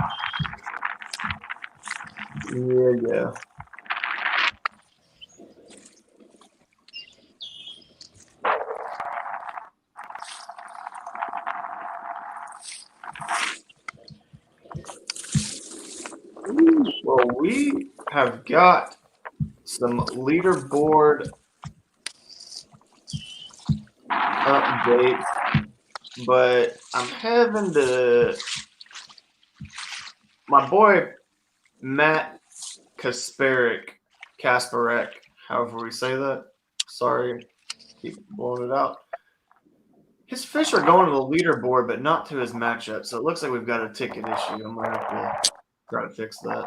Yeah. Well, we have got some leaderboard updates, but I'm having to. My boy Matt Kasparek, however we say that. Sorry, keep blowing it out. His fish are going to the leaderboard, but not to his matchup. So it looks like we've got a ticket issue. I'm gonna have to try to fix that.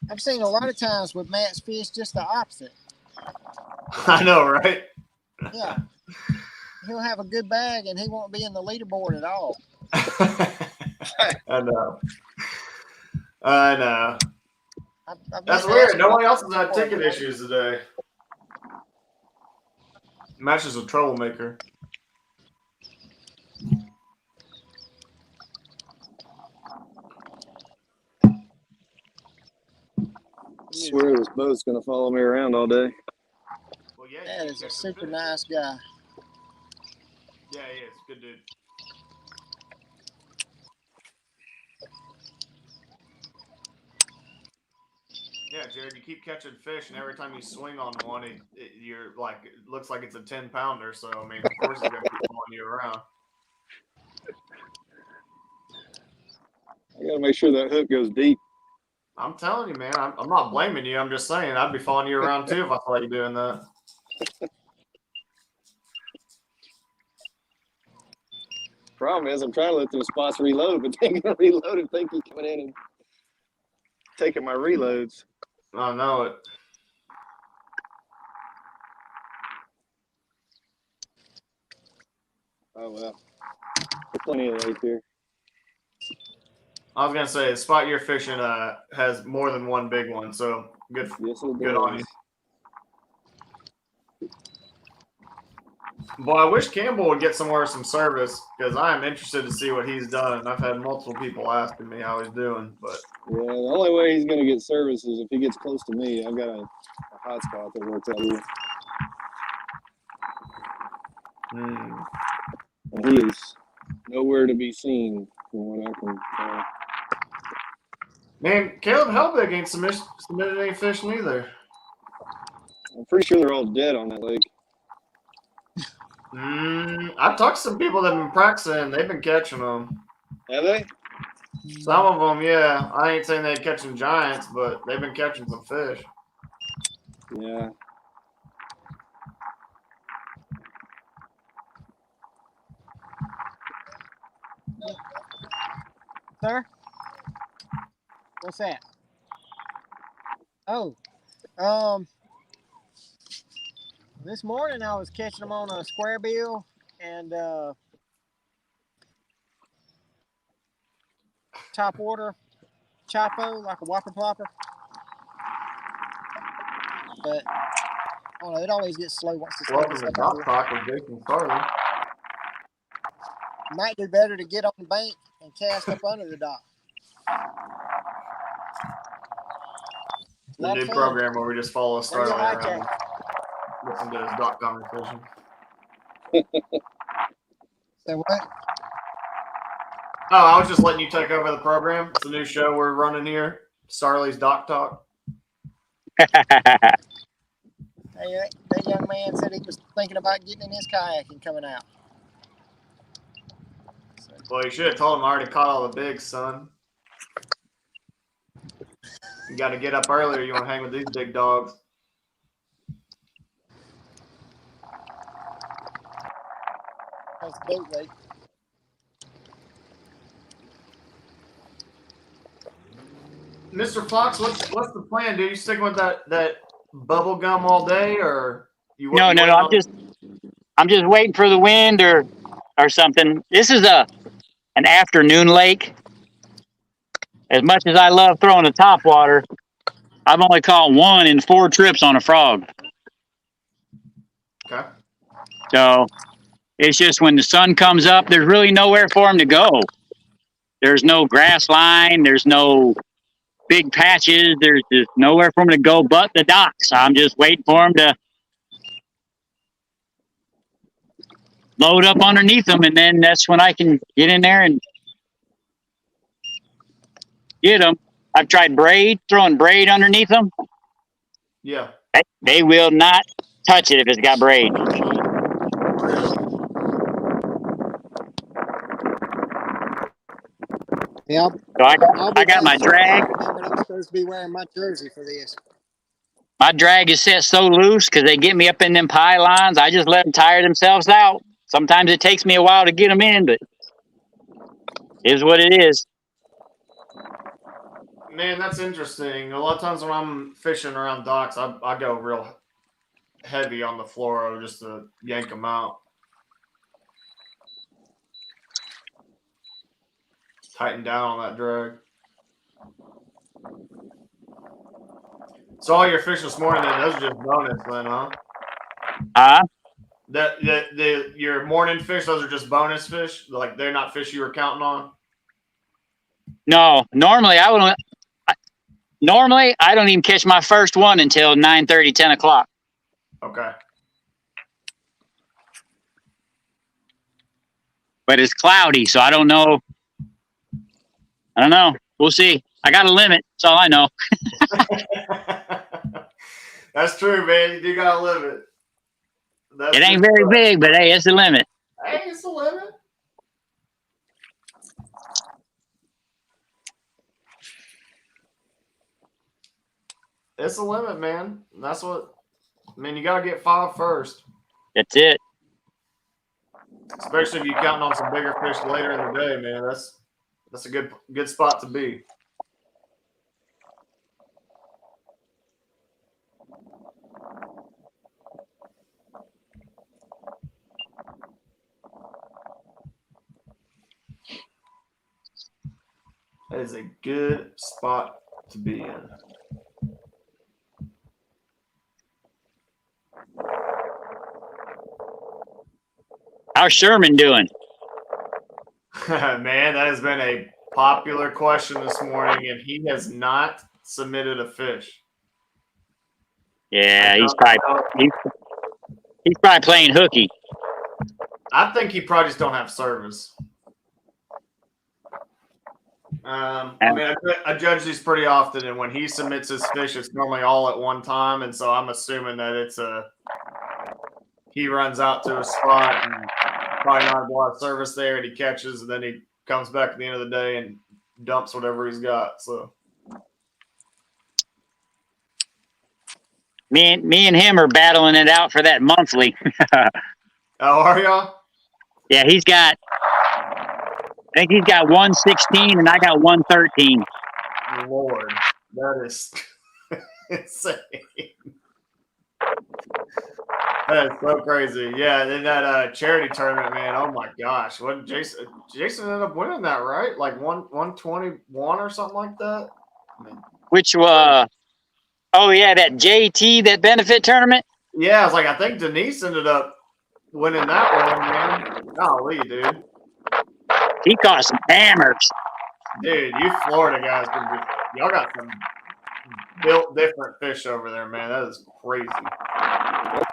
I've seen a lot of times with Matt's fish just the opposite. I know, right? Yeah. He'll have a good bag and he won't be in the leaderboard at all. I know. That's been weird. asking Nobody else has for had it ticket lately. issues today. Matches a troublemaker. I swear this boat's gonna follow me around all day. Well, yeah, That is a super nice guy. Yeah, he is. Good dude. Yeah, Jared, you keep catching fish, and every time you swing on one, you're like, it looks like it's a 10-pounder. So, I mean, of course, it's going to keep following you around. I got to make sure that hook goes deep. I'm telling you, man, I'm not blaming you. I'm just saying I'd be following you around too if I saw you doing that. Problem is, I'm trying to let those spots reload, but they're going to reload if they keep coming in and taking my reloads. I know it. Oh, well. There's plenty of those here. I was gonna say the spot you're fishing has more than one big one, so good. Yes, it Good does. on you. Boy, I wish Campbell would get some service because I am interested to see what he's done. I've had multiple people asking me how he's doing, but Yeah, the only way he's going to get service is if he gets close to me. I've got a hot spot that works out here. And he is nowhere to be seen from what I can tell. Man, Caleb Helbig ain't submitted any fish neither. I'm pretty sure they're all dead on that lake. I've talked to some people that have been practicing. They've been catching them. Have they? Some of them, yeah. I ain't saying they're catching giants, but they've been catching some fish. Yeah. Sir? What's that? Oh, This morning I was catching them on a square bill and top water Chapo, like a whopper plopper. But I don't know, it always gets slow once the sun Welcome gets to up Doc out here. Talk with Jason Starley. Might do better to get on the bank and cast up under the dock. The new program where we just follow Starley around and listen to his doc conversation. So what? Oh, I was just letting you take over the program. It's a new show we're running here. Starley's Doc Talk. Hey, that young man said he was thinking about getting in his kayak and coming out. So, Well, you should have told him I already caught all the bigs, son. You got to get up earlier. You want to hang with these big dogs. that's the boat late. Mr. Fox, what's the plan? Do you stick with that bubble gum all day, or you? No. I'm just waiting for the wind or something. This is an afternoon lake. As much as I love throwing the top water, I've only caught one in 4 trips on a frog. Okay. So it's just when the sun comes up, there's really nowhere for him to go. There's no grass line. There's no big patches. There's just nowhere for him to go but the docks. I'm just waiting for him to load up underneath them, and then that's when I can get in there and get them. I've tried throwing braid underneath them. Yeah. They will not touch it if it's got braid. Yeah, So I got my drag. I'm supposed to be wearing my jersey for this. My drag is set so loose because they get me up in them pylons. I just let them tire themselves out. Sometimes it takes me a while to get them in, but it is what it is. Man, that's interesting. A lot of times when I'm fishing around docks, I go real heavy on the fluoro just to yank them out. Tighten down on that drag. So all your fish this morning, then, those are just bonus, then, huh? Your morning fish, those are just bonus fish. Like they're not fish you were counting on. No, normally I would. Normally I don't even catch my first one until 9:30, 10 o'clock. Okay. But it's cloudy, so I don't know. We'll see. I got a limit. That's all I know. That's true, man. You do got a limit. It ain't very big, but hey, it's the limit. Hey, it's a limit. It's a limit, man. That's what. I mean, you got to get 5 first. That's it. Especially if you're counting on some bigger fish later in the day, man. That's a good spot to be. That is a good spot to be in. How's Sherman doing? Man, that has been a popular question this morning, and he has not submitted a fish. Yeah, he's probably playing hooky. I think he probably just don't have service. I mean, I judge these pretty often, and when he submits his fish, it's normally all at one time, and so I'm assuming that he runs out to a spot and probably not a lot of service there, and he catches, and then he comes back at the end of the day and dumps whatever he's got. So me and him are battling it out for that monthly. Oh, are y'all? Yeah, I think he's got 116 and I got 113. Lord, that is insane. That is so crazy. Yeah, then that charity tournament, man. Oh my gosh, what Jason ended up winning that, right? Like 121 or something like that. Man. Which oh yeah, that JT, that benefit tournament. Yeah, it's like I think Denise ended up winning that one, man. Golly, dude. He caught some hammers. Dude, you Florida guys y'all got some built different fish over there, man. That is crazy.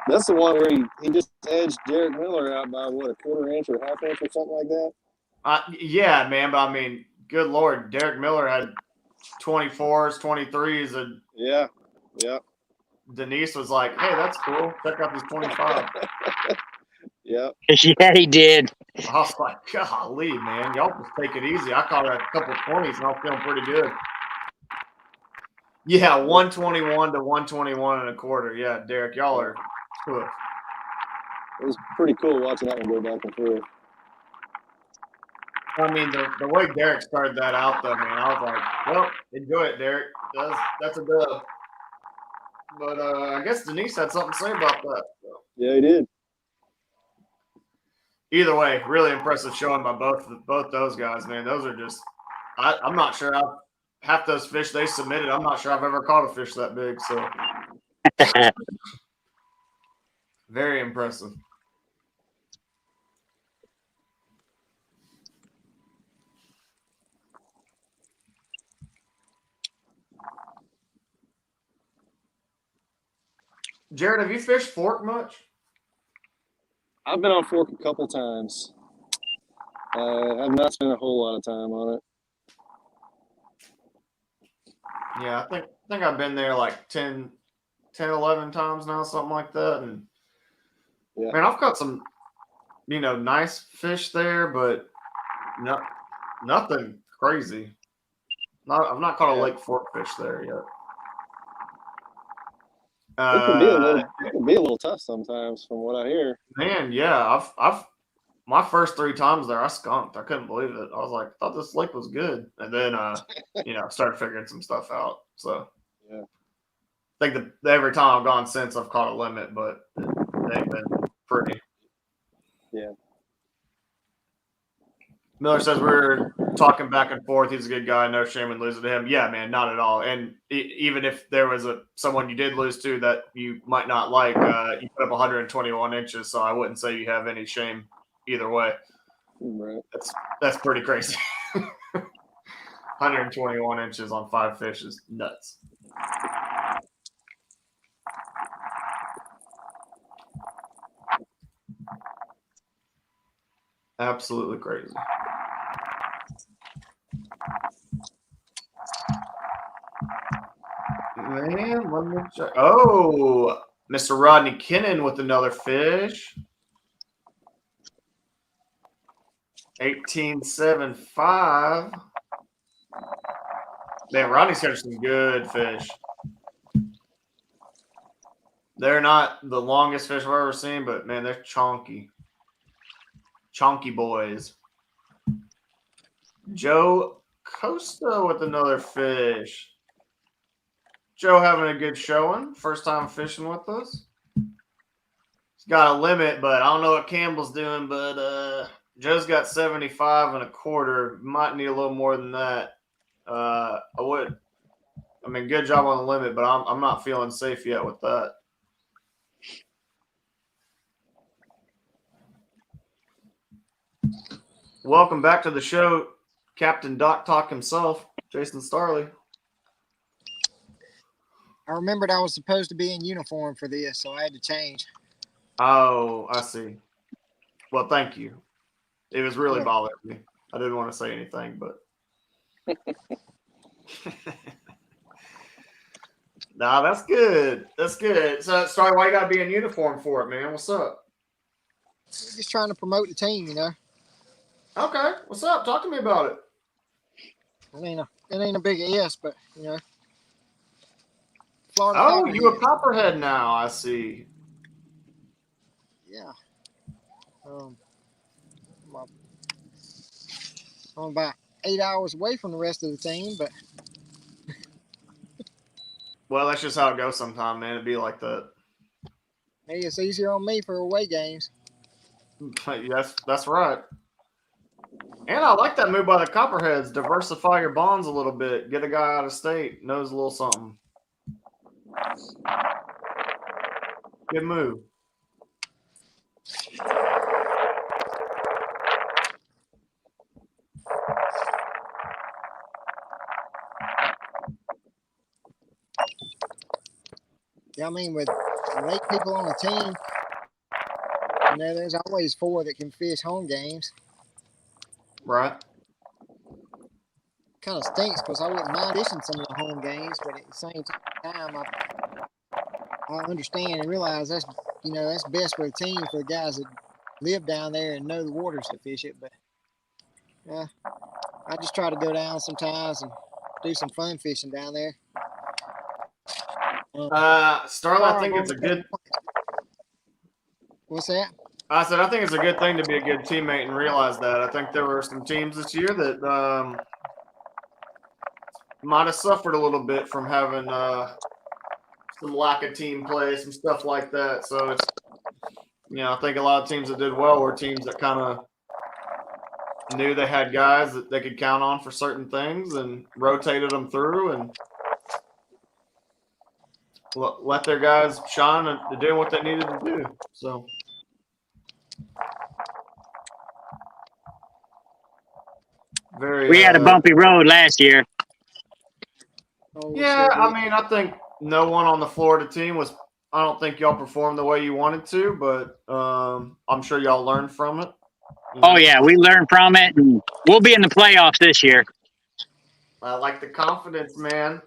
That's the one where he just edged Derek Miller out by what, a quarter inch or half inch or something like that. Yeah, man, but I mean, good Lord, Derek Miller had 24s, 23s, and Yeah. Denise was like, "Hey, that's cool. Check out these 25." Yeah. Yeah, he did. I was like, "Golly, man, y'all just take it easy." I caught a couple 20s, and I was feeling pretty good. Yeah, 121 to 121 and a quarter. Yeah, Derek, y'all are. Ugh. It was pretty cool watching that one go back and forth. I mean, the way Derek started that out, though, man, I was like, "Well, enjoy it, Derek. That's a dub." But I guess Denise had something to say about that. So. Yeah, he did. Either way, really impressive showing by both those guys, man. Those are just I'm not sure half those fish they submitted. I'm not sure I've ever caught a fish that big. So very impressive. Jared, have you fished Fork much? I've been on Fork a couple times. I've not spent a whole lot of time on it. Yeah, I think I've been there like 10, 11 times now, something like that. And Yeah. man, I've caught some, nice fish there, but nothing crazy. I've not caught a Lake Fork fish there yet. It can be a little tough sometimes, from what I hear. Man, yeah, I've my first 3 times there, I skunked. I couldn't believe it. I was like, I thought this lake was good, and then started figuring some stuff out. So yeah, I think that every time I've gone since, I've caught a limit, but they've been pretty. Yeah. Miller says we're talking back and forth. He's a good guy. No shame in losing to him. Yeah, man, not at all. And even if there was someone you did lose to that you might not like, you put up 121 inches, so I wouldn't say you have any shame either way. Right. That's pretty crazy. 121 inches on 5 fish is nuts. Absolutely crazy. Man, let me check. Oh, Mr. Rodney Kinnon with another fish. 18.75. Man, Rodney's catching some good fish. They're not the longest fish I've ever seen, but man, they're chonky. Chonky boys. Joe Costa with another fish. Joe having a good showing. First time fishing with us. He's got a limit, but I don't know what Campbell's doing, but Joe's got 75 and a quarter. Might need a little more than that. Good job on the limit, but I'm not feeling safe yet with that. Welcome back to the show, Captain Doc Talk himself, Jason Starley. I remembered I was supposed to be in uniform for this, so I had to change. Oh, I see. Well, thank you. It was really bothering me. I didn't want to say anything, but nah, that's good. That's good. So, sorry, why you gotta be in uniform for it, man? What's up? Just trying to promote the team, Okay, what's up? Talk to me about it. It ain't a big S, but Florida. Oh, you a Copperhead now? I see. Yeah. I'm about 8 hours away from the rest of the team, but Well, that's just how it goes sometimes, man. It'd be like that. Hey, it's easier on me for away games. Yes, that's right. And I like that move by the Copperheads. Diversify your bonds a little bit. Get a guy out of state, knows a little something. Good move. Yeah, I mean, with 8 people on a team, there's always 4 that can fish home games. Right. Kind of stinks because I wouldn't mind fishing some of the home games, but at the same time, I understand and realize that's best for the team, for the guys that live down there and know the waters to fish it. But yeah, I just try to go down sometimes and do some fun fishing down there. Starla, I think it's a good. What's that? I said I think it's a good thing to be a good teammate and realize that. I think there were some teams this year that might have suffered a little bit from having some lack of team play, some stuff like that. So it's, I think a lot of teams that did well were teams that kind of knew they had guys that they could count on for certain things and rotated them through and let their guys shine and do what they needed to do. So. We had a bumpy road last year. Yeah, I mean, I think no one on the Florida team was. I don't think y'all performed the way you wanted to, but I'm sure y'all learned from it. Oh yeah, we learned from it, and we'll be in the playoffs this year. I like the confidence, man.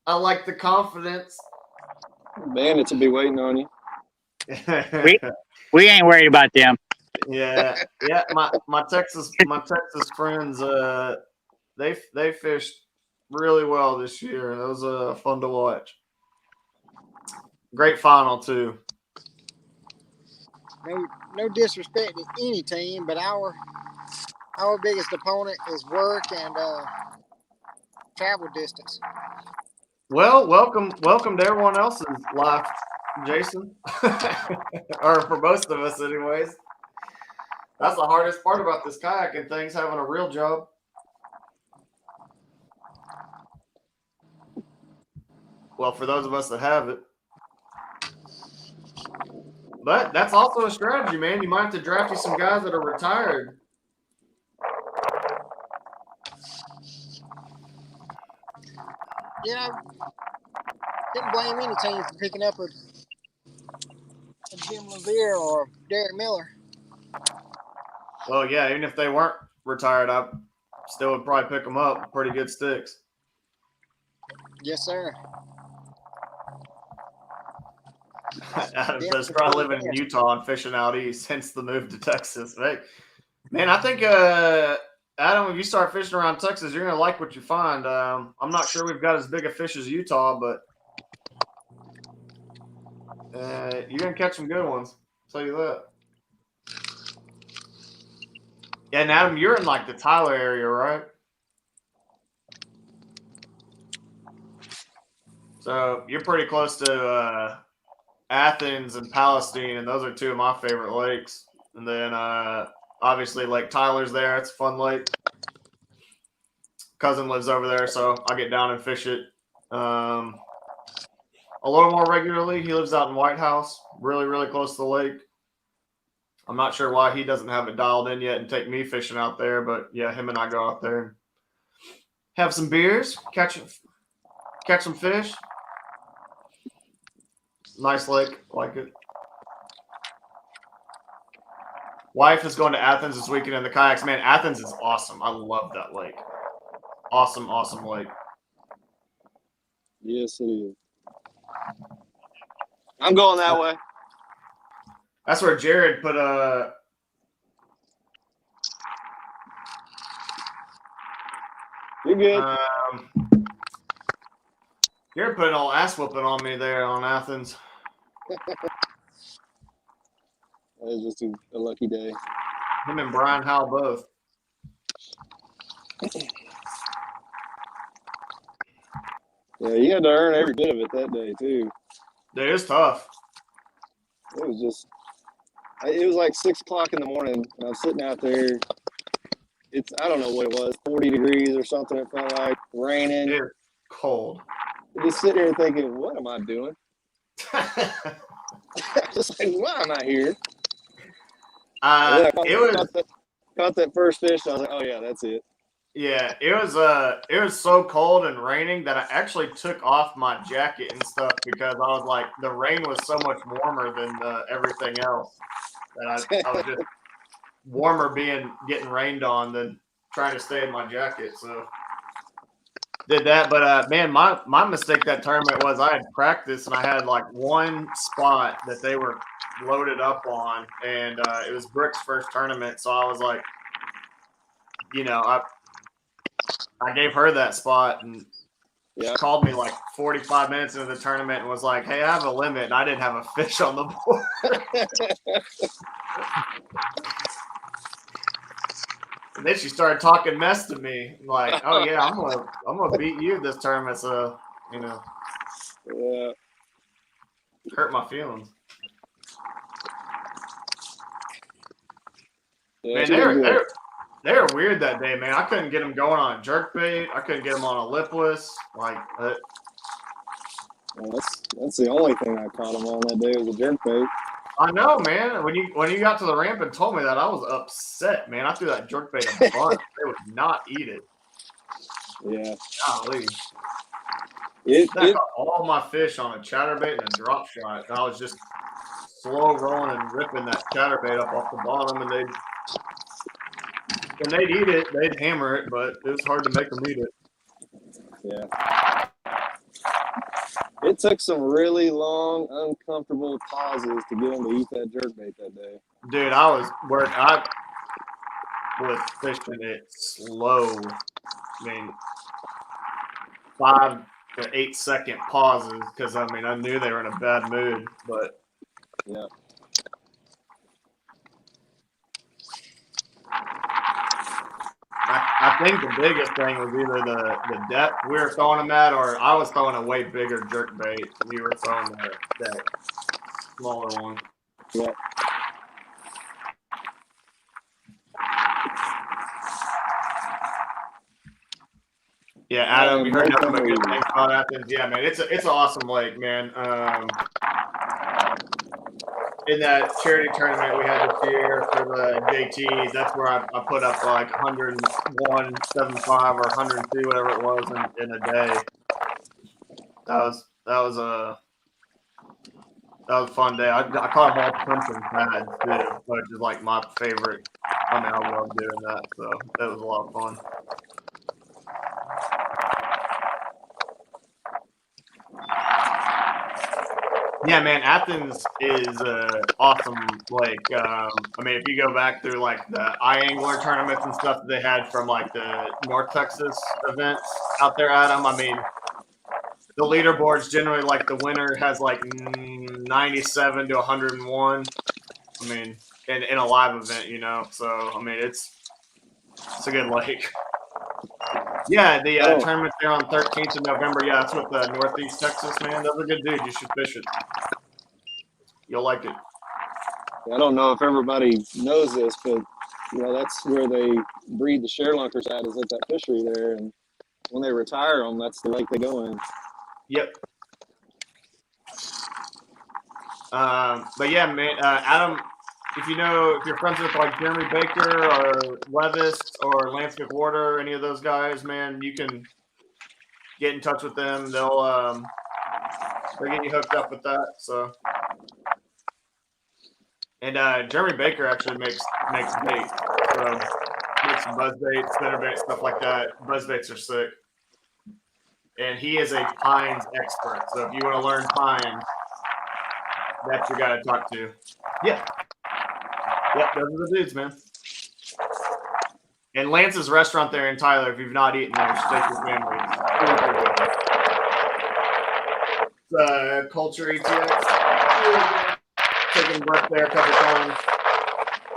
I like the confidence. Bandits will be waiting on you. We ain't worried about them. Yeah. My Texas friends, they fished really well this year. It was fun to watch. Great final too. No disrespect to any team, but our biggest opponent is work and travel distance. Well, welcome to everyone else's life, Jason, or for most of us, anyways. That's the hardest part about this kayaking thing's having a real job. Well, for those of us that have it. But that's also a strategy, man. You might have to draft you some guys that are retired. Yeah, didn't blame any team for picking up a Jim Levere or Derek Miller. Well, yeah, even if they weren't retired, I still would probably pick them up. Pretty good sticks. Yes, sir. Adam says probably living in Utah and fishing out east, hence the move to Texas. Hey, man, I think Adam, if you start fishing around Texas, you're gonna like what you find. I'm not sure we've got as big a fish as Utah, but you're gonna catch some good ones. I'll tell you that. Yeah, and Adam, you're in like the Tyler area, right? So you're pretty close to Athens and Palestine, and those are 2 of my favorite lakes. And then obviously Lake Tyler's there. It's a fun lake. Cousin lives over there, so I get down and fish it a little more regularly. He lives out in White House, really, really close to the lake. I'm not sure why he doesn't have it dialed in yet and take me fishing out there, but yeah, him and I go out there and have some beers, catch some fish. Nice lake, like it. Wife is going to Athens this weekend in the kayaks. Man, Athens is awesome. I love that lake. Awesome, awesome lake. Yes, it is. I'm going that way. That's where Jared put a. You're good. Jared put an old ass whooping on me there on Athens. That was just a lucky day. Him and Brian Howell both. Yeah, you had to earn every bit of it that day too. Dude, it was tough. It was like 6 o'clock in the morning, and I'm sitting out there. I don't know what it was, 40 degrees or something. It felt like raining. It was cold. Just sitting here thinking, what am I doing? Just like, why am I here? And then I caught that first fish. And I was like, oh yeah, that's it. Yeah, it was so cold and raining that I actually took off my jacket and stuff because I was like, the rain was so much warmer than everything else that I was just warmer getting rained on than trying to stay in my jacket. So did that, but man, my mistake that tournament was I had practice and I had like one spot that they were loaded up on, and it was Brooke's first tournament, so I was like, I gave her that spot, and she called me like 45 minutes into the tournament and was like, "Hey, I have a limit," and I didn't have a fish on the board. And then she started talking mess to me, like, "Oh yeah, I'm gonna beat you this tournament," so hurt my feelings. Yeah, man, they were weird that day, man. I couldn't get them going on a jerkbait. I couldn't get them on a lipless. Like, that's the only thing I caught them on that day was a jerkbait. I know, man. When you got to the ramp and told me that, I was upset, man. I threw that jerkbait a bunch. They would not eat it. Yeah. Golly. I got all my fish on a chatterbait and a drop shot. And I was just slow rolling and ripping that chatterbait up off the bottom, and they'd eat it. They'd hammer it, but it was hard to make them eat it. Yeah. It took some really long, uncomfortable pauses to get them to eat that jerkbait that day. Dude, I was fishing it slow. I mean, 5 to 8 second pauses because I knew they were in a bad mood, but yeah. I think the biggest thing was either the depth we were throwing them at, or I was throwing a way bigger jerkbait. You were throwing that smaller one. Yeah. Yeah, Adam, you heard nothing but good things about Athens. Yeah, man, it's an awesome lake, man. In that charity tournament we had this year for the JTs, that's where I put up like 101.75 or 102, whatever it was, in a day. That was a fun day. I caught them all punching pads too, which is like my favorite. I love doing that, so that was a lot of fun. Yeah, man, Athens is awesome lake. If you go back through like the iAngler tournaments and stuff that they had from like the North Texas events out there, Adam, the leaderboards generally, like the winner has like 97 to 101. In a live event, so it's a good lake. Yeah, the tournament there on 13th of November. Yeah, that's with Northeast Texas, man. Those are good dudes. You should fish it. You'll like it. I don't know if everybody knows this, but that's where they breed the sharelunkers at, is at that fishery there. And when they retire them, that's the lake they go in. Yep. But yeah, man, Adam, if you're friends with like Jeremy Baker or Levis or Lance McWhorter, any of those guys, man, you can get in touch with them. They'll get you hooked up with that. So, and Jeremy Baker actually makes bait. So makes some buzz bait, spinner bait, stuff like that. Buzz baits are sick. And he is a pines expert. So if you want to learn pines, that's your guy to talk to. Yeah. Yep, those are the dudes, man. And Lance's restaurant there in Tyler, if you've not eaten there, steak your family. It's Culture ETX. Taking Brooke there a couple times.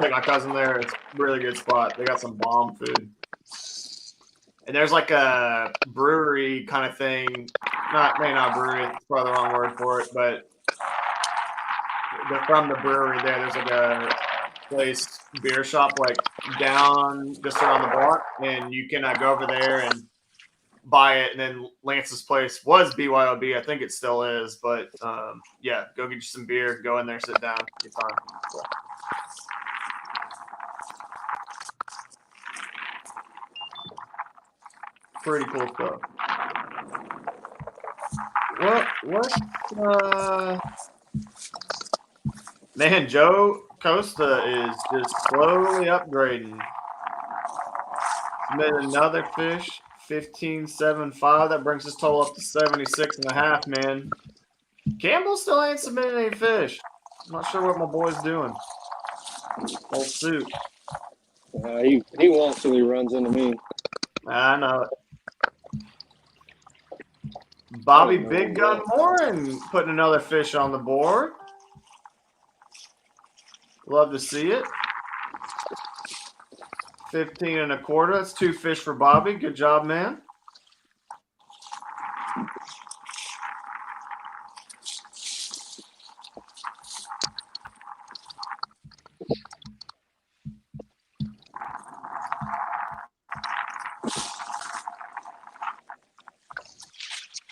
Take my cousin there. It's a really good spot. They got some bomb food. And there's like a brewery kind of thing. Not brewery, it's probably the wrong word for it, but from the brewery there's like a place, beer shop, like down just around the block, and you can go over there and buy it. And then Lance's place was BYOB. I think it still is, but yeah, go get you some beer, go in there, sit down, get fine. Cool. Pretty cool stuff. What? Man, Joe Costa is just slowly upgrading. Made another fish, 15.75. That brings his total up to 76.5, man. Campbell still ain't submitting any fish. I'm not sure what my boy's doing. Old suit. He won't till he runs into me. I know it. Bobby Big Gun Morin putting another fish on the board. Love to see it. 15.25. That's 2 fish for Bobby. Good job, man.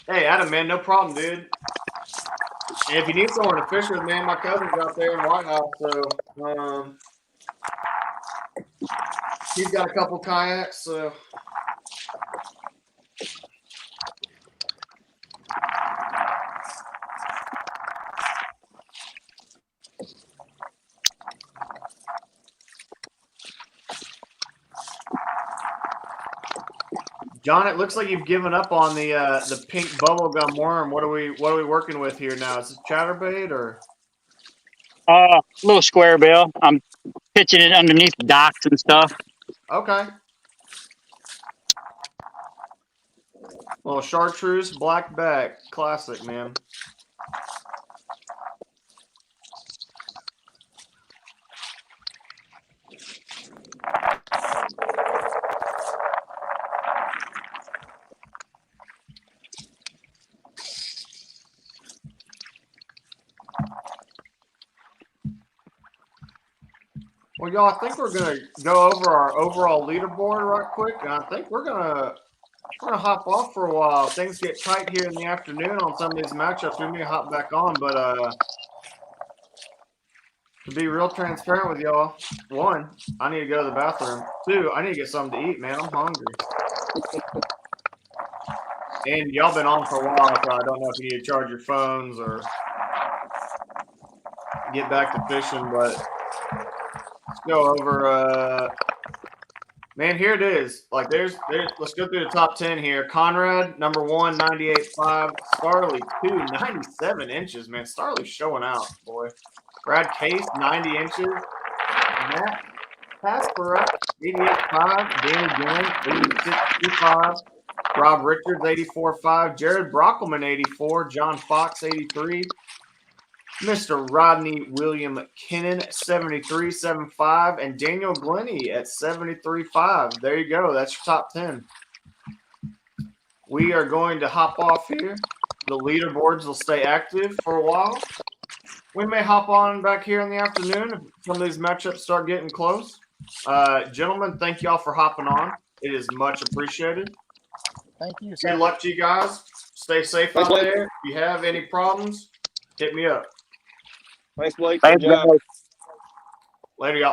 Hey, Adam, man, no problem, dude. And if you need someone to fish with, man, my cousin's out there in White House, so he's got a couple kayaks, so. John, it looks like you've given up on the pink bubblegum worm. What are we working with here now? Is it chatterbait or? Little square bill. I'm pitching it underneath docks and stuff. Okay. Little chartreuse black back, classic, man. Well, y'all, I think we're gonna go over our overall leaderboard right quick, and I think we're gonna hop off for a while. Things get tight here in the afternoon on some of these matchups. We may hop back on, but to be real transparent with y'all, 1, I need to go to the bathroom. 2, I need to get something to eat, man. I'm hungry. And y'all been on for a while, so I don't know if you need to charge your phones or get back to fishing, but let's go over man, here it is. Like there's let's go through the top 10 here. Conrad, number 1, 98.5. Starley, 2, 97 inches, man. Starley's showing out, boy. Brad Case, 90 inches. Matt Paspera, 88.5. Danny Glenn, 86.5. Rob Richards, 84.5. Jared Brockelman, 84. John Fox, 83. Mr. Rodney William Kinnan, 73.75, and Daniel Glennie at 73.5. There you go. That's your top 10. We are going to hop off here. The leaderboards will stay active for a while. We may hop on back here in the afternoon if some of these matchups start getting close. Gentlemen, thank y'all for hopping on. It is much appreciated. Thank you. Good luck to you guys. Stay safe out there. If you have any problems, hit me up. Thanks, Blake. Thanks, Good job. guys. Later, y'all.